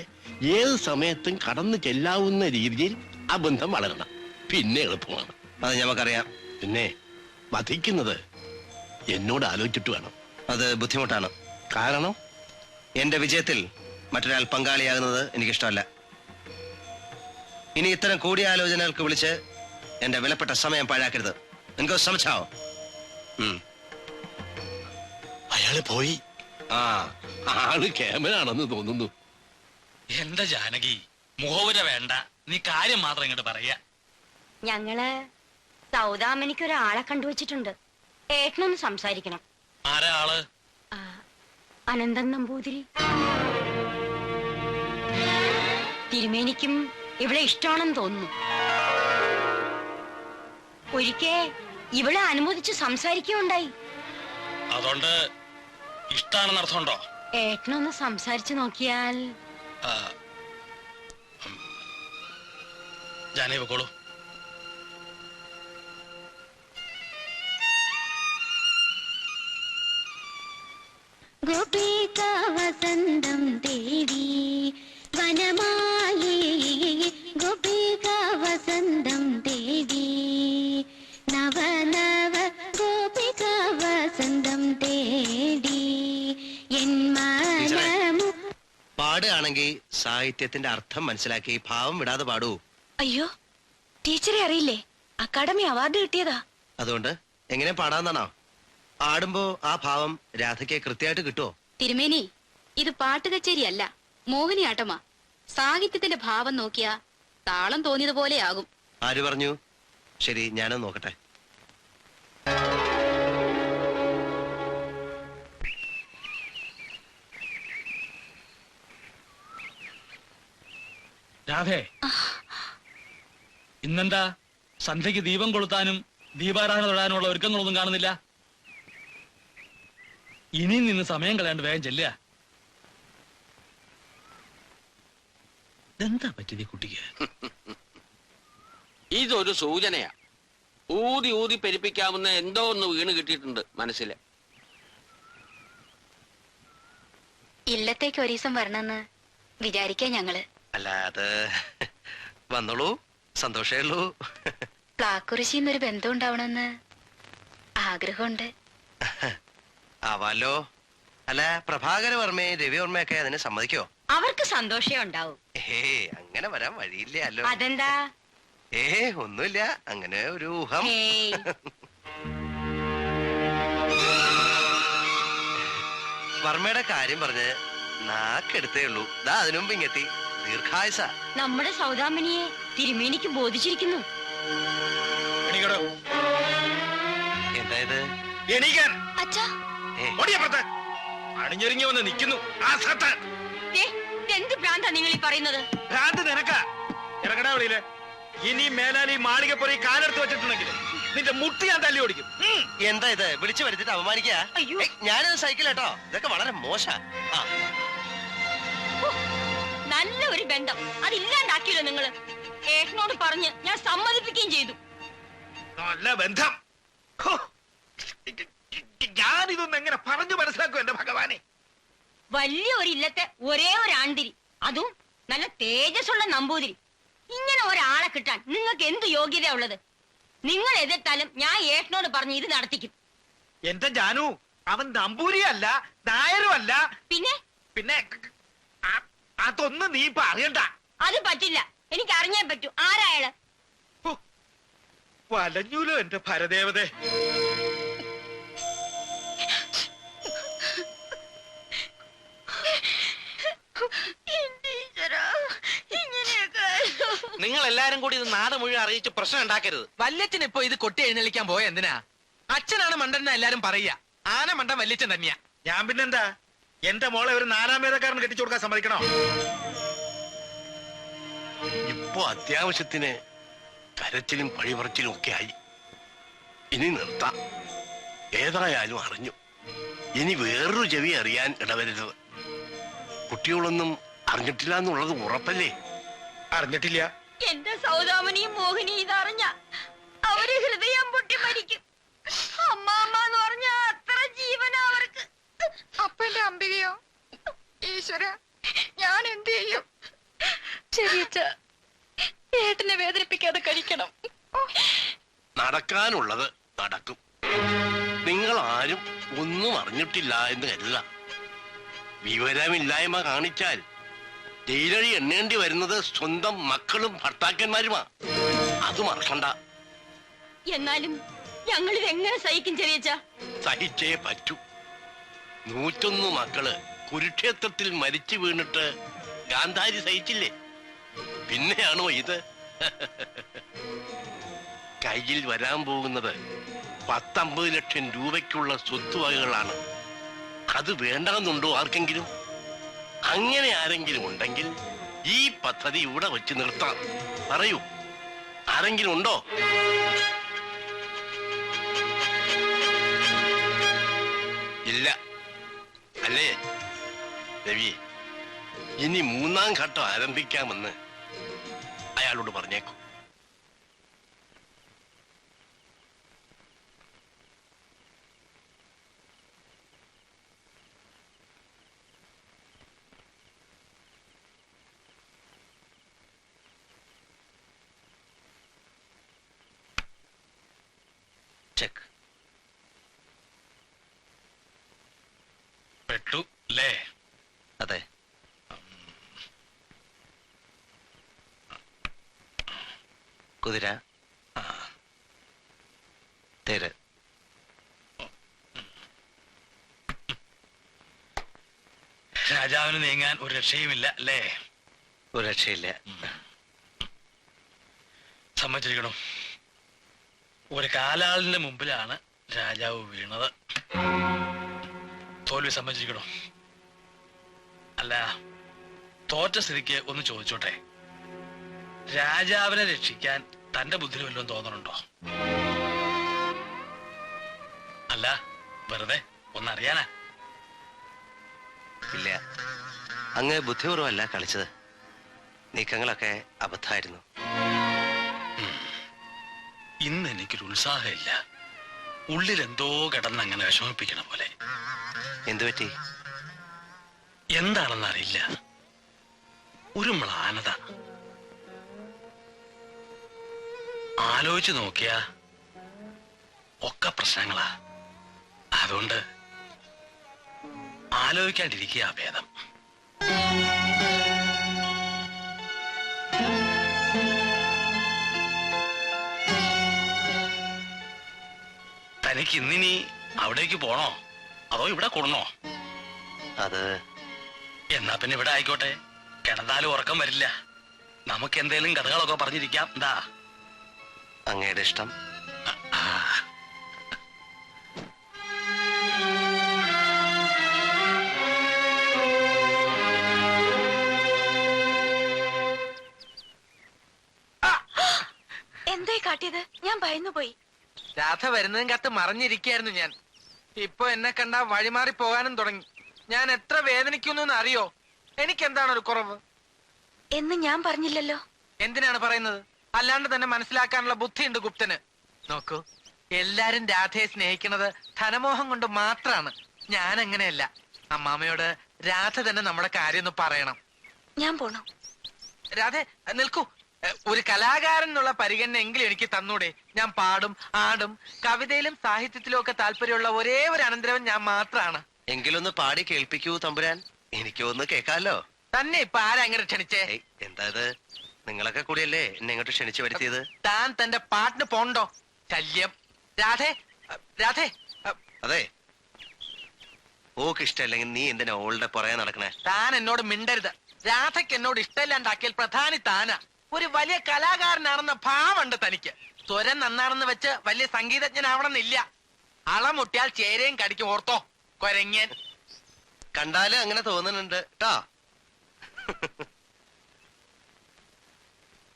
ഏത് സമയത്തും കടന്നു ചെല്ലാവുന്ന രീതിയിൽ ആ ബന്ധം വളരണം. പിന്നെ എളുപ്പമാണ്. അത് ഞമ്മക്കറിയാം. പിന്നെ വധിക്കുന്നത് എന്നോട് ആലോചിച്ചിട്ട് വേണം. അത് ബുദ്ധിമുട്ടാണ്. കാരണം എന്റെ വിജയത്തിൽ മറ്റൊരാൾ പങ്കാളിയാകുന്നത് എനിക്കിഷ്ടമല്ല. ഇനി ഇത്തരം കൂടിയാലോചനകൾക്ക് വിളിച്ച് എന്റെ വിലപ്പെട്ട സമയം പാഴാക്കരുത്. എനിക്ക് ശ്രമിച്ചാവോ? അയാള് പോയി. ആള് ക്യാമറാണെന്ന് തോന്നുന്നു. എന്റെ ജാനകി, മുഖവുര വേണ്ട, നീ കാര്യം മാത്രം ഇങ്ങോട്ട് പറയാ. ഞങ്ങള് സൗദാമനിക്ക് ഒരാളെ കണ്ടുവച്ചിട്ടുണ്ട്. ഏട്ടനൊന്ന് സംസാരിക്കണം. ആരാ ആള്? അനന്തൻ നമ്പൂതിരി. തിരുമേനിക്കും ഇവിടെ ഇഷ്ടമാണെന്ന് തോന്നുന്നു. ഒരിക്കൽ ഇവിടെ അനുമോദിച്ച് സംസാരിക്കുകയുണ്ടായി. അതുകൊണ്ട് ഇഷ്ടാണെന്ന് അർത്ഥമുണ്ടോ? ഏട്ടനൊന്ന് സംസാരിച്ചു നോക്കിയാൽ. ജാനകി വെക്കോളൂ. ഗോപിക വസന്തം ദേവി വനമായേ, ഗോപിക വസന്തം ദേവി നവ നവ ഗോപിക വസന്തം തേടി എൻ മനമു. പാടുകയാണെങ്കിൽ സാഹിത്യത്തിന്റെ അർത്ഥം മനസ്സിലാക്കി ഭാവം വിടാതെ പാടൂ. അയ്യോ, ടീച്ചറെ അറിയില്ലേ? അക്കാഡമി അവാർഡ് കിട്ടിയതാ. അതുകൊണ്ട് എങ്ങനെ പാടാന്നാണോ? ആടുമ്പോ ആ ഭാവം രാധയ്ക്ക് കൃത്യമായിട്ട് കിട്ടുമോ? തിരുമേനി, ഇത് പാട്ട് കച്ചേരിയല്ല, മോഹിനിയാട്ടമാ. സാഹിത്യത്തിന്റെ ഭാവം നോക്കിയാ താളം തോന്നിയതുപോലെയാകും. ആര് പറഞ്ഞു? ശരി, ഞാനൊന്ന് നോക്കട്ടെ. രാധേ, ഇന്നെന്താ സന്ധ്യക്ക് ദീപം കൊളുത്താനും ദീപാരാധന തൊടാനുള്ള ഒരുക്കങ്ങളൊന്നും കാണുന്നില്ല? ഇനിയും നിന്ന് സമയം കളയാണ്ട് വേഗം ചെല്ലുക. എന്താ പറ്റിയത് ഈ കുട്ടിക്ക്? ഇതൊരു സൂചനയാ. ഊതി ഊതി പെരുപ്പിക്കാവുന്ന എന്തോ ഒന്ന് വീണ് കിട്ടിയിട്ടുണ്ട് മനസ്സില്. ഇല്ലത്തേക്ക് ഒരീസം വരണമെന്ന് വിചാരിക്കാ ഞങ്ങള്. അല്ല, അത് വന്നോളൂ, സന്തോഷേ ഉള്ളൂ. പ്ലാക്കുറിശിന്നൊരു ബന്ധം ഉണ്ടാവണമെന്ന് ആഗ്രഹമുണ്ട്. ആവാലോ. അല്ല, പ്രഭാകര വർമ്മയെ രവിവർമ്മയൊക്കെ അതിനെ സമ്മതിക്കോ? അവർക്ക് സന്തോഷേ ഉണ്ടാവും. അങ്ങനെ വരാൻ വഴിയില്ലല്ലോ. അതെന്താ? ഒന്നുമില്ല, അങ്ങനെ ഒരു ഊഹം. വർമ്മയുടെ കാര്യം പറഞ്ഞ് നാക്കെടുത്തേ ഉള്ളൂ. ദാ അതിനു മുമ്പ് ഇങ്ങെത്തി. ദീർഘായുസ. നമ്മുടെ സൗദാമിനിയെ തിരുമേനിക്ക് ബോധിച്ചിരിക്കുന്നു. എന്തായത്? അണിഞ്ഞൊരുങ്ങി വന്ന് നിൽക്കുന്നു. എന്ത് ഭ്രാന്താ നിങ്ങൾ ഈ പറയുന്നത്? ഭ്രാന്ത് നിനക്കാ. ഇറങ്ങടാ വെളിയില്. ഇനി മേലാൽ ഈ മാളികപ്പുറ കാലെടുത്ത് വെച്ചിട്ടുണ്ടെങ്കിൽ നിന്റെ മുട്ടി ഞാൻ തല്ലി ഓടിക്കും. എന്താ ഇത്? വിളിച്ചു വരുത്തിട്ട് അപമാനിക്ക? ഞാനിത് സൈക്കിൾ കേട്ടോ. ഇതൊക്കെ വളരെ മോശ. നല്ല ഒരു ബന്ധം അതില്ലാണ്ടാക്കിയല്ലോ നിങ്ങള്. ഏട്ടനോട് പറഞ്ഞ് ഞാൻ സമ്മതിപ്പിക്കുകയും ചെയ്തു. നല്ല ബന്ധം. ഞാനിതൊന്നും എങ്ങനെ പറഞ്ഞു മനസ്സിലാക്കും എന്റെ ഭഗവാനെ? വലിയ ഒരു ഇല്ലത്തെ ഒരേ ഒരു ആണ്ടിരി, അതും നല്ല തേജസ്സുള്ള നമ്പൂതിരി. ഇങ്ങനെ ഒരാളെ കിട്ടാൻ നിങ്ങൾക്ക് എന്ത് യോഗ്യത ഉള്ളത്? നിങ്ങൾ എതിർത്താലും ഞാൻ ഏട്ടനോട് പറഞ്ഞ് ഇത് നടത്തിക്കും. എന്റെ ജാനു, അവൻ നമ്പൂരിയല്ല, നായരുമല്ല. പിന്നെ പിന്നെ അതൊന്നും നീ ഇപ്പൊ അറിയണ്ട. അത് പറ്റില്ല, എനിക്ക് അറിഞ്ഞേ പറ്റൂ. ആരായാള്? വലഞ്ഞൂലോ എന്റെ ഭരദേവതേ. നിങ്ങൾ എല്ലാരും കൂടി ഇത് നാട് മുഴുവൻ അറിയിച്ച് പ്രശ്നം ഉണ്ടാക്കരുത്. വല്യച്ഛൻ ഇപ്പൊ ഇത് കൊട്ടി എഴുന്നള്ളിക്കാൻ പോയ എന്തിനാ? അച്ഛനാണ് മണ്ടൻ എല്ലാരും പറയാ. ആന മണ്ടൻ വല്യച്ഛൻ തന്നെയാ. ഞാൻ പിന്നെന്താ? എന്റെ മോളെ ഒരു നാലാം വേദക്കാരന് കെട്ടിച്ചു കൊടുക്കാൻ സമ്മതിക്കണോ? ഇപ്പൊ അത്യാവശ്യത്തിന് കരച്ചിലും പഴിപറച്ചിലും ഒക്കെ ആയി. ഇനി നിർത്താം. ഏതായാലും അറിഞ്ഞു. ഇനി വേറൊരു ചെവി അറിയാൻ ഇടവരുത്. കുട്ടികളൊന്നും അറിഞ്ഞിട്ടില്ല എന്നുള്ളത് ഉറപ്പല്ലേ? അറിഞ്ഞിട്ടില്ല. എന്റെ സൗദാമനിയും മോഹിനിയും ഇതറിഞ്ഞ അവര് ഹൃദയം പൊട്ടി മരിക്കും. അമ്മാമ്മ എന്ന് പറഞ്ഞ അത്ര ജീവനാ അവർക്ക്. അപ്പന്റെ അംബികയോ? ഈശ്വര, ഞാൻ എന്ത് ചെയ്യും? ചെറിയച്ച, ഏട്ടനെ വേദനിപ്പിക്കാതെ കഴിക്കണം. നടക്കാനുള്ളത് നടക്കും. നിങ്ങൾ ആരും ഒന്നും അറിഞ്ഞിട്ടില്ല എന്ന് കരുത. വിവരമില്ലായ്മ കാണിച്ചാൽ ജയിലഴി എണ്ണേണ്ടി വരുന്നത് സ്വന്തം മക്കളും ഭർത്താക്കന്മാരുമാ. അത് മറക്കണ്ട. എന്നാലും ഞങ്ങൾ ഇതെങ്ങനെ സഹിക്കും ചെറിയച്ച? സഹിച്ചേ പറ്റൂ. 101 മക്കള് കുരുക്ഷേത്രത്തിൽ മരിച്ചു വീണിട്ട് ഗാന്ധാരി സഹിച്ചില്ലേ? പിന്നെയാണോ ഇത്? കയ്യിൽ വരാൻ പോകുന്നത് 10-50 ലക്ഷം രൂപയ്ക്കുള്ള സ്വത്തുവകകളാണ്. അത് വേണ്ടെന്നുണ്ടോ ആർക്കെങ്കിലും? അങ്ങനെ ആരെങ്കിലും ഉണ്ടെങ്കിൽ ഈ പദ്ധതി ഇവിടെ വെച്ച് നിർത്താം. പറയൂ, ആരെങ്കിലും ഉണ്ടോ? ഇല്ല അല്ലേ രവി? ഇനി 3-ാം ഘട്ടം ആരംഭിക്കാമെന്ന് അയാളോട് പറഞ്ഞേക്കൂ. ചെക്ക് പെട്ടു അല്ലേ? അതെ. കുതിര, തേര്. രാജാവിന് നീങ്ങാൻ ഒരു രക്ഷയുമില്ല അല്ലേ? ഒരു രക്ഷയില്ല. സമ്മതിച്ചിരിക്കണം. ഒരു കാലാളിന്റെ മുമ്പിലാണ് രാജാവ് വീണത്. തോൽവി സമ്മതിച്ചിരിക്കണം. അല്ല, തോറ്റ സ്ഥിതിക്ക് ഒന്ന് ചോദിച്ചോട്ടെ, രാജാവിനെ രക്ഷിക്കാൻ തന്റെ ബുദ്ധിയിൽ വല്ലതും തോന്നണുണ്ടോ? അല്ല, വെറുതെ ഒന്നറിയാനാ. ഇല്ല, അങ്ങ് ബുദ്ധിപൂർവ്വമല്ല കളിച്ചത്. നീക്കങ്ങളൊക്കെ അബദ്ധമായിരുന്നു. ഇന്ന് എനിക്കൊരു ഉത്സാഹമില്ല. ഉള്ളിൽ എന്തോ കിടന്ന് അങ്ങനെ വിഷമിപ്പിക്കണ പോലെ. എന്തുപറ്റി? എന്താണെന്നറിയില്ല, ഒരു മ്ലാനത. ആലോചിച്ച് നോക്കിയാ ഒക്കെ പ്രശ്നങ്ങളാ. അതുകൊണ്ട് ആലോചിക്കാണ്ടിരിക്കുക ഭേദം. തനിക്ക് ഇന്നിനി അവിടേക്ക് പോണോ അതോ ഇവിടെ കൂടണോ? അത് എന്നാ പിന്നെ ഇവിടെ ആയിക്കോട്ടെ. കിടന്നാലും ഉറക്കം വരില്ല. നമുക്ക് എന്തേലും കഥകളൊക്കെ പറഞ്ഞിരിക്കാം. എന്താ അങ്ങയുടെ ഇഷ്ടം. എന്തായി കാട്ടിയത്? ഞാൻ ഭയന്നു പോയി. രാധ വരുന്നതും കത്ത് മറിഞ്ഞിരിക്കായിരുന്നു ഞാൻ. ഇപ്പൊ എന്നെ കണ്ടാ വഴിമാറി പോകാനും തുടങ്ങി. ഞാൻ എത്ര വേദനിക്കുന്നു അറിയോ? എനിക്കെന്താണ് ഒരു കുറവ് എന്ന് ഞാൻ പറഞ്ഞില്ലല്ലോ. എന്തിനാണ് പറയുന്നത്? അല്ലാണ്ട് തന്നെ മനസ്സിലാക്കാനുള്ള ബുദ്ധിയുണ്ട് ഗുപ്തന്. നോക്കൂ, എല്ലാരും രാധയെ സ്നേഹിക്കുന്നത് ധനമോഹം കൊണ്ട് മാത്രാണ്. ഞാൻ അങ്ങനെയല്ല. അമ്മാമയോട് രാധ തന്നെ നമ്മുടെ കാര്യം ഒന്ന് പറയണം. ഞാൻ പോണു. രാധേ, നിൽക്കൂ. ഒരു കലാകാരൻ എന്നുള്ള പരിഗണന എങ്കിലും എനിക്ക് തന്നൂടെ? ഞാൻ പാടും, ആടും, കവിതയിലും സാഹിത്യത്തിലും ഒക്കെ താല്പര്യമുള്ള ഒരേ ഒരു അനന്തരവൻ ഞാൻ മാത്രാണ്. എങ്കിലൊന്ന് പാടി കേൾപ്പിക്കൂ തമ്പുരാൻ. എനിക്കൊന്ന് കേൾക്കാലോ. തന്നെ ഇപ്പൊ ആരാ ഇങ്ങനെ ക്ഷണിച്ചേ? എന്താ ഇത്? നിങ്ങളൊക്കെ കൂടിയല്ലേ എന്നെ ഇങ്ങോട്ട് ക്ഷണിച്ചു വരുത്തിയത്? താൻ തന്റെ പാട്ടിന് പോണ്ടോ? ശല്യം. രാധേ, രാധേ. അതെ, ഓക്ക് ഇഷ്ടമല്ലെങ്കിൽ നീ എന്തിനാ ഓളുടെ പുറകെ നടക്കണേ? താൻ എന്നോട് മിണ്ടരുത്. രാധയ്ക്ക് എന്നോട് ഇഷ്ടമില്ലാണ്ടാക്കിയാൽ പ്രധാനി താനാ. ഒരു വലിയ കലാകാരനാണെന്ന ഭാവമുണ്ട് തനിക്ക്. സ്വരം നന്നാണെന്ന് വെച്ച് വലിയ സംഗീതജ്ഞനാവണമെന്നില്ല. അളമുട്ടിയാൽ ചേരയും കടിക്കും, ഓർത്തോ കൊരങ്ങൻ. കണ്ടാല് അങ്ങനെ തോന്നുന്നുണ്ട് ട്ടാ.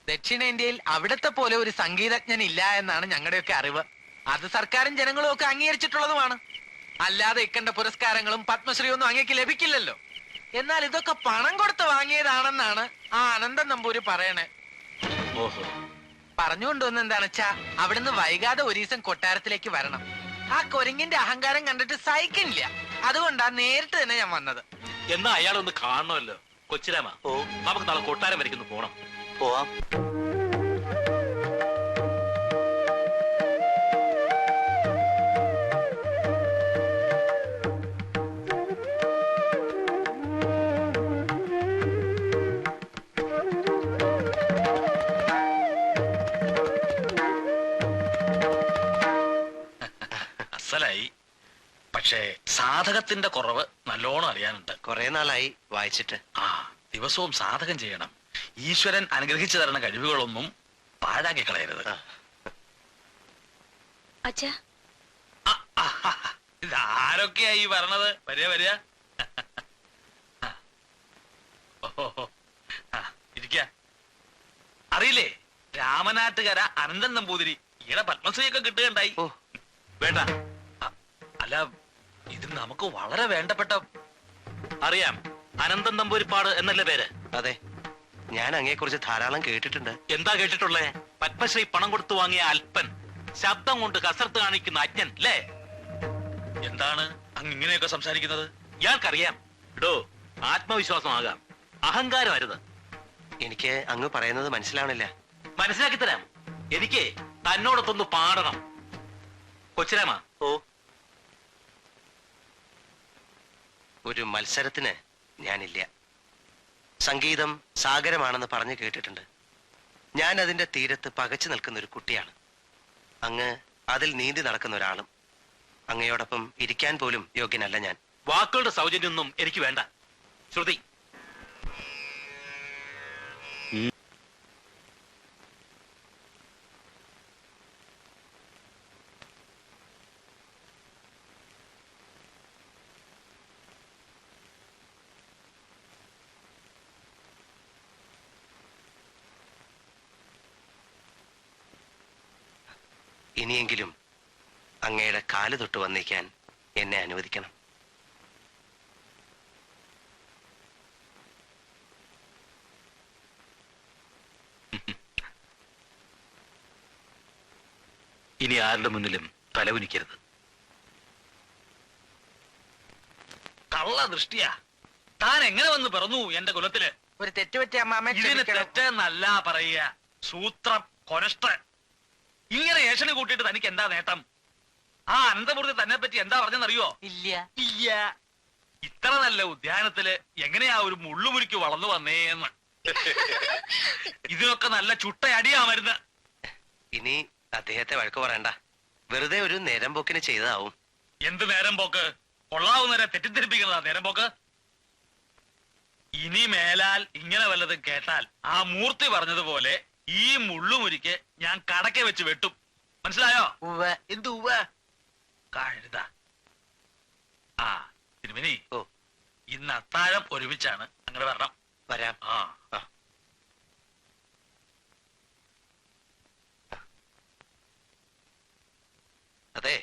ദക്ഷിണേന്ത്യയിൽ അവിടത്തെ പോലെ ഒരു സംഗീതജ്ഞൻ ഇല്ല എന്നാണ് ഞങ്ങളുടെയൊക്കെ അറിവ്. അത് സർക്കാരും ജനങ്ങളും ഒക്കെ അംഗീകരിച്ചിട്ടുള്ളതുമാണ്. അല്ലാതെ ഇക്കണ്ട പുരസ്കാരങ്ങളും പത്മശ്രീ ഒന്നും അങ്ങേക്ക് ലഭിക്കില്ലല്ലോ. എന്നാൽ ഇതൊക്കെ പണം കൊടുത്ത് വാങ്ങിയതാണെന്നാണ് ആ അനന്തൻ നമ്പൂരി പറയണേ. ഓഹോ. പറഞ്ഞുകൊണ്ടുവന്ന് എന്താണെച്ചാ, അവിടുന്ന് വൈകാതെ ഒരു ദിവസം കൊട്ടാരത്തിലേക്ക് വരണം. ആ കൊരങ്ങിന്റെ അഹങ്കാരം കണ്ടിട്ട് സഹിക്കില്ല. അതുകൊണ്ടാ നേരിട്ട് തന്നെ ഞാൻ വന്നത്. എന്നാ അയാളൊന്ന് കാണണമല്ലോ. കൊച്ചിരാമ, നമുക്ക് നാളെ കൊട്ടാരം വരയ്ക്കുന്നു പോണം. പോവാം. അസലായി. പക്ഷേ സാധകത്തിന്റെ കുറവ് നല്ലോണം അറിയാനുണ്ട്. കുറെ നാളായി വായിച്ചിട്ട്. ആ, ദിവസവും സാധകം ചെയ്യണം. ഈശ്വരൻ അനുഗ്രഹിച്ചു തരുന്ന കഴിവുകളൊന്നും പാഴാക്കി കളയരുത്. അച്ഛാ, ഇതാരൊക്കെയാ ഈ പറഞ്ഞത്? വരിക വരിക. ഇരിക്ക. അറിയില്ലേ, രാമനാട്ടുകര അനന്തൻ നമ്പൂതിരി. ഈടെ പത്മശ്രീയൊക്കെ കിട്ടുകയുണ്ടായി. വേണ്ട. അല്ല, ഇത് നമുക്ക് വളരെ വേണ്ടപ്പെട്ട. അറിയാം, അനന്തൻ നമ്പൂരിപ്പാട് എന്നല്ലേ പേര്? അതെ, ഞാൻ അങ്ങയെക്കുറിച്ച് ധാരാളം കേട്ടിട്ടുണ്ട്. എന്താ കേട്ടിട്ടുള്ളേ? പത്മശ്രീ പണം കൊടുത്തു വാങ്ങിയ അല്പൻ, ശബ്ദം കൊണ്ട് കസർത്ത് കാണിക്കുന്ന അജ്ഞൻ അല്ലേ? എന്താണ് അങ്ങ് ഇങ്ങനെയൊക്കെ സംസാരിക്കുന്നത്? ഇയാൾക്കറിയാം. ഇടോ, ആത്മവിശ്വാസമാകാം, അഹങ്കാരം അരുത്. എനിക്ക് അങ്ങ് പറയുന്നത് മനസ്സിലാവണില്ല. മനസ്സിലാക്കി തരാം. എനിക്ക് തന്നോടൊത്തൊന്ന് പാടണം. കൊച്ചിരാമ. ഒരു മത്സരത്തിന് ഞാനില്ല. സംഗീതം സാഗരമാണെന്ന് പറഞ്ഞു കേട്ടിട്ടുണ്ട്. ഞാൻ അതിന്റെ തീരത്ത് പകച്ചു നിൽക്കുന്ന ഒരു കുട്ടിയാണ്. അങ്ങ് അതിൽ നീന്തി നടക്കുന്ന ഒരാളും. അങ്ങയോടൊപ്പം ഇരിക്കാൻ പോലും യോഗ്യനല്ല ഞാൻ. വാക്കുകളുടെ സൗജന്യമൊന്നും എനിക്ക് വേണ്ട. ശ്രുതി. ഇനിയെങ്കിലും അങ്ങയുടെ കാല് തൊട്ട് വന്നിക്കാൻ എന്നെ അനുവദിക്കണം. ഇനി ആരുടെ മുന്നിലും തലകുനിക്കരുത്. കള്ള ദൃഷ്ടിയാ. താൻ എങ്ങനെ വന്ന് പിറന്നു എന്റെ കുലത്തില്? ഒരു തെറ്റുപറ്റിയ അമ്മാമ്മ ഇതിന് തെറ്റെന്നല്ല പറയുക, സൂത്രം കൊനഷ്ട. ഇങ്ങനെ ഏഷണി കൂട്ടിയിട്ട് തനിക്ക് എന്താ നേട്ടം? ആ അനന്തപുരത്ത് തന്നെ പറ്റി എന്താ പറഞ്ഞെന്നറിയോ? ഇല്ല. ഇല്ല. ഇത്ര നല്ല ഉദ്യാനത്തില് എങ്ങനെയാ ഒരു മുള്ളുമുരിക്ക് വളർന്നു വന്നേന്ന്. ഇതിനൊക്കെ നല്ല ചുട്ടയടിയാ മരുന്ന്. ഇനി അദ്ദേഹത്തെ വഴക്ക് പറയണ്ട. വെറുതെ ഒരു നേരം പോക്കിന് ചെയ്തതാവും. എന്ത് നേരം പോക്ക്? കൊള്ളാവുന്നവരെ തെറ്റിദ്ധരിപ്പിക്കുന്നതാ നേരം പോക്ക്. ഇനി മേലാൽ ഇങ്ങനെ വല്ലതും കേട്ടാൽ ആ മൂർത്തി പറഞ്ഞതുപോലെ ഈ മുള്ളുമുരിക്ക് ഞാൻ കടക്കെ വെച്ച് വെട്ടും. മനസ്സിലായോ? എന്ത് കഴുത. ആ തിരുമേനി, ഇന്ന് അത്താഴം ഒരുമിച്ചാണ്. അങ്ങനെ വരണം. വരാം. ആ അതെ,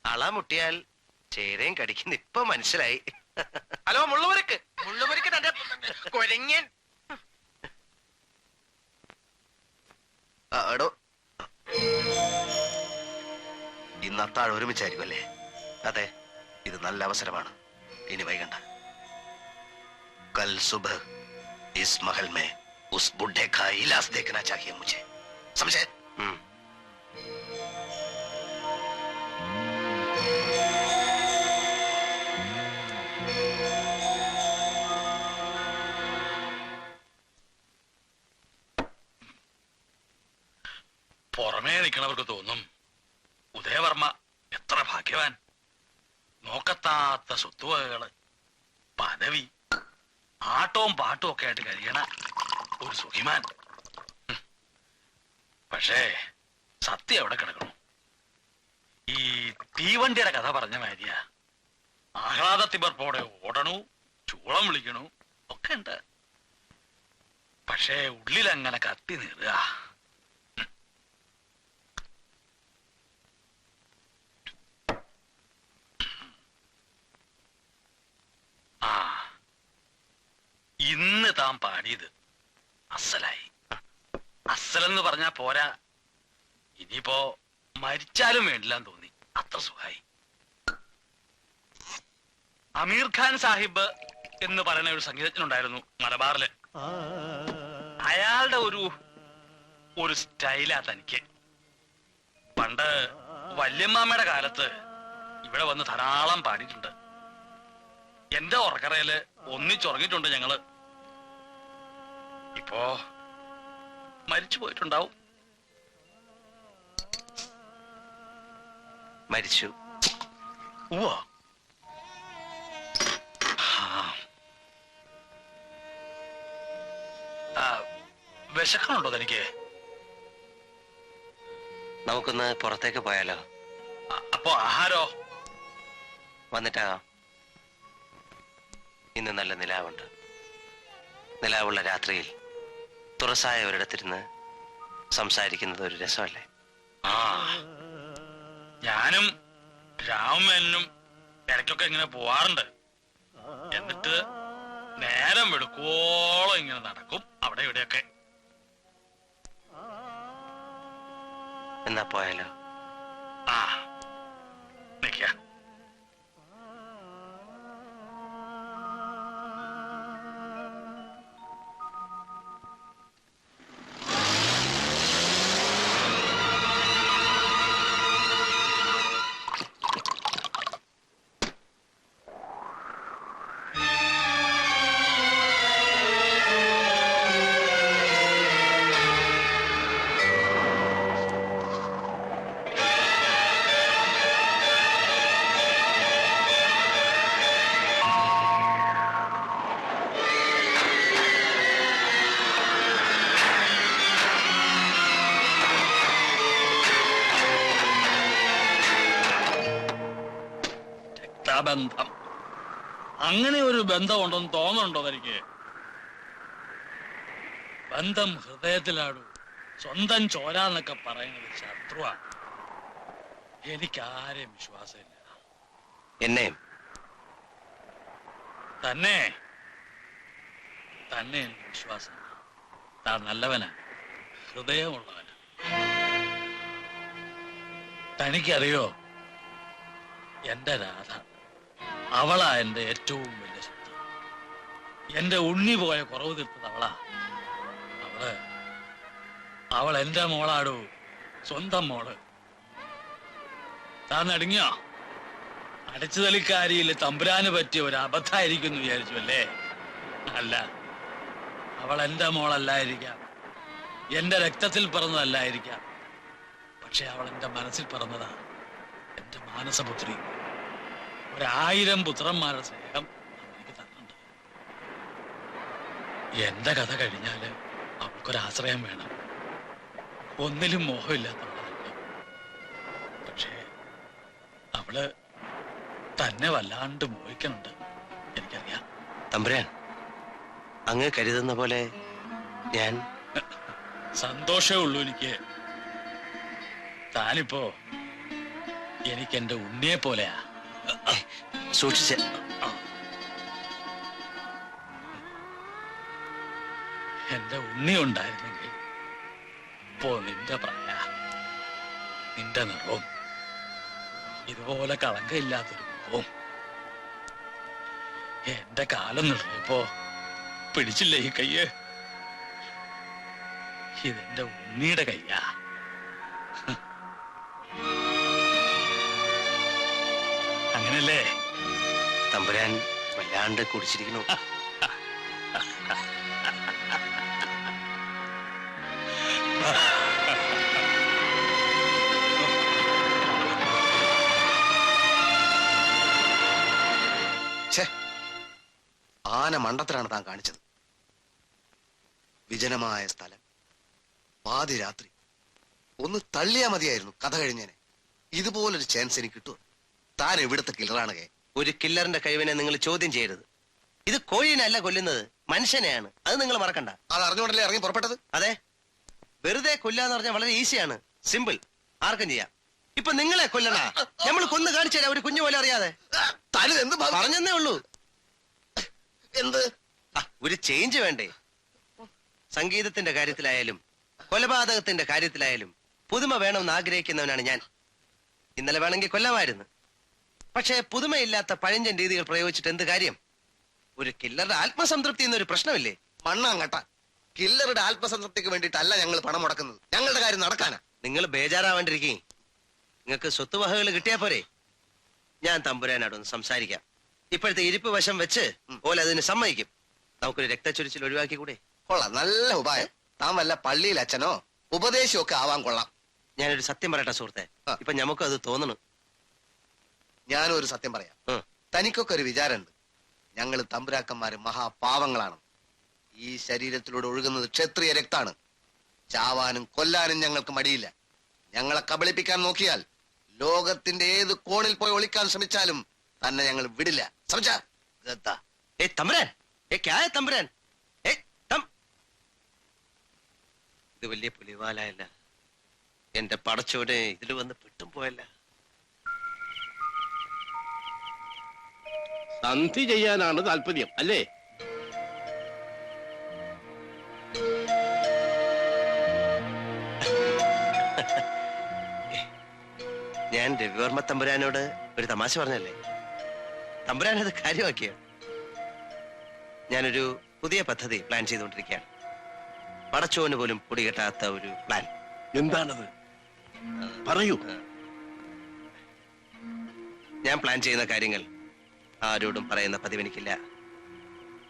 അള മുട്ടിയാൽ ചേരയും കടിക്കുന്ന ഇപ്പൊ മനസ്സിലായി. ഹലോ മുള്ളുമുരിക്ക്, മുള്ളുമുരിക്ക് തന്റെ കൊരങ്ങൻ. എടോ, ഇന്ന് അത്താഴം ഒരുമിച്ചായിരിക്കും അല്ലേ? അതെ, ഇത് നല്ല അവസരമാണ്. ഇനി വൈകണ്ട. കൽ സുബഹ് ഇസ് महल में उस बुढ़े का इलाज देखना चाहिए मुझे, समझे? പുറമേ നിൽക്കണവർക്ക് തോന്നും ഉദയവർമ്മ എത്ര ഭാഗ്യവാൻ. നോക്കത്താത്ത സ്വത്തുവകകള്, പദവി, ആട്ടവും പാട്ടും ഒക്കെ ആയിട്ട് കഴിയണ ഒരു സുഖിമാൻ. പക്ഷേ സത്യം എവിടെ കിടക്കണു? ഈ തീവണ്ടിയുടെ കഥ പറഞ്ഞ മാതിരിയാ. ആഹ്ലാദത്തിമർപ്പോടെ ഓടണു, ചൂളം വിളിക്കണു ഒക്കെ ഉണ്ട്. പക്ഷേ ഉള്ളിലങ്ങനെ കത്തി നീറുക. ആ, ഇന്ന് താൻ പാടിയത് അസലായി. അസലെന്ന് പറഞ്ഞാ പോരാ, ഇനിയിപ്പോ മരിച്ചാലും വേണ്ടില്ലാന്ന് തോന്നി. അത്ര സുഖായി. അമീർ ഖാൻ സാഹിബ് എന്ന് പറയുന്ന ഒരു സംഗീതജ്ഞനുണ്ടായിരുന്നു മലബാറില്. അയാളുടെ ഒരു സ്റ്റൈലാ തനിക്ക്. പണ്ട് വല്യമ്മാമ്മയുടെ കാലത്ത് ഇവിടെ വന്ന് ധാരാളം പാടിയിട്ടുണ്ട്. എന്റെ ഉറക്കറയില് ഒന്നിച്ചുറങ്ങിയിട്ടുണ്ട് ഞങ്ങള്. ഇപ്പോ മരിച്ചു പോയിട്ടുണ്ടാവും. മരിച്ചു. ഉവ്വ. വിശക്കണുണ്ടോ തനിക്ക്? നമുക്കൊന്ന് പുറത്തേക്ക് പോയാലോ? അപ്പോ ആഹാരോ? വന്നിട്ടാകാം. ഇന്ന് നല്ല നിലാവുണ്ട്. നിലാവുള്ള രാത്രിയിൽ തുറസായ ഒരിടത്തിരുന്ന് സംസാരിക്കുന്നത് ഒരു രസമല്ലേ? ആ, ഞാനും രാമനും ഇടയ്ക്കൊക്കെ ഇങ്ങനെ പോവാറുണ്ട്. എന്നിട്ട് നേരം വെളുക്കോളം ഇങ്ങനെ നടക്കും അവിടെ ഇവിടെയൊക്കെ. എന്നാ പോയാലോ? ആ, നിക്ക. ബന്ധം, അങ്ങനെ ഒരു ബന്ധമുണ്ടെന്ന് തോന്നുന്നുണ്ടോ തനിക്ക്? ബന്ധം ഹൃദയത്തിലാടൂ. സ്വന്തം ചോര എന്നൊക്കെ പറയുന്നത് ശത്രുവാ. എനിക്കാരെയും വിശ്വാസമില്ല. എന്നെയും തന്നെ തന്നെ എനിക്ക് വിശ്വാസം. താൻ നല്ലവനാ, ഹൃദയമുള്ളവനാ. തനിക്കറിയോ, എന്റെ രാധ, അവളാ എന്റെ ഏറ്റവും വലിയ ശക്തി. എന്റെ ഉണ്ണി പോയ കുറവ് തീർത്തത് അവളാ. അവൾ എന്റെ മോളാടൂ, സ്വന്തം മോള്. താൻ നടുങ്ങിയോ? അടച്ചുതലിക്കാരിയിൽ തമ്പുരാന് പറ്റിയ ഒരു അബദ്ധമായിരിക്കും എന്ന് വിചാരിച്ചു അല്ലേ? അല്ല, അവൾ എന്റെ മോളല്ലായിരിക്കാം, എന്റെ രക്തത്തിൽ പിറന്നതല്ലായിരിക്കാം. പക്ഷെ അവൾ എന്റെ മനസ്സിൽ പിറന്നതാ, എന്റെ മാനസപുത്രി. 1000 പുത്രന്മാരുടെ സ്നേഹം എനിക്ക് തന്നിട്ടുണ്ട്. എന്റെ കഥ കഴിഞ്ഞാല് അവൾക്കൊരാശ്രയം വേണം. ഒന്നിലും മോഹമില്ലാത്തവളാണ്. പക്ഷേ അവള് തന്നെ വല്ലാണ്ട് മോഹിക്കുന്നുണ്ട്, എനിക്കറിയാം. തമ്പുരാൻ, അങ്ങ് കരുതുന്ന പോലെ ഞാൻ സന്തോഷമേ ഉള്ളൂ എനിക്ക്. താനിപ്പോ എനിക്ക് എന്റെ ഉണ്ണിയെ പോലെയാ. സൂക്ഷിച്ച എന്റെ ഉണ്ണി ഉണ്ടായിരുന്നെങ്കിൽ ഇപ്പോ നിന്റെ പ്രായ, നിന്റെ നിറവും, ഇതുപോലെ കളങ്കയില്ലാത്തൊരു മുഖവും. എന്റെ കാലം നിറഞ്ഞപ്പോ പിടിച്ചില്ലേ ഈ കയ്യ്? ഇതെന്റെ ഉണ്ണിയുടെ കയ്യാ. അങ്ങനല്ലേ? തമ്പുരാൻ വല്ലാണ്ട് കുടിച്ചിരിക്കണു. ആന മണ്ടത്തിലാണ് താൻ കാണിച്ചത്. വിജനമായ സ്ഥലം, പാതിരാത്രി. ഒന്ന് തള്ളിയാ മതിയായിരുന്നു, കഥ കഴിഞ്ഞേനെ. ഇതുപോലൊരു ചാൻസ് എനിക്ക് കിട്ടുമോ? താൻ എവിടുത്തെ കില്ലറാണ്? ഒരു കില്ലറിന്റെ കഴിവിനെ നിങ്ങൾ ചോദ്യം ചെയ്യരുത്. ഇത് കോഴിനല്ല കൊല്ലുന്നത്, മനുഷ്യനെയാണ്. അത് നിങ്ങൾ മറക്കണ്ട. അത് അറിഞ്ഞുകൊണ്ടല്ലേ ഇറങ്ങി പുറപ്പെട്ടത്? അതെ, വെറുതെ കൊല്ലാന്ന് പറഞ്ഞാൽ വളരെ ഈസിയാണ്, സിമ്പിൾ, ആർക്കും ചെയ്യാം. ഇപ്പൊ നിങ്ങളെ കൊല്ലണ നമ്മൾ കൊന്നു കാണിച്ചു തരാം, ഒരു കുഞ്ഞു പോലെ അറിയാതെ. എന്ത് പറഞ്ഞെന്നേ ഉള്ളൂ. എന്ത് ഒരു ചേഞ്ച് വേണ്ടേ? സംഗീതത്തിന്റെ കാര്യത്തിലായാലും കൊലപാതകത്തിന്റെ കാര്യത്തിലായാലും പുതുമ വേണമെന്ന് ആഗ്രഹിക്കുന്നവനാണ് ഞാൻ. ഇന്നലെ വേണമെങ്കിൽ കൊല്ലമായിരുന്നു. പക്ഷേ പുതുമയില്ലാത്ത പഴഞ്ചൻ രീതികൾ പ്രയോഗിച്ചിട്ട് എന്ത് കാര്യം? ഒരു കില്ലറുടെ ആത്മസംതൃപ്തി എന്നൊരു പ്രശ്നമില്ലേ? മണ്ണാങ്ങട്ട. കില്ലറുടെ ആത്മസംതൃപ്തിക്ക് വേണ്ടിയിട്ടല്ല ഞങ്ങൾ പണം മുടക്കുന്നത്. ഞങ്ങളുടെ കാര്യം നടക്കാനാ. നിങ്ങൾ ബേജാറാവാണ്ടിരിക്കേ. നിങ്ങൾക്ക് സ്വത്തുവകകൾ കിട്ടിയാ പോരെ? ഞാൻ തമ്പുരാനോടൊന്ന് സംസാരിക്കാം. ഇപ്പോഴത്തെ ഇരിപ്പ് വശം വെച്ച് പോലെ അതിന് സമ്മതിക്കും. നമുക്കൊരു രക്തച്ചൊരിച്ചിൽ ഒഴിവാക്കി കൂടെ? കൊള്ളാം, നല്ല ഉപായം. താൻ വല്ല പള്ളിയിൽ അച്ഛനോ ഉപദേശമോ ഒക്കെ ആവാൻ കൊള്ളാം. ഞാനൊരു സത്യം പറയട്ടെ സുഹൃത്തെ, ഇപ്പൊ നമുക്കും അത് തോന്നണം. ഞാനും ഒരു സത്യം പറയാം. തനിക്കൊക്കെ ഒരു വിചാരമുണ്ട്, ഞങ്ങൾ തമ്പുരാക്കന്മാര് മഹാപാവങ്ങളാണ്. ഈ ശരീരത്തിലൂടെ ഒഴുകുന്നത് ക്ഷത്രിയ രക്താണ്. ചാവാനും കൊല്ലാനും ഞങ്ങൾക്ക് മടിയില്ല. ഞങ്ങളെ കബളിപ്പിക്കാൻ നോക്കിയാൽ ലോകത്തിന്റെ ഏത് കോണിൽ പോയി ഒളിക്കാൻ ശ്രമിച്ചാലും തന്നെ ഞങ്ങൾ വിടില്ല. തമ്പുരാൻ, ഇത് വലിയ പുലിവാലയല്ല. എന്റെ പടച്ചോടെ ഇതിൽ വന്ന് പെട്ടും പോയല്ല. സന്ധി ചെയ്യാനാണ് താല്പര്യം അല്ലേ? ഞാൻ രവിവർമ്മ തമ്പുരാനോട് ഒരു തമാശ പറഞ്ഞല്ലേ? തമ്പുരാൻ അത് കാര്യമാക്കിയ. ഞാനൊരു പുതിയ പദ്ധതി പ്ലാൻ ചെയ്തുകൊണ്ടിരിക്കുകയാണ്. പടച്ചോന് പോലും പൊടികെട്ടാത്ത ഒരു പ്ലാൻ. എന്താണത്? പറയൂ. ഞാൻ പ്ലാൻ ചെയ്യുന്ന കാര്യങ്ങൾ ആരോടും പറയുന്ന പതിവ് എനിക്കില്ല.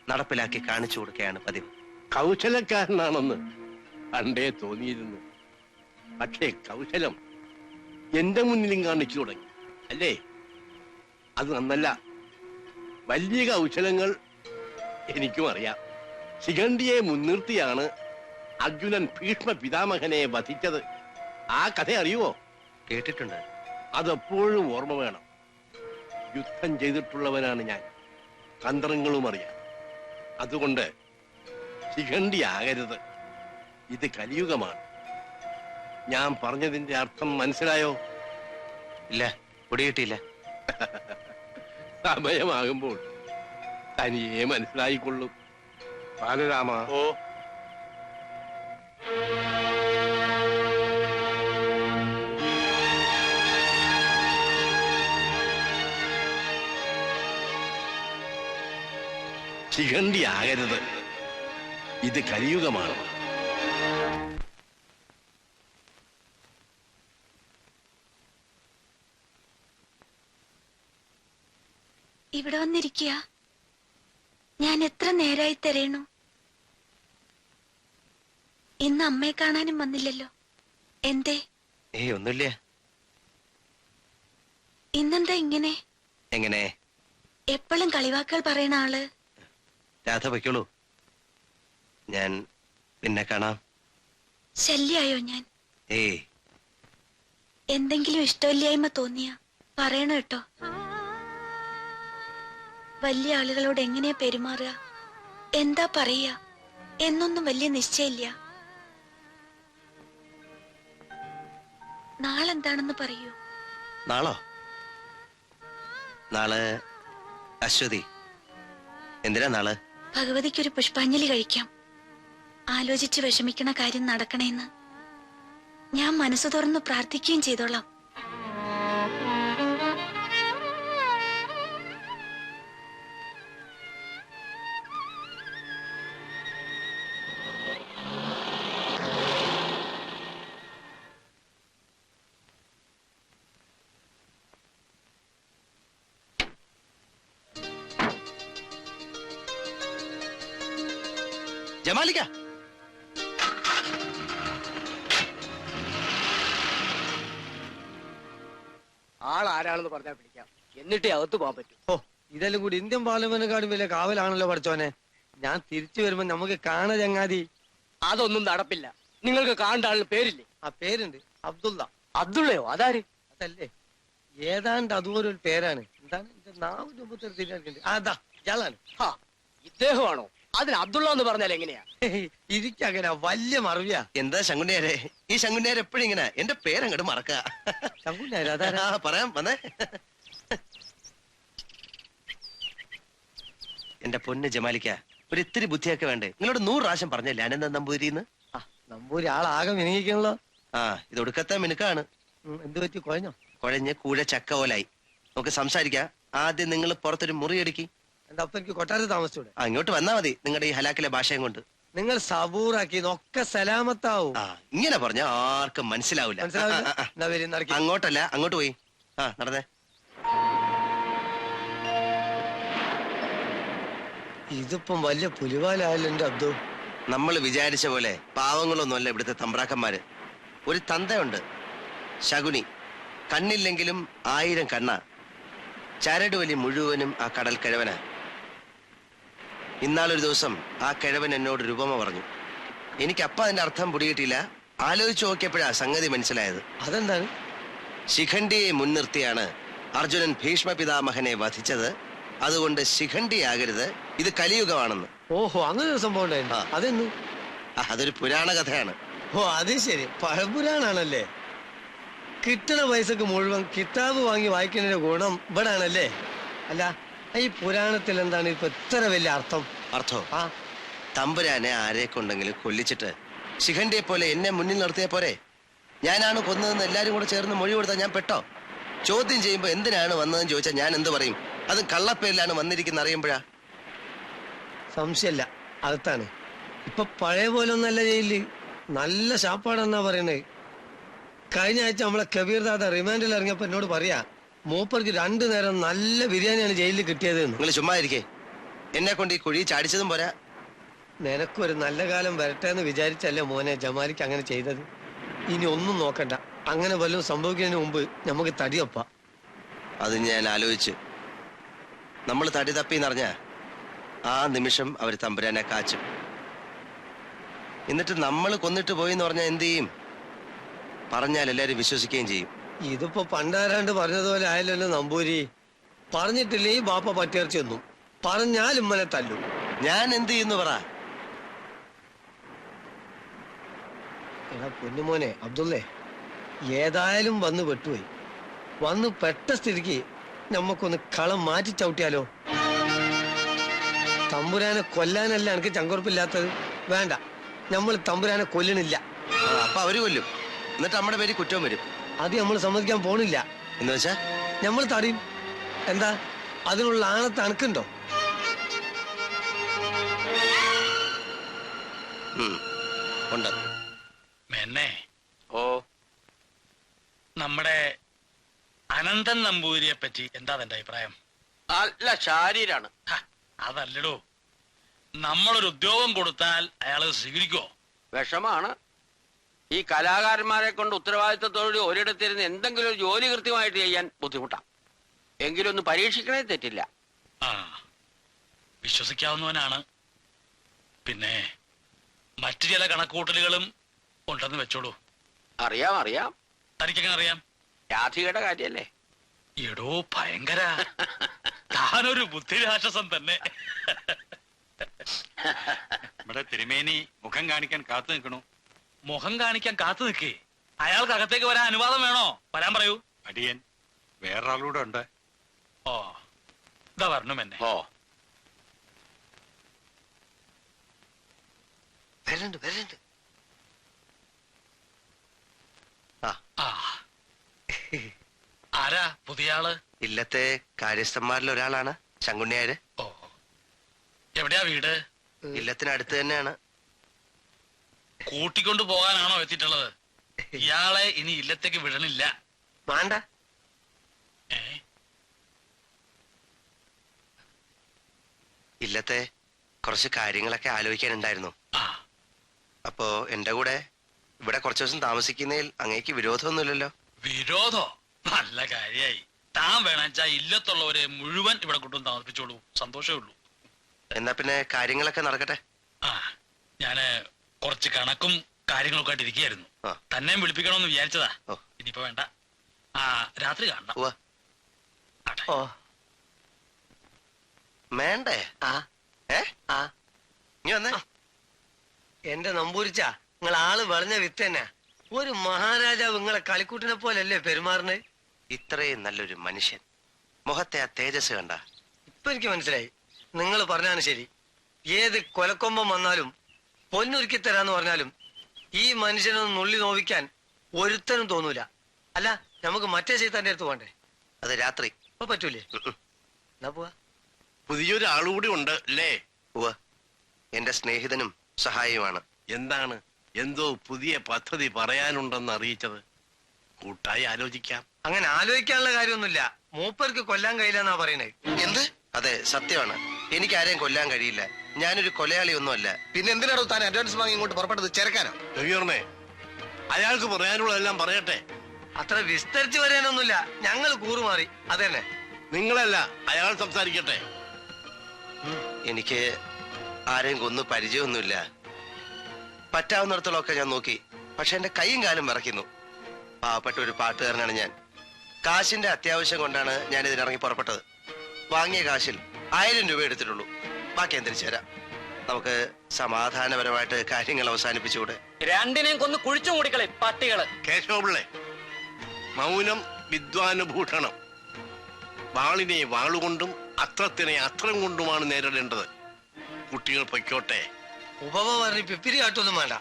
നടപ്പിലാക്കി കാണിച്ചു കൊടുക്കുകയാണ് പതിവ്. കൗശലക്കാരനാണെന്ന് പണ്ടേ തോന്നിയിരുന്നു. പക്ഷേ കൗശലം എന്റെ മുന്നിലും കാണിച്ചു തുടങ്ങി അല്ലേ? അത് നന്നല്ല. വലിയ കൗശലങ്ങൾ എനിക്കും അറിയാം. ശിഖണ്ഡിയെ മുൻനിർത്തിയാണ് അർജുനൻ ഭീഷ്മ പിതാമഹനെ വധിച്ചത്. ആ കഥ അറിയുവോ? കേട്ടിട്ടുണ്ട്. അതെപ്പോഴും ഓർമ്മ വേണം. യുദ്ധം ചെയ്തിട്ടുള്ളവനാണ് ഞാൻ. തന്ത്രങ്ങളും അറിയാം. അതുകൊണ്ട് ശിഖണ്ഡി ആകരുത്. ഇത് കലിയുഗമാണ്. ഞാൻ പറഞ്ഞതിന്റെ അർത്ഥം മനസ്സിലായോ? ഇല്ല, പൊടി കിട്ടിയില്ല. സമയമാകുമ്പോൾ തനിയെ മനസ്സിലായിക്കൊള്ളും. ബാലരാമ, ഓ ശിഖണ്ഡി ആകരുത്. ഇത് കലിയുഗമാണ്. ഇവിടെ വന്നിരിക്കുക. ഞാൻ എത്ര നേരായി തരയണു. ഇന്ന് അമ്മയെ കാണാനും വന്നില്ലല്ലോ. എന്തേ? ഒന്നുമില്ല. ഇന്നെന്താ ഇങ്ങനെ? എങ്ങനെ? എപ്പോഴും കളിവാക്കുകൾ പറയണ ആള്. രാധ പൊയ്ക്കോളൂ, ഞാൻ പിന്നെ കാണാം. ശല്യായോ ഞാൻ? ഏയ്, എന്തെങ്കിലും ഇഷ്ടമില്ലായ്മ തോന്നിയ പറയണ കേട്ടോ. വലിയ ആളുകളോട് എങ്ങനെയാ പെരുമാറുക, എന്താ പറയുക എന്നൊന്നും വലിയ നിശ്ചയില്ല. നാളെന്താണെന്ന് പറയൂ. നാളോ? നാളെ അശ്വതി. എന്തിനാ നാളെ? ഭഗവതിക്കൊരു പുഷ്പാഞ്ജലി കഴിക്കാം. ആലോചിച്ച് വിഷമിക്കണ കാര്യം നടക്കണേന്ന് ഞാൻ മനസ്സ് തുറന്ന് പ്രാർത്ഥിക്കുകയും ചെയ്തോളാം. ജമാലിക്ക, ആളാരാണെന്ന് പറഞ്ഞാൽ പിടിക്കാം, എന്നിട്ടേ അകത്ത് പോകാൻ പറ്റും. ഓ, ഇതെല്ലാം കൂടി ഇന്ത്യൻ പാർലമെന്റിനെക്കാളും വലിയ കാവലാണല്ലോ പഠിച്ചോനെ. ഞാൻ തിരിച്ചു വരുമ്പോ നമുക്ക് കാണ ചങ്ങാതി. അതൊന്നും നടപ്പില്ല. നിങ്ങൾക്ക് കാണേണ്ട ആളിന് പേരില്ലേ? ആ പേരുണ്ട്, അബ്ദുള്ള. അബ്ദുള്ളയോ? അതാര്? അതല്ലേ, ഏതാണ്ട് അതുപോലൊരു പേരാണ്. എന്താണ് എന്റെ നാവിന്റെ മുമ്പത്തെ തിരിഞ്ഞിട്ടുണ്ട്. അതാ ഇയാളാണ്. ഇദ്ദേഹമാണോ? അതിന് അബ്ദുള്ള എന്ന് പറഞ്ഞാൽ എങ്ങനെയാ? ഇരിക്കങ്ങനെ വലിയ മറവിയാ. എന്താ ശങ്കുണ്ണിയാരെ, ഈ ശങ്കുണ്ണിയാരെ എപ്പോഴും ഇങ്ങനെ എന്റെ പേരങ്ങോട്ട് മറക്ക. പറയാം വന്നേ. എന്റെ പൊന്ന് ജമാലിക്ക, ഒരു ഇത്തിരി ബുദ്ധിയൊക്കെ വേണ്ടേ? നിങ്ങളോട് 100 പ്രാവശ്യം പറഞ്ഞല്ലേ അനന്ത നമ്പൂരിന്ന്? നമ്പൂരി ആളാകെ മിനുങ്ങിക്കണല്ലോ. ഇത് ഒടുക്കത്തെ മിനുക്കാണ്. എന്ത് പറ്റി? കുഴഞ്ഞോ? കുഴഞ്ഞ് കൂഴ ചക്ക പോലായി. നമുക്ക് സംസാരിക്കാം. ആദ്യം നിങ്ങൾ പുറത്തൊരു മുറി എടുക്കി. എന്താ അപ്പൊ എനിക്ക് കൊട്ടാരത്തിൽ താമസിച്ചൂടെ? ഇങ്ങോട്ട് വന്നാ മതി, നിങ്ങളുടെ ഈ ഹലാക്കിലെ ഭാഷയും കൊണ്ട്. നിങ്ങൾ സബൂറാക്കി ഒക്കെ സലാമത്താവും. ഇങ്ങനെ പറഞ്ഞ ആർക്കും മനസ്സിലാവില്ല. അങ്ങോട്ടല്ല, അങ്ങോട്ട് പോയി. നടന്നേ. ഇതിപ്പം വലിയ പുലിവാലായല്ലോ എന്റെ അബ്ദു. നമ്മൾ വിചാരിച്ച പോലെ പാവങ്ങളൊന്നുമല്ല ഇവിടുത്തെ തമ്പ്രാക്കന്മാര്. ഒരു തന്തയുണ്ട്, ശകുനി. കണ്ണില്ലെങ്കിലും 1000 കണ്ണ. ചരടുവലി മുഴുവനും ആ കടൽ കിഴവന. ഇന്നാളൊരു ദിവസം ആ കിഴവൻ എന്നോട് രൂപമ പറഞ്ഞു. എനിക്കപ്പ അതിന്റെ അർത്ഥം പിടികിട്ടില്ല. ആലോചിച്ച് നോക്കിയപ്പോഴാ സംഗതി മനസ്സിലായത്. അതെന്താണ്? ശിഖണ്ഡിയെ മുൻനിർത്തിയാണ് അർജുനൻ ഭീഷ്മ പിതാമഹനെ വധിച്ചത്. അതുകൊണ്ട് ശിഖണ്ഡിയാകരുത്, ഇത് കലിയുഗമാണെന്ന്. ഓഹോ, അങ്ങനെ ഒരു സംഭവം ഉണ്ടായിരുന്നു. അതെന്ന്? അതൊരു പുരാണ കഥയാണ്. ഓ, അത് ശരി, പഴപുരാണാണല്ലേ. കിട്ടണ പൈസക്ക് മുഴുവൻ കിതാബ് വാങ്ങി വായിക്കുന്നതിന്റെ ഗുണം ഇവിടെ ആണല്ലേ. അല്ല, ഈ പുരാണത്തിൽ എന്താണ് ഇപ്പൊ ഇത്ര വലിയ അർത്ഥം? അർത്ഥോ? തമ്പുരാനെ ആരെ കൊണ്ടെങ്കിലും കൊല്ലിച്ചിട്ട് ശിഖണ്ഡിയെ പോലെ എന്നെ മുന്നിൽ നിർത്തിയ പോരെ? ഞാനാണ് കൊന്നതെന്ന് എല്ലാരും കൂടെ ചേർന്ന് മൊഴി കൊടുത്താൽ ഞാൻ പെട്ടോ? ചോദ്യം ചെയ്യുമ്പോ എന്തിനാണ് വന്നതെന്ന് ചോദിച്ചാൽ ഞാൻ എന്ത് പറയും? അത് കള്ളപ്പേരിലാണ് വന്നിരിക്കുന്ന അറിയുമ്പോഴാ. സംശയമില്ല, അകത്താണ്. ഇപ്പൊ പഴയ പോലെ ഒന്നല്ല ജയിലില്. നല്ല ശാപ്പാടെന്നാ പറയണേ. കഴിഞ്ഞ ആഴ്ച നമ്മളെ കബീർ ദാദ റിമാൻഡിൽ ഇറങ്ങിയപ്പോ എന്നോട് പറയാ, മൂപ്പർക്ക് 2 നേരം നല്ല ബിരിയാണിയാണ് ജയിലിൽ കിട്ടിയത്. നിങ്ങൾ ചുമ്മാ ഇരിക്കേ. എന്നെ കൊണ്ട് ഈ കുഴി ചാടിച്ചതും പോരാ. നിനക്കൊരു നല്ല കാലം വരട്ടെ എന്ന് വിചാരിച്ചല്ലേ മോനെ ജമാലിക്ക് അങ്ങനെ ചെയ്തത്. ഇനി ഒന്നും നോക്കണ്ട. അങ്ങനെ വല്ലതും സംഭവിക്കുന്നതിന് മുമ്പ് നമുക്ക് തടിയൊപ്പ. അത് ഞാൻ ആലോചിച്ച്. നമ്മൾ തടി തപ്പിന്നറിഞ്ഞ ആ നിമിഷം അവർ തമ്പുരാനെ കാച്ചും. എന്നിട്ട് നമ്മൾ കൊന്നിട്ട് പോയിന്ന് പറഞ്ഞാൽ എന്ത് ചെയ്യും? പറഞ്ഞാൽ എല്ലാരും വിശ്വസിക്കുകയും ചെയ്യും. ഇതിപ്പോ പണ്ടാരാണ്ട് പറഞ്ഞതുപോലെ ആയല്ലോ നമ്പൂരി. പറഞ്ഞിട്ടില്ലേ ഈ ബാപ്പ പറ്റിയർച്ച ഒന്നും. പറഞ്ഞാൽ ഇമ്മനെ തല്ലും. ഞാൻ എന്ത് ചെയ്യുന്നു പറ. എടാ പൊന്നുമോനെ അബ്ദുള്ളേ, ഏതായാലും വന്ന് വെട്ടുപോയി. വന്ന് പെട്ട സ്ഥിതിക്ക് നമ്മക്കൊന്ന് കളം മാറ്റി ചവിട്ടിയാലോ? തമ്പുരാനെ കൊല്ലാനല്ല എനിക്ക് ചങ്കുറപ്പില്ലാത്തത്. വേണ്ട, നമ്മൾ തമ്പുരാനെ കൊല്ലണില്ല. അപ്പൊ അവര് കൊല്ലും, എന്നിട്ട് നമ്മുടെ പേര് കുറ്റം വരും. അത് നമ്മൾ സമ്മതിക്കാൻ പോണില്ല. എന്ന് വെച്ചാ നമ്മൾ തടയും. എന്താ അതിനുള്ള ആണത്ത് അണക്കുണ്ടോ? ഉണ്ട്. മെന്നെ ഓ നമ്മുടെ അനന്തൻ നമ്പൂതിരിയെ പറ്റി എന്താ എന്റെ അഭിപ്രായം? അല്ല, ശാരീരാണ്. അതല്ലടോ, നമ്മളൊരു ഉദ്യോഗം കൊടുത്താൽ അയാള് സ്വീകരിക്കോ? വിഷമാണ്. ഈ കലാകാരന്മാരെ കൊണ്ട് ഉത്തരവാദിത്തത്തോടെ ഒരിടത്തിരുന്ന് എന്തെങ്കിലും ഒരു ജോലി കൃത്യമായിട്ട് ചെയ്യാൻ ബുദ്ധിമുട്ടാണ്. എങ്കിലും ഒന്ന് പരീക്ഷിക്കണേ തെറ്റില്ല. ആ, വിശ്വസിക്കാവുന്നവനാണ്. പിന്നെ മറ്റു ചില കണക്കൂട്ടലുകളും ഉണ്ടെന്ന് വെച്ചോളൂ. അറിയാം അറിയാം. തനിക്കെങ്ങനെ അറിയാം? രാധികയുടെ കാര്യല്ലേ? എടോ ഭയങ്കര, താനൊരു ബുദ്ധിരാക്ഷസൻ തന്നെ. ഇവിടെ തിരുമേനി മുഖം കാണിക്കാൻ കാത്തു നിൽക്കണു. മുഖം കാണിക്കാൻ കാത്തു നിൽക്കേ? അയാൾക്ക് അകത്തേക്ക് വരാൻ അനുവാദം വേണോ? വരാൻ പറയൂ. അടിയൻ വേറൊരാളൂടെ ഉണ്ട്. ഓ, ഇതാ വരണം എന്നെ. ഓ, വരണ്ട് വരണ്ട്. ആരാ പുതിയ ആള്? ഇല്ലത്തെ കാര്യസ്ഥന്മാരിൽ ഒരാളാണ് ശങ്കുണ്ണിയാര്. ഓ, എവിടെയാ വീട്? ഇല്ലത്തിനടുത്ത് തന്നെയാണ്. കൂട്ടിക്കൊണ്ടു പോകാനാണോ എത്തിയിട്ടുള്ളത്? ഇയാളെ ഇനി ഇല്ലത്തേക്ക് വിടണില്ല. വേണ്ട. ഇല്ലത്തെ കുറച്ച് കാര്യങ്ങളൊക്കെ ആലോചിക്കാനുണ്ടായിരുന്നു. അപ്പോ എന്റെ കൂടെ ഇവിടെ കുറച്ചു ദിവസം താമസിക്കുന്നതിൽ അങ്ങേക്ക് വിരോധമൊന്നുമില്ലല്ലോ? വിരോധോ? നല്ല കാര്യായി. താൻ വേണച്ചാ ഇല്ലത്തുള്ളവരെ മുഴുവൻ ഇവിടെ കൊണ്ടുവന്ന് താമസിപ്പിച്ചോളൂ, സന്തോഷമേ ഉള്ളൂ. എന്നാ പിന്നെ കാര്യങ്ങളൊക്കെ നടക്കട്ടെ. ആ, ഞാന് കുറച്ച് കണക്കും കാര്യങ്ങളൊക്കെ ആയിട്ട് ഇരിക്കുകയായിരുന്നു. തന്നെയും വിളിപ്പിക്കണമെന്ന് വിചാരിച്ചതാ. ഇനിയിപ്പോ വേണ്ട. ആ, രാത്രി കാണണം. വേണ്ടേ? നീ വന്നേ. എന്റെ നമ്പൂരിച്ച, നിങ്ങൾ ആള് വളഞ്ഞ വിത്ത് തന്നെ. ഒരു മഹാരാജാവ് നിങ്ങളെ കളിക്കൂട്ടിനെ പോലല്ലേ പെരുമാറുന്നത്? ഇത്രയും നല്ലൊരു മനുഷ്യൻ, മുഖത്തെ ആ തേജസ് കണ്ട. ഇപ്പൊ എനിക്ക് മനസ്സിലായി. നിങ്ങൾ പറഞ്ഞാണ് ശരി. ഏത് കൊലക്കൊമ്പം വന്നാലും പൊന്നൊരുക്കി തരാന്ന് പറഞ്ഞാലും ഈ മനുഷ്യനൊന്ന് നുള്ളി നോവിക്കാൻ ഒരുത്തനും തോന്നൂല. അല്ല, നമുക്ക് മറ്റേ ചെയ്താന്റെ അടുത്ത് പോണ്ടേ? അത് രാത്രി. ഇപ്പൊ പറ്റൂലേ? എന്നാ പോവാ. പുതിയൊരു ആളുകൂടി ഉണ്ട് അല്ലേ? എന്റെ സ്നേഹിതനും സഹായിയുമാണ്. എന്താണ്? എന്തോ പുതിയ പദ്ധതി പറയാനുണ്ടെന്ന് അറിയിച്ചത്. കൂട്ടായി ആലോചിക്കാം. അങ്ങനെ ആലോചിക്കാനുള്ള കാര്യമൊന്നുമില്ല. മൂപ്പർക്ക് കൊല്ലാൻ കഴിയില്ലെന്നാ പറയുന്നത്. എന്ത്? അതെ, സത്യമാണ്. എനിക്ക് ആരെയും കൊല്ലാൻ കഴിയില്ല. ഞാനൊരു കൊലയാളി ഒന്നുമല്ല. പിന്നെ എന്തിനാണോ താൻ അഡ്വാൻസ് വാങ്ങി ഇങ്ങോട്ട് പുറപ്പെട്ടത്? ചേർക്കാനോ? രവിവർമ്മേ, അയാൾക്ക് പറയാനുള്ളതെല്ലാം പറയട്ടെ. അത്ര വിസ്തരിച്ച് പറയാനൊന്നുമില്ല. ഞങ്ങൾ കൂറുമാറി. അതന്നെ. നിങ്ങളല്ല, അയാൾ സംസാരിക്കട്ടെ. എനിക്ക് ആരെയും കൊന്നു പരിചയമൊന്നുമില്ല. പറ്റാവുന്നിടത്തോളമൊക്കെ ഞാൻ നോക്കി. പക്ഷെ എന്റെ കൈയും കാലും വിറയ്ക്കുന്നു. പാവപ്പെട്ട ഒരു പാട്ടുകാരനാണ് ഞാൻ. കാശിന്റെ അത്യാവശ്യം കൊണ്ടാണ് ഞാൻ ഇതിനിറങ്ങി പുറപ്പെട്ടത്. വാങ്ങിയ കാശിൽ 1000 രൂപ എടുത്തിട്ടുള്ളൂ. ബാക്കി ഞാൻ തിരിച്ചു തരാം. നമുക്ക് സമാധാനപരമായിട്ട് കാര്യങ്ങൾ അവസാനിപ്പിച്ചുകൂടെ? രണ്ടിനെയും കൊന്ന് കുഴിച്ചു മൂടിക്കളെ പട്ടികള്. കേശവപിള്ളേ, മൗനം വിദ്വാനുഭൂഷണം. വാളിനെ വാളുകൊണ്ടും അത്രത്തിനെ അത്രം കൊണ്ടുമാണ് നേരിടേണ്ടത്. കുട്ടികൾ പൊയ്ക്കോട്ടെ. ഉപമ പറഞ്ഞ് പിപ്പിരി കാട്ടൊന്നും വേണ്ട.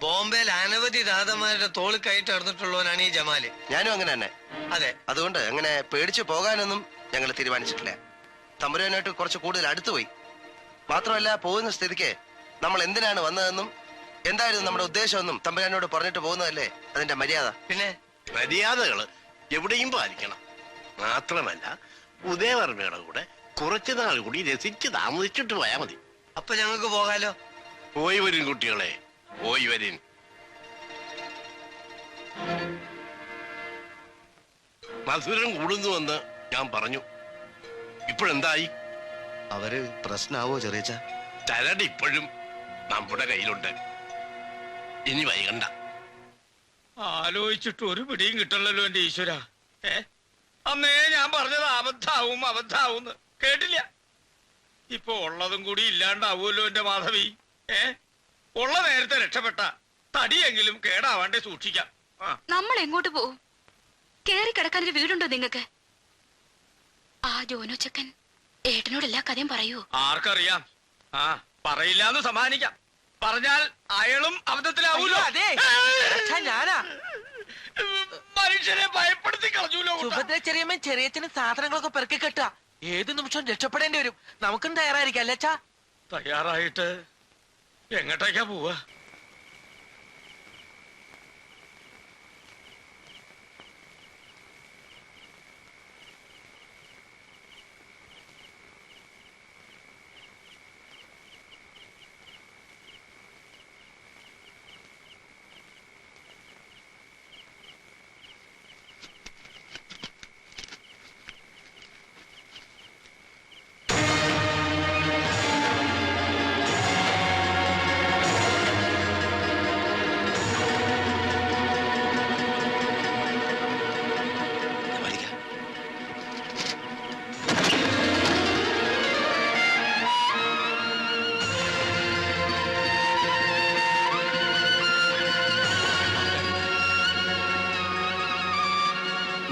ബോംബെയിൽ അനവധി രാധമാരുടെ തോള് കയറ്റി നടന്നിട്ടുള്ളവനാണ് ഈ ജമാല്. ഞാനും അങ്ങനെ തന്നെ. അതെ, അതുകൊണ്ട് അങ്ങനെ പേടിച്ചു പോകാനൊന്നും ഞങ്ങൾ തീരുമാനിച്ചിട്ടില്ല. തമ്പുരാനായിട്ട് കുറച്ച് കൂടുതൽ അടുത്തുപോയി. മാത്രമല്ല, പോകുന്ന സ്ഥിതിക്ക് നമ്മൾ എന്തിനാണ് വന്നതെന്നും എന്തായിരുന്നു നമ്മുടെ ഉദ്ദേശമെന്നും തമ്പുരാനോട് പറഞ്ഞിട്ട് പോകുന്നതല്ലേ അതിന്റെ മര്യാദ. പിന്നെ മര്യാദകള് എവിടെയും പാലിക്കണം. മാത്രമല്ല, ഉദയവർമ്മയുടെ കൂടെ കുറച്ചു നാൾ കൂടി രസിച്ച് താമസിച്ചിട്ട് പോയാ മതി. അപ്പൊ ഞങ്ങൾക്ക് പോകാലോ? പോയി വരും കുട്ടികളെ, പോയി വരും. മധുരം കൂടുന്നുവെന്ന് ഞാൻ പറഞ്ഞു. ഇപ്പോഴെന്തായി? അവര് പ്രശ്നാവോ ചെറിയച്ച? ചരട് ഇപ്പോഴും നമ്മുടെ കയ്യിലുണ്ട്. ഇനി വൈകണ്ട. ആലോചിച്ചിട്ട് ഒരു പിടിയും കിട്ടണല്ലോ എന്റെ ഈശ്വര. അന്നേ ഞാൻ പറഞ്ഞത് അബദ്ധാവും അബദ്ധാവൂന്ന് കേട്ടില്ല. ഇപ്പൊ ഉള്ളതും കൂടി ഇല്ലാണ്ടാവുമല്ലോ എന്റെ മാധവി. ഉള്ള നേരത്തെ രക്ഷപ്പെട്ട തടിയെങ്കിലും കേടാവാണ്ടേ സൂക്ഷിക്കാം. നമ്മൾ എങ്ങോട്ട് പോവും? കേറി കിടക്കാനൊരു വീടുണ്ടോ നിങ്ങക്ക്? ആ ജോനോ ചക്കൻ ഏട്ടനോട് എല്ലാ കഥയും പറയൂ. ആർക്കറിയാം? ആ പറയില്ലാന്ന് സമാധാനിക്കാം. പറഞ്ഞാൽ അയാളും അബദ്ധത്തിലാവൂലോ. അതെ ഞാനാ മനുഷ്യരെ ഭയപ്പെടുത്തി കളഞ്ഞൂലോ. സുഭദ്ര ചെറിയമ്മ ചെറിയച്ഛന് സാധനങ്ങളൊക്കെ പെറുക്കി കെട്ടുക. ഏത് നിമിഷവും രക്ഷപ്പെടേണ്ടി വരും. നമുക്കും തയ്യാറായിരിക്കാം അല്ലേ അച്ഛാ? തയ്യാറായിട്ട് എങ്ങോട്ടേക്കാ പോവാ?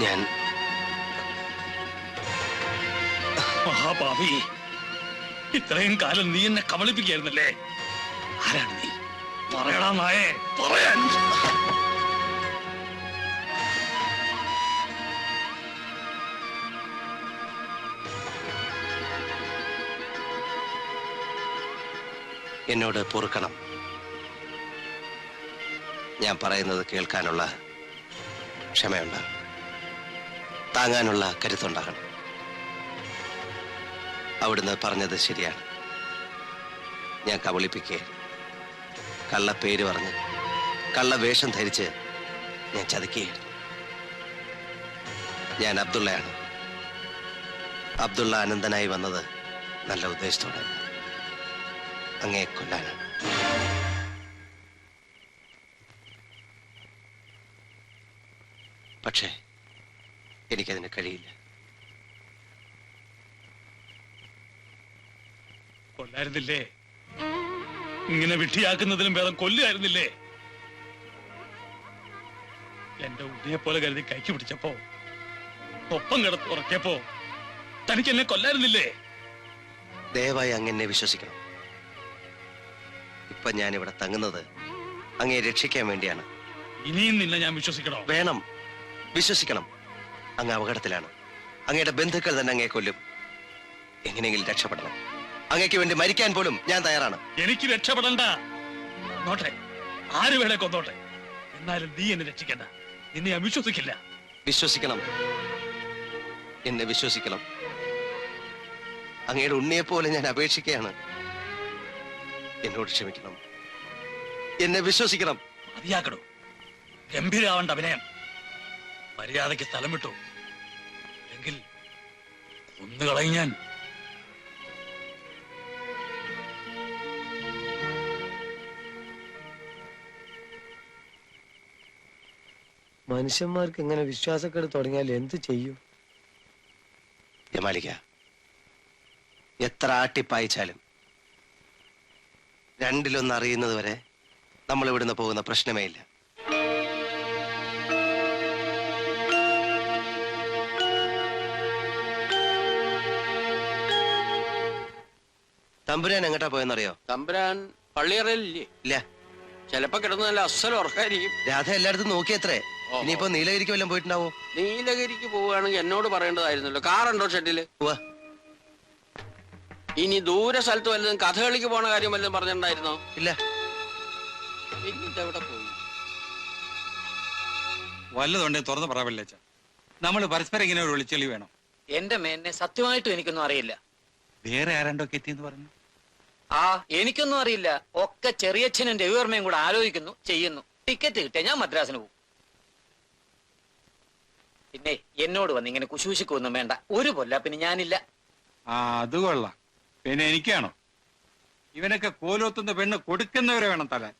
ഞാൻ മഹാപാപി, ഇത്രയും കാലം നീ എന്നെ കബളിപ്പിക്കായിരുന്നല്ലേ? ആരാണ് നീ? പറയടാ നായേ, പറയാൻ. എന്നോട് പൊറുക്കണം. ഞാൻ പറയുന്നത് കേൾക്കാനുള്ള ക്ഷമയുണ്ടാകണം, താങ്ങാനുള്ള കരുത്തുണ്ടാകണം. അവിടുന്ന് പറഞ്ഞത് ശരിയാണ്. ഞാൻ കബളിപ്പിക്കേ, കള്ള പേര് പറഞ്ഞ് കള്ള വേഷം ധരിച്ച് ഞാൻ ചതിക്കുകയായിരുന്നു. ഞാൻ അബ്ദുള്ളയാണ്. അബ്ദുള്ള അനന്തനായി വന്നത് നല്ല ഉദ്ദേശത്തോടെ, അങ്ങേ കൊല്ലാനാണ്. പക്ഷേ എനിക്കതിന് കഴിയില്ല. കൊല്ലായിരുന്നില്ലേ? ഇങ്ങനെ വിട്ടിയാക്കുന്നതിലും ഭേദം കൊല്ലുമായിരുന്നില്ലേ? എന്റെ ഉണ്ണിയെ പോലെ കരുതി കൈക്ക് പിടിച്ചപ്പോ, ഒപ്പം കിടത്ത് ഉറക്കിയപ്പോ തനിക്ക് എന്നെ കൊല്ലായിരുന്നില്ലേ? ദയവായി അങ്ങെന്നെ വിശ്വസിക്കണം. ഇപ്പൊ ഞാൻ ഇവിടെ തങ്ങുന്നത് അങ്ങയെ രക്ഷിക്കാൻ വേണ്ടിയാണ്. ഇനിയും നിന്നെ ഞാൻ വിശ്വസിക്കണോ? വേണം, വിശ്വസിക്കണം. അങ്ങ് അപകടത്തിലാണ്. അങ്ങയുടെ ബന്ധുക്കൾ തന്നെ അങ്ങയെ കൊല്ലും. എങ്ങനെയെങ്കിലും രക്ഷപ്പെടണം. അങ്ങയ്ക്ക് വേണ്ടി മരിക്കാൻ പോലും ഞാൻ തയ്യാറാണ്. എനിക്ക് രക്ഷപ്പെടണ്ട. നോട്ടെ, ആര് വേണേ കൊന്നോട്ടെ, എന്നാലും നീ എന്നെ രക്ഷിക്കണ്ട. നിന്നെ ഞാൻ വിശ്വസിക്കില്ല. വിശ്വസിക്കണം, എന്നെ വിശ്വസിക്കണം. അങ്ങയുടെ ഉണ്ണിയെ പോലെ ഞാൻ അപേക്ഷിക്കുകയാണ്. എന്നോട് ക്ഷമിക്കണം, എന്നെ വിശ്വസിക്കണം. മതിയാക്കണോ? ഗംഭീരാവണ്ട അഭിനയം. മര്യാദയ്ക്ക് സ്ഥലം വിട്ടു, എങ്കിൽ ഒന്നുകളയും ഞാൻ. മനുഷ്യന്മാർക്ക് ഇങ്ങനെ വിശ്വാസക്കേട് തുടങ്ങിയാൽ എന്ത് ചെയ്യും? ജമാലിക്ക, എത്ര ആട്ടിപ്പായിച്ചാലും രണ്ടിലൊന്ന് അറിയുന്നത് വരെ നമ്മൾ ഇവിടുന്ന് പോകുന്ന പ്രശ്നമേ ഇല്ല. തമ്പുരാൻ എങ്ങോട്ടാ പോയെന്നറിയോ? തമ്പുരാൻ പള്ളിയറയിലില്ലേ? ഇല്ല. ചിലപ്പോ കിടന്ന് നല്ല അസ്സൽ ഉറക്കായിരിക്കും. രാധ എല്ലായിടത്തും നോക്കിയത്രേ. ഇനിയിപ്പോ നീലഗിരിക്ക് വല്ലതും പോയിട്ടുണ്ടാവോ? നീലഗിരിക്ക് പോവുകയാണെങ്കിൽ എന്നോട് പറയേണ്ടതായിരുന്നല്ലോ. കാറുണ്ടോ ഷെഡില്? ഇനി ദൂരെ സ്ഥലത്ത് വല്ലതും കഥകളിക്ക് പോണ കാര്യം വല്ലതും പറഞ്ഞിട്ടുണ്ടായിരുന്നോ? ഇല്ല. ഇതെവിടെ പോയി? വല്ലതുണ്ടേ തുറന്ന് പറയാ. നമ്മൾ പരസ്പരം ഇങ്ങനെ ഒരു വിളിച്ചെളി വേണം. എന്റെ മേന്നെ സത്യമായിട്ടും എനിക്കൊന്നും അറിയില്ല. വേറെ ആരാണ്ടൊക്കെ എത്തിയെന്ന് പറഞ്ഞു. ആ, എനിക്കൊന്നും അറിയില്ല. ഒക്കെ ചെറിയച്ഛനും രവിവർമ്മയും കൂടെ ആലോചിക്കുന്നു, ചെയ്യുന്നു. ടിക്കറ്റ് കിട്ടിയ ഞാൻ മദ്രാസിന് പോകും. പിന്നെ എന്നോട് വന്ന് ഇങ്ങനെ കുശൂശിക്കൊന്നും വേണ്ട. ഒരു പൊല്ലാപ്പിന് ഞാനില്ല. ആ, അത് കൊള്ളാം. പിന്നെ എനിക്കാണോ? ഇവനൊക്കെ കോലോത്തുന്ന പെണ്ണ് കൊടുക്കുന്നവരെ വേണം തലാൻ.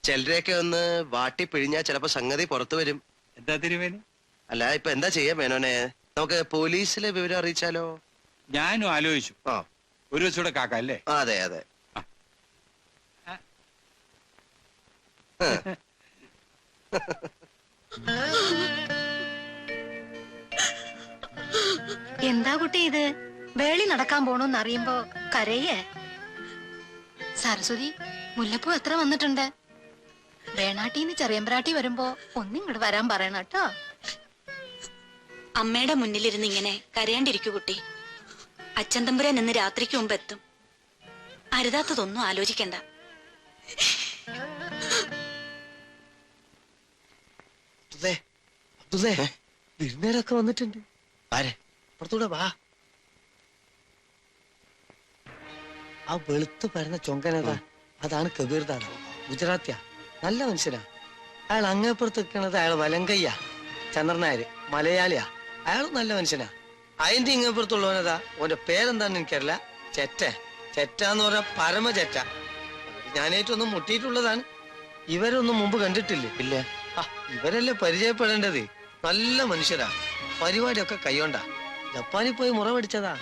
ചിലരെയൊക്കെ ഒന്ന് വാട്ടി പിഴിഞ്ഞാൽ ചിലപ്പോ സംഗതി പുറത്തു വരും. എന്താ തിരുവേനി? അല്ല, ഇപ്പൊ എന്താ ചെയ്യാ മേനോനെ? നമുക്ക് പോലീസിലെ വിവരം അറിയിച്ചാലോ? ഞാനും ആലോചിച്ചു. ഒരു ദിവസം കൂടെ കാക്ക അല്ലേ? അതെ അതെ. ഇത് വേളി നടക്കാൻ പോണോന്ന് അറിയുമ്പോ കരയേ? സരസ്വതി, മുല്ലപ്പൂ എത്ര വന്നിട്ടുണ്ട്? വേണാട്ടീന്ന് ചെറിയമ്പ്രാട്ടി വരുമ്പോ ഒന്നിങ്ങോട്ട് വരാൻ പറയണം കേട്ടോ. അമ്മയുടെ മുന്നിലിരുന്ന് ഇങ്ങനെ കരയാണ്ടിരിക്കൂ കുട്ടി. അച്ഛൻ തമ്പുരാൻ ഇന്ന് രാത്രിക്ക് മുമ്പ് എത്തും. അരുതാത്തതൊന്നും ആലോചിക്കണ്ട. വിരുന്നേരൊക്കെ വന്നിട്ടുണ്ട്. പുറത്തൂടെ വാ. ആ വെളുത്ത് പരന്ന ചൊങ്കനതാ, അതാണ് കബീർ ദാദ. ഗുജറാത്തിയാ, നല്ല മനുഷ്യനാ. അയാൾ അങ്ങേപ്പുറത്ത് നിൽക്കണത് അയാൾ വലങ്കയ്യ. ചന്ദ്രനായര് മലയാളിയാ. അയാൾ നല്ല മനുഷ്യനാ. അതിന്റെ ഇങ്ങേപ്പുറത്തുള്ളവനതാ, ഓന്റെ പേരെന്താന്ന് എനിക്കറിയില്ല. ചെറ്റാന്ന് പറഞ്ഞ പരമ ചെറ്റ. ഞാനേറ്റൊന്നും മുട്ടിയിട്ടുള്ളതാണ്. ഇവരൊന്നും മുമ്പ് കണ്ടിട്ടില്ലേ? ഇല്ല. ഇവരല്ലേ പരിചയപ്പെടേണ്ടത്. നല്ല മനുഷ്യരാ. പരിപാടിയൊക്കെ കൈകൊണ്ടാ. ജപ്പാനിൽ പോയി മുറ പഠിച്ചതാ.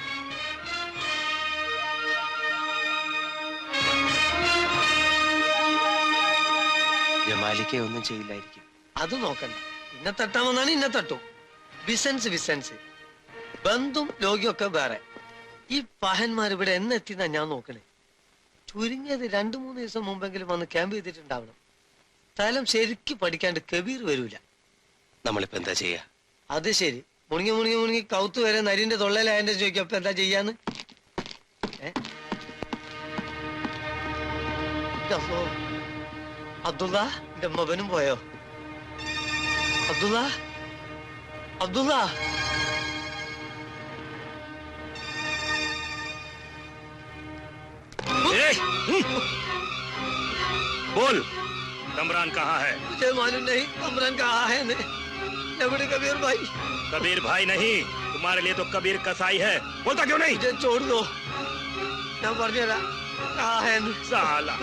ജമാലിക്ക് ഒന്നും ചെയ്യില്ലായിരിക്കും. അത് നോക്കണ്ട. ഇന്നെ തട്ടാമെന്നാണ് ഇന്നെ തട്ടും. ബിസൻസ് ബന്ധും രോഗിയൊക്കെ വേറെ. ഈ പഹന്മാർ ഇവിടെ എന്നെത്തിന്നാ ഞാൻ നോക്കണേ. ചുരുങ്ങിയത് 2-3 ദിവസം മുമ്പെങ്കിലും വന്ന് ക്യാമ്പ് ചെയ്തിട്ടുണ്ടാവണം. സ്ഥലം ശരിക്കും പഠിക്കാണ്ട് കബീർ വരൂല. നമ്മളിപ്പോ എന്താ ചെയ്യാ? അത് ശരി. മുണുങ്ങി കൗത്ത് വരെ നരിന്റെ തൊള്ളയിലായതിന്റെ ചോദിക്കും. അപ്പൊ എന്താ ചെയ്യാന്ന്? അബ്ദുള്ള, എന്റെ മകനും പോയോ? അബ്ദുള്ള बोल, कमरान कहाँ है? मुझे मालूम नहीं कमरान कहाँ है। नबड़े कबीर भाई। कबीर भाई नहीं, तुम्हारे लिए तो कबीर कसाई है। बोलता क्यों नहीं? मुझे छोड़ दो। मैं मर गया। कहाँ है साला?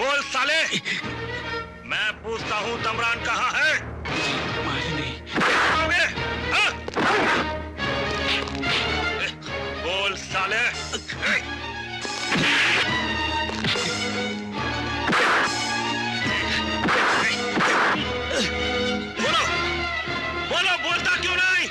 बोल साले, मैं पूछता हूँ तमरान कहाँ है? बोल साले। बोलो, बोलता क्यों नहीं?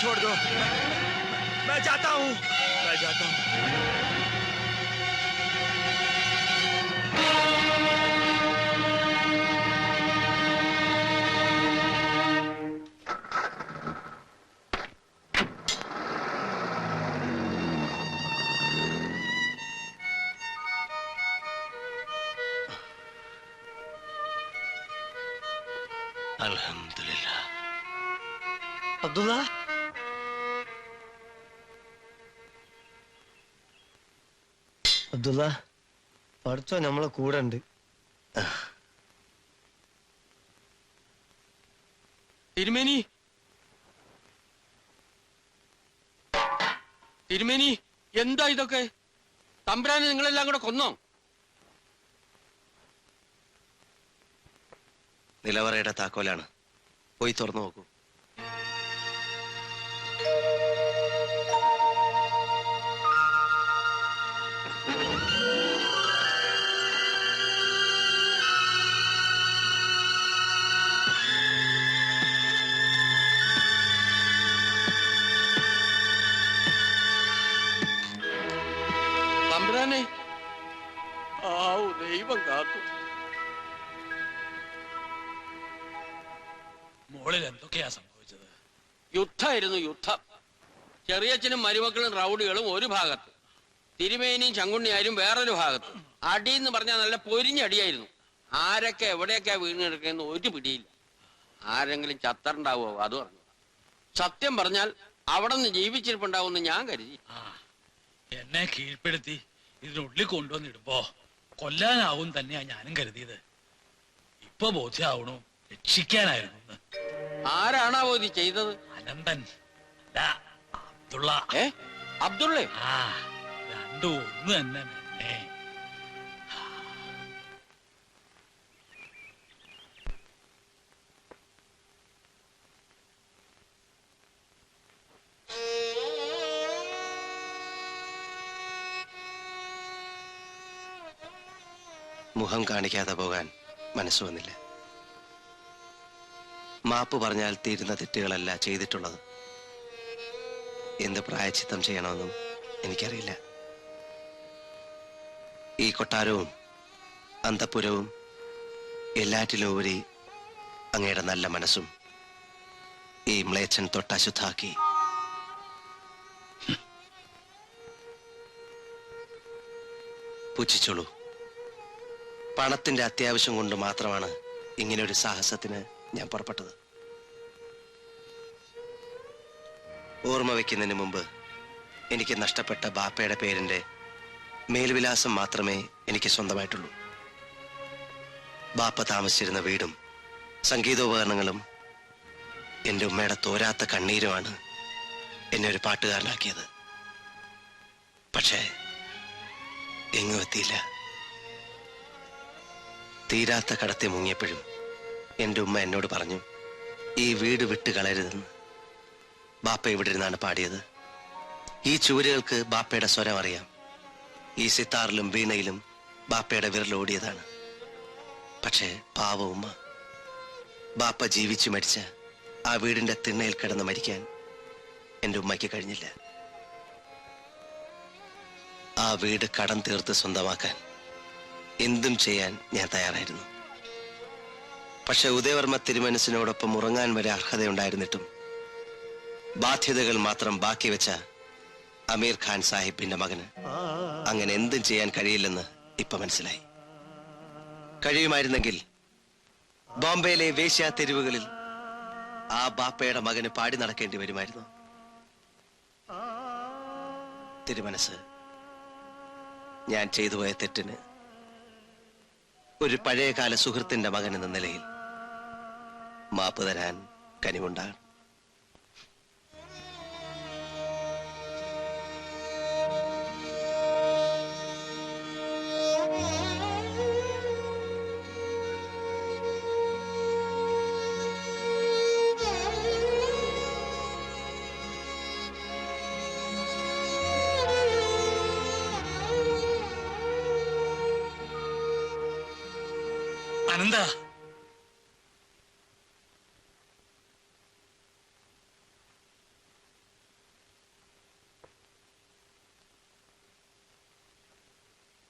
छोड़ दो मैं जाता हूँ मैं जाता हूँ അൽഹംദുലില്ലാ. അബ്ദുള്ള അബ്ദുള്ള പഠിച്ചോ നമ്മളെ കൂടെ ഉണ്ട്. തിരുമേനി തിരുമേനി എന്താ ഇതൊക്കെ? തമ്പുരാനെ നിങ്ങളെല്ലാം കൂടെ കൊന്നോ? നിലവറയുടെ താക്കോലാണ്, പോയി തുറന്നു നോക്കൂ. തമ്പുരാനെ, ആവു ദൈവം കാത്തു. മോളിൽ എന്തൊക്കെയാ സംഭവിച്ചത്? യുദ്ധമായിരുന്നു, യുദ്ധം. ചെറിയച്ഛനും മരുമക്കളും റൗഡികളും ഒരു ഭാഗത്ത്, തിരുമേനിയും ചങ്കുണ്ണിയാരും വേറൊരു ഭാഗത്ത്. അടിയെന്ന് പറഞ്ഞാൽ നല്ല പൊരിഞ്ഞടിയായിരുന്നു. ആരൊക്കെ എവിടെയൊക്കെയാ വീണ് കിടക്കുന്നതെന്ന് ഒരു പിടിയില്ല. ആരെങ്കിലും ചത്തറുണ്ടാവോ അത് പറഞ്ഞു. സത്യം പറഞ്ഞാൽ അവിടെ നിന്ന് ജീവിച്ചിരിപ്പുണ്ടാവുമെന്ന് ഞാൻ കരുതി. എന്നെ കീഴ്പ്പെടുത്തി ഇതിനുള്ളിൽ കൊണ്ടുവന്നിടുമ്പോ കൊല്ലാനാവും തന്നെയാ ഞാനും കരുതിയത്. ഇപ്പൊ ബോധ്യമാവണു രക്ഷിക്കാനായിരുന്നു. ആരാണാവോ ഇത് ചെയ്തത്? അനന്തൻ അല്ല, അബ്ദുള്ള. അബ്ദുള്ളേ? ആ, രണ്ടും ഒന്ന് തന്നെ മെന്നെ. മുഖം കാണിക്കാതെ പോകാൻ മനസ്സ് വന്നില്ല. മാപ്പ് പറഞ്ഞാൽ തീരുന്ന തെറ്റുകളല്ല ചെയ്തിട്ടുള്ളത്. എന്ത് പ്രായച്ചിത്തം ചെയ്യണമെന്നും എനിക്കറിയില്ല. ഈ കൊട്ടാരവും അന്തഃപുരവും എല്ലാറ്റിലും ഉപരി അങ്ങയുടെ നല്ല മനസ്സും ഈ മ്ലേച്ഛൻ തൊട്ടശുദ്ധാക്കി. പുച്ഛിച്ചോളൂ. പണത്തിന്റെ അത്യാവശ്യം കൊണ്ട് മാത്രമാണ് ഇങ്ങനെ ഒരു സാഹസത്തിന് ഞാൻ പുറപ്പെട്ടത്. ഓർമ്മ വയ്ക്കുന്നതിന് മുമ്പ് എനിക്ക് നഷ്ടപ്പെട്ട ബാപ്പയുടെ പേരിന്റെ മേൽവിലാസം മാത്രമേ എനിക്ക് സ്വന്തമായിട്ടുള്ളൂ. ബാപ്പ താമസിച്ചിരുന്ന വീടും സംഗീതോപകരണങ്ങളും എൻ്റെ ഉമ്മയുടെ തോരാത്ത കണ്ണീരുമാണ് എന്നെ ഒരു പാട്ടുകാരനാക്കിയത്. പക്ഷേ എങ്ങും എത്തിയില്ല. തീരാത്ത കടത്തെ മുങ്ങിയപ്പോഴും എൻ്റെ ഉമ്മ എന്നോട് പറഞ്ഞു, ഈ വീട് വിട്ട് കളയരുതെന്ന്. ബാപ്പ ഇവിടെ ഇരുന്നാണ് പാടിയത്. ഈ ചുവരുകൾക്ക് ബാപ്പയുടെ സ്വരം അറിയാം. ഈ സിത്താറിലും വീണയിലും ബാപ്പയുടെ വിരലോടിയതാണ്. പക്ഷേ പാവ ഉമ്മ, ബാപ്പ ജീവിച്ചു മരിച്ച ആ വീടിന്റെ തിണ്ണയിൽ കിടന്ന് മരിക്കാൻ എൻ്റെ ഉമ്മയ്ക്ക് കഴിഞ്ഞില്ല. ആ വീട് കടം തീർത്ത് സ്വന്തമാക്കാൻ എന്തും ചെയ്യാൻ ഞാൻ തയ്യാറായിരുന്നു. പക്ഷെ ഉദയവർമ്മ തിരുമനസിനോടൊപ്പം ഉറങ്ങാൻ വരെ അർഹതയുണ്ടായിരുന്നിട്ടും ബാധ്യതകൾ മാത്രം ബാക്കി വെച്ച അമീർ ഖാൻ സാഹിബിന്റെ മകന് അങ്ങനെ എന്തും ചെയ്യാൻ കഴിയില്ലെന്ന് ഇപ്പൊ മനസ്സിലായി. കഴിയുമായിരുന്നെങ്കിൽ ബോംബെയിലെ വേശ്യാ തെരുവുകളിൽ ആ ബാപ്പയുടെ മകന് പാടി നടക്കേണ്ടി വരുമായിരുന്നു. തിരുമനസ്, ഞാൻ ചെയ്തുപോയ തെറ്റിന് ഒരു പഴയകാല സുഹൃത്തിന്റെ മകൻ എന്ന നിലയിൽ മാപ്പ് തരാൻ കനിവുണ്ടാകണം. അനന്ത,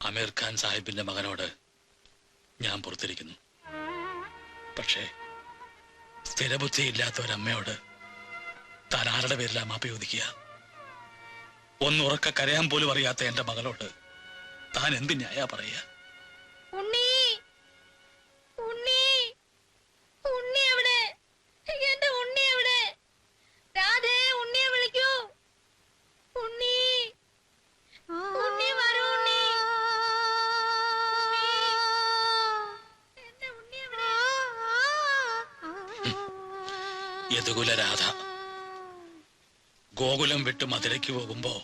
അമീർ ഖാൻ സാഹിബിന്റെ മകനോട് ഞാൻ പുറത്തിരിക്കുന്നു. പക്ഷേ സ്ഥിരബുദ്ധിയില്ലാത്ത ഒരമ്മയോട് താൻ ആരുടെ പേരിലാ മാപ്പ് ചോദിക്കുക? ഒന്നുറക്ക കരയാൻ പോലും അറിയാത്ത എന്റെ മകളോട് താൻ എന്ത് ന്യായാ പറയുക? ഉണ്ണി, ഉണ്ണി, ഉണ്ണി എവിടെ? എന്റെ ഉണ്ണി എവിടെ? രാധേ, ഉണ്ണിയെ വിളിക്കൂ. ഉണ്ണി, ഉണ്ണി വരൂ. ഉണ്ണി, എന്റെ ഉണ്ണി എവിടെ? യദുകുല രാധ ഗോകുലം വിട്ട് മധുരയ്ക്ക് പോകുമ്പോ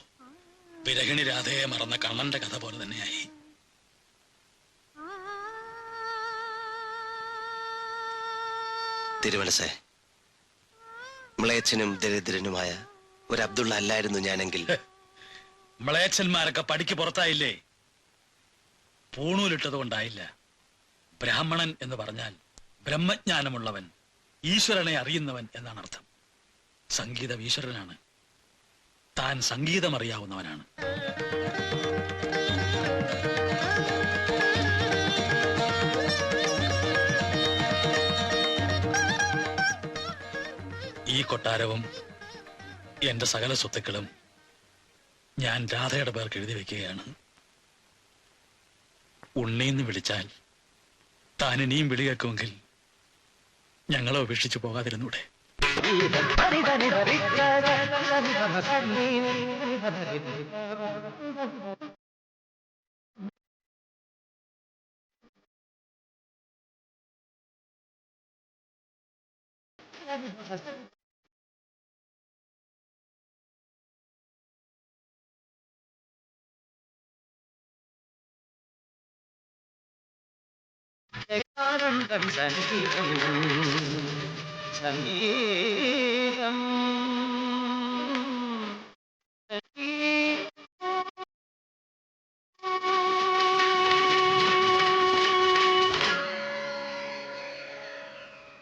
വിരഹിണി രാധയെ മറന്ന കണ്ണന്റെ കഥ പോലെ തന്നെയായി. തിരുമനസേ, മ്ലേച്ഛനും ദരിദ്രനുമായ ഒരു അബ്ദുള്ള അല്ലായിരുന്നു ഞാനെങ്കിൽ. മ്ലേച്ഛന്മാരൊക്കെ പടിക്ക് പുറത്തായില്ലേ? പൂണൂലിട്ടത് കൊണ്ടായില്ല. ബ്രാഹ്മണൻ എന്ന് പറഞ്ഞാൽ ബ്രഹ്മജ്ഞാനമുള്ളവൻ, ഈശ്വരനെ അറിയുന്നവൻ എന്നാണ് അർത്ഥം. സംഗീതം ഈശ്വരനാണ്. താൻ സംഗീതം അറിയാവുന്നവനാണ്. ഈ കൊട്ടാരവും എന്റെ സകല സ്വത്തുക്കളും ഞാൻ രാധയുടെ പേർക്ക് എഴുതി വെക്കുകയാണ്. ഉണ്ണീന്ന് വിളിച്ചാൽ താൻ ഇനിയും വിളി കേൾക്കുമെങ്കിൽ ഞങ്ങളെ ഉപേക്ഷിച്ചു പോകാതിരുന്നൂടെ? സംഗീതം